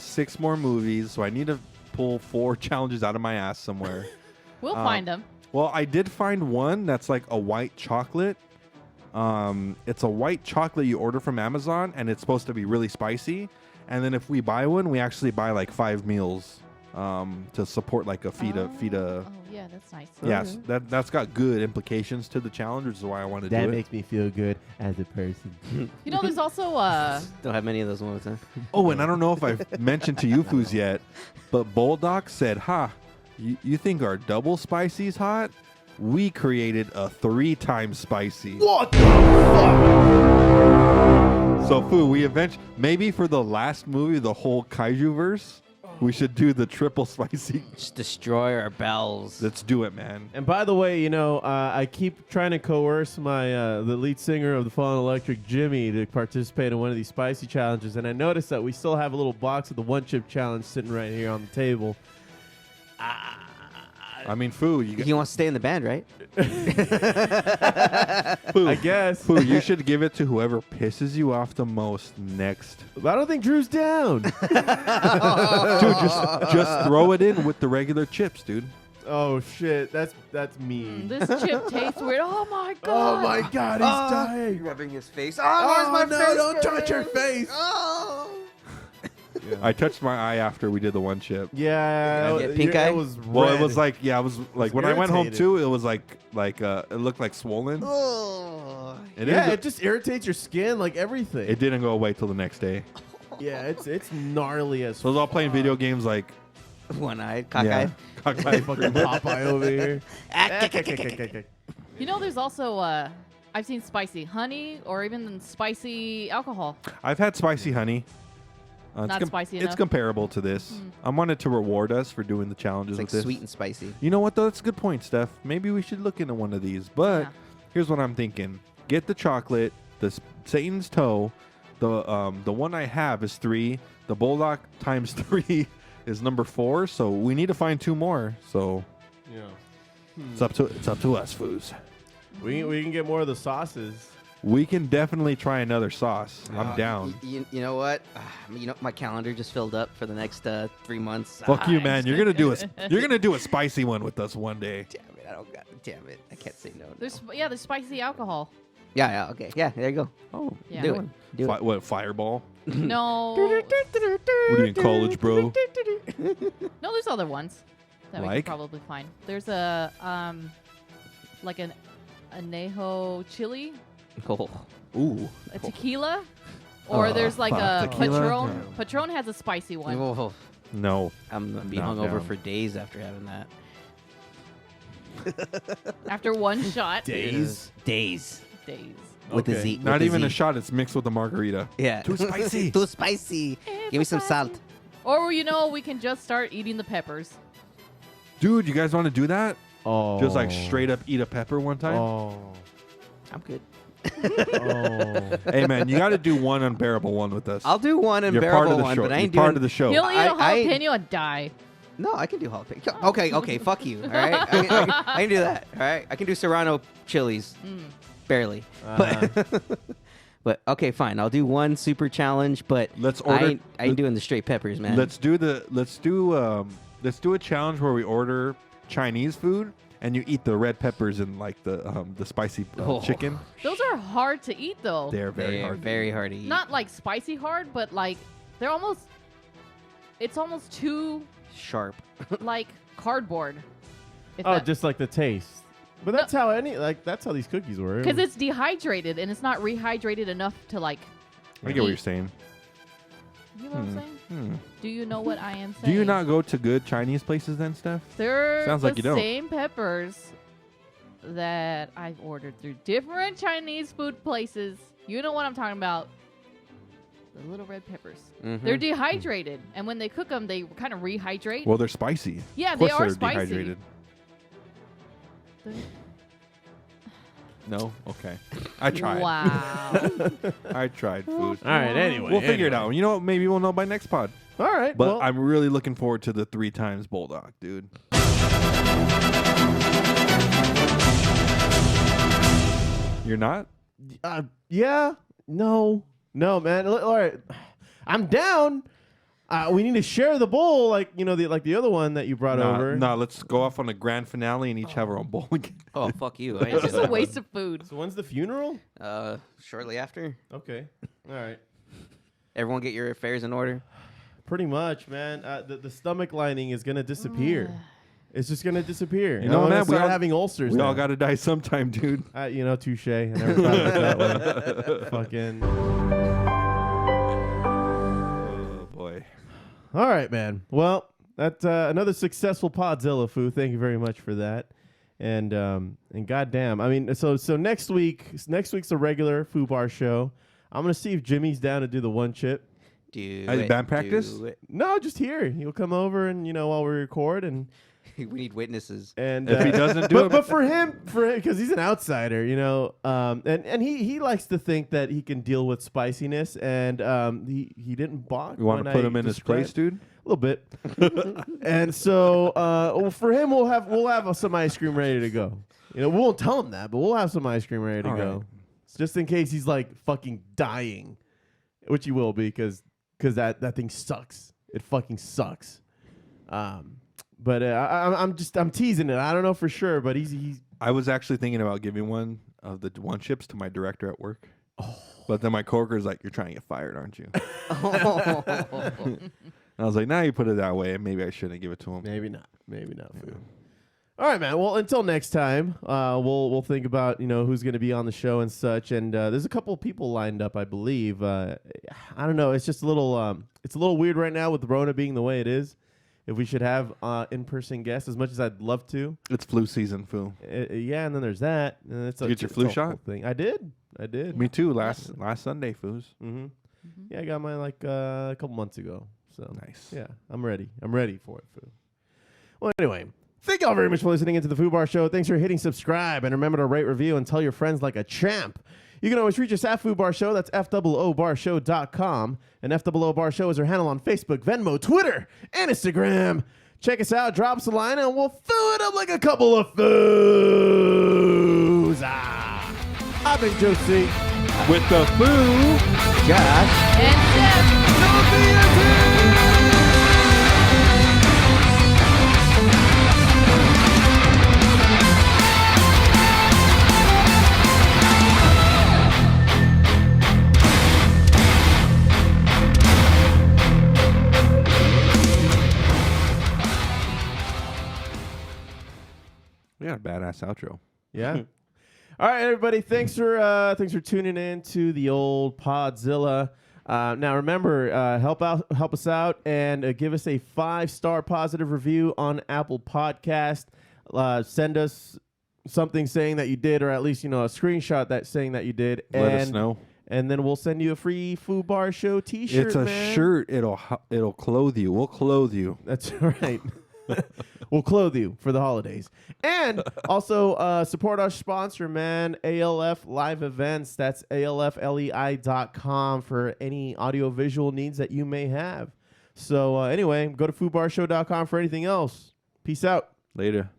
[SPEAKER 2] 6 more movies. So I need to pull 4 challenges out of my ass somewhere.
[SPEAKER 4] We'll find them.
[SPEAKER 2] Well, I did find one that's like a white chocolate. It's a white chocolate you order from Amazon, and it's supposed to be really spicy. And then if we buy one, we actually buy like 5 meals to support like a feed.
[SPEAKER 4] Oh, yeah, that's nice.
[SPEAKER 2] Yes, that's got good implications to the challenge, which is why I want to do it.
[SPEAKER 1] That makes me feel good as a person.
[SPEAKER 4] There's also
[SPEAKER 3] don't have many of those ones, huh?
[SPEAKER 2] Oh, and I don't know if I've mentioned to you Foos yet, but Bulldog said, you think our double spicy's hot? We created a 3 times spicy.
[SPEAKER 1] What the fuck?
[SPEAKER 2] So, Foo, we eventually, maybe for the last movie, the whole kaiju verse, we should do the triple spicy.
[SPEAKER 3] Just destroy our bowels.
[SPEAKER 2] Let's do it, man.
[SPEAKER 1] And by the way, I keep trying to coerce the lead singer of the Fallen Electric, Jimmy, to participate in one of these spicy challenges. And I noticed that we still have a little box of the one chip challenge sitting right here on the table.
[SPEAKER 2] I mean, Foo,
[SPEAKER 3] he wants to stay in the band, right?
[SPEAKER 2] Foo,
[SPEAKER 1] I guess.
[SPEAKER 2] Foo, you should give it to whoever pisses you off the most next.
[SPEAKER 1] I don't think Drew's down.
[SPEAKER 2] Dude, just throw it in with the regular chips, dude.
[SPEAKER 1] Oh shit, that's mean.
[SPEAKER 4] This chip tastes weird. Oh my god.
[SPEAKER 1] Oh my god, he's dying.
[SPEAKER 3] Rubbing his face.
[SPEAKER 1] Oh, where's my face? Don't touch your face.
[SPEAKER 3] Oh.
[SPEAKER 2] Yeah. I touched my eye after we did the one chip.
[SPEAKER 1] Yeah,
[SPEAKER 3] pink eye?
[SPEAKER 1] It was red.
[SPEAKER 2] Well, it was like, I was like, when I went home
[SPEAKER 1] irritated.
[SPEAKER 2] too, it was like it looked like swollen.
[SPEAKER 3] Oh.
[SPEAKER 1] It just irritates your skin, like everything.
[SPEAKER 2] It didn't go away till the next day.
[SPEAKER 1] Yeah, it's gnarly as.
[SPEAKER 2] So I was all playing video games like
[SPEAKER 3] one-eyed, cockeyed.
[SPEAKER 2] Cockeyed.
[SPEAKER 1] Fucking Popeye over here.
[SPEAKER 4] There's also I've seen spicy honey or even spicy alcohol.
[SPEAKER 2] I've had spicy honey.
[SPEAKER 4] Not spicy
[SPEAKER 2] It's
[SPEAKER 4] enough.
[SPEAKER 2] comparable to this. I wanted to reward us for doing the challenges
[SPEAKER 3] It's like
[SPEAKER 2] with this.
[SPEAKER 3] sweet and spicy.
[SPEAKER 2] You know what, though? That's a good point, Steph. Maybe we should look into one of these. But here's what I'm thinking. Get the chocolate, the Satan's toe. The one I have is 3. The Bulldog times 3 is number 4. So we need to find 2 more. So it's up to us, Foos.
[SPEAKER 1] We can get more of the sauces.
[SPEAKER 2] We can definitely try another sauce. I'm down.
[SPEAKER 3] You know what? My calendar just filled up for the next 3 months.
[SPEAKER 2] Fuck you, man. You're gonna do a spicy one with us one day.
[SPEAKER 3] Damn it! I can't say no.
[SPEAKER 4] There's spicy alcohol.
[SPEAKER 3] Yeah. Okay. Yeah. There you go.
[SPEAKER 2] Oh,
[SPEAKER 4] Yeah.
[SPEAKER 3] Do it. Do it.
[SPEAKER 2] What, Fireball?
[SPEAKER 4] No.
[SPEAKER 2] What are you in college, bro?
[SPEAKER 4] No, there's other ones that we
[SPEAKER 2] Like?
[SPEAKER 4] can probably find. There's a like an anejo chili,
[SPEAKER 3] Oh.
[SPEAKER 2] Ooh.
[SPEAKER 4] a tequila, or there's like a
[SPEAKER 2] tequila?
[SPEAKER 4] Patron. Patron has a spicy one.
[SPEAKER 3] Oh.
[SPEAKER 2] No.
[SPEAKER 3] I'm gonna be
[SPEAKER 2] Not
[SPEAKER 3] hungover
[SPEAKER 2] down.
[SPEAKER 3] for days after having that.
[SPEAKER 4] After one shot.
[SPEAKER 1] Days.
[SPEAKER 3] Days. with the Z.
[SPEAKER 2] Not
[SPEAKER 3] with the
[SPEAKER 2] even
[SPEAKER 3] Z.
[SPEAKER 2] a shot. It's mixed with the margarita.
[SPEAKER 3] Yeah.
[SPEAKER 2] Too spicy.
[SPEAKER 3] Too spicy. Give me some salt.
[SPEAKER 4] Or we can just start eating the peppers.
[SPEAKER 2] Dude, you guys want to do that?
[SPEAKER 1] Oh.
[SPEAKER 2] Just like straight up eat a pepper one time?
[SPEAKER 1] Oh.
[SPEAKER 3] I'm good.
[SPEAKER 1] Oh.
[SPEAKER 2] Hey, man, you got to do one unbearable one with us.
[SPEAKER 3] I'll do one
[SPEAKER 2] You're
[SPEAKER 3] unbearable
[SPEAKER 2] part of the
[SPEAKER 3] one,
[SPEAKER 2] show.
[SPEAKER 3] but I
[SPEAKER 2] You're
[SPEAKER 3] ain't
[SPEAKER 2] part
[SPEAKER 3] doing
[SPEAKER 2] of the show.
[SPEAKER 4] He'll eat a
[SPEAKER 3] I-
[SPEAKER 4] jalapeno and die.
[SPEAKER 3] No, I can do jalapeno. Okay, fuck you. All right, I can do that. All right, I can do serrano chilies, barely. But okay, fine. I'll do one super challenge, but
[SPEAKER 2] Let's order.
[SPEAKER 3] I ain't doing the straight peppers, man.
[SPEAKER 2] Let's do a challenge where we order Chinese food and you eat the red peppers and like the spicy chicken.
[SPEAKER 4] Those are hard to eat, though.
[SPEAKER 2] They're very hard
[SPEAKER 3] to eat.
[SPEAKER 4] Not like spicy hard, but like they're almost. It's almost too
[SPEAKER 3] sharp.
[SPEAKER 4] like cardboard.
[SPEAKER 1] Just like the taste. But that's how that's how these cookies were.
[SPEAKER 4] Because it's dehydrated and it's not rehydrated enough to like.
[SPEAKER 2] I get what you're saying.
[SPEAKER 4] You know what I'm saying? Do you know what I am saying?
[SPEAKER 2] Do you not go to good Chinese places then, Steph?
[SPEAKER 4] They're
[SPEAKER 2] Sounds like you don't.
[SPEAKER 4] same peppers that I've ordered through different Chinese food places. You know what I'm talking about. The little red peppers.
[SPEAKER 3] Mm-hmm.
[SPEAKER 4] They're dehydrated. And when they cook them, they kind of rehydrate.
[SPEAKER 2] Well, they're spicy.
[SPEAKER 4] Yeah,
[SPEAKER 2] of course
[SPEAKER 4] they are
[SPEAKER 2] they're
[SPEAKER 4] spicy.
[SPEAKER 2] Dehydrated. No? Okay. I tried.
[SPEAKER 4] Wow.
[SPEAKER 2] I tried food.
[SPEAKER 1] All right, anyway.
[SPEAKER 2] We'll figure it out. You know what? Maybe we'll know by next pod.
[SPEAKER 1] All right.
[SPEAKER 2] But
[SPEAKER 1] well,
[SPEAKER 2] I'm really looking forward to the 3 times Bulldog, dude. You're not?
[SPEAKER 1] yeah. No, man. All right. I'm down. We need to share the bowl, like the other one that you brought over.
[SPEAKER 2] No, let's go off on a grand finale and each have our own bowl again.
[SPEAKER 3] Oh, fuck you.
[SPEAKER 4] It's just a waste of food.
[SPEAKER 1] So when's the funeral?
[SPEAKER 3] Shortly after.
[SPEAKER 1] Okay. All right.
[SPEAKER 3] Everyone get your affairs in order.
[SPEAKER 1] Pretty much, man. The stomach lining is gonna disappear. It's just gonna disappear.
[SPEAKER 2] You know, man,
[SPEAKER 1] we start having ulcers.
[SPEAKER 2] We all
[SPEAKER 1] now.
[SPEAKER 2] got to die sometime, dude.
[SPEAKER 1] Touche. I never thought of it that way. Fucking.
[SPEAKER 2] Oh boy.
[SPEAKER 1] All right, man. Well, that's another successful Podzilla, Foo. Thank you very much for that. And goddamn, I mean, so next week's a regular Foo Bar show. I'm gonna see if Jimmy's down to do the one chip.
[SPEAKER 2] Band practice?
[SPEAKER 1] No, just here. He'll come over and while we record and.
[SPEAKER 3] We need witnesses.
[SPEAKER 1] And
[SPEAKER 2] if he doesn't do it,
[SPEAKER 1] but for him, because he's an outsider, and he likes to think that he can deal with spiciness, and he didn't balk.
[SPEAKER 2] You want to put him in his place, dude?
[SPEAKER 1] A little bit. And so for him, we'll have some ice cream ready to go. We won't tell him that, but we'll have some ice cream ready to go, just in case he's like fucking dying, which he will be, because that thing sucks. It fucking sucks. But I'm teasing it. I don't know for sure, but he's.
[SPEAKER 2] I was actually thinking about giving one of the one chips to my director at work. Oh. But then my coworker's like, "You're trying to get fired, aren't you?" And I was like, "Now you put it that way, maybe I shouldn't give it to him."
[SPEAKER 1] Maybe not. Food. All right, man. Well, until next time, we'll think about who's going to be on the show and such. And there's a couple of people lined up, I believe. I don't know. It's just a little weird right now with Rona being the way it is. If we should have in-person guests, as much as I'd love to.
[SPEAKER 2] It's flu season, Foo.
[SPEAKER 1] Yeah, and then there's that. And
[SPEAKER 2] Did you get your flu shot?
[SPEAKER 1] Thing. I did.
[SPEAKER 2] Me too. Last Sunday, Foos.
[SPEAKER 1] Mm-hmm. Yeah, I got mine like a couple months ago. So
[SPEAKER 2] nice.
[SPEAKER 1] Yeah, I'm ready. I'm ready for it, Foo. Well, anyway, thank y'all very much for listening into the Foo Bar Show. Thanks for hitting subscribe, and remember to rate, review, and tell your friends like a champ. You can always reach us at Foo Bar Show. That's FOOBarshow.com. And FOO Bar Show is our handle on Facebook, Venmo, Twitter, and Instagram. Check us out. Drop us a line, and we'll fill it up like a couple of Foos. I've been Josie.
[SPEAKER 2] With the Foo.
[SPEAKER 3] Josh.
[SPEAKER 4] And
[SPEAKER 2] We got a badass outro.
[SPEAKER 1] Yeah. All right, everybody. Thanks for tuning in to the old Podzilla. Now remember, help us out, and give us a 5-star positive review on Apple Podcast. Send us something saying that you did, or at least, a screenshot that saying that you did.
[SPEAKER 2] Let us know.
[SPEAKER 1] And then we'll send you a free Foo Bar Show T-shirt.
[SPEAKER 2] It's a shirt. It'll clothe you. We'll clothe you.
[SPEAKER 1] That's right. We'll clothe you for the holidays. And also support our sponsor, man, ALF Live Events. That's alflei.com for any audiovisual needs that you may have. So anyway, go to foodbarshow.com for anything else. Peace out.
[SPEAKER 2] Later.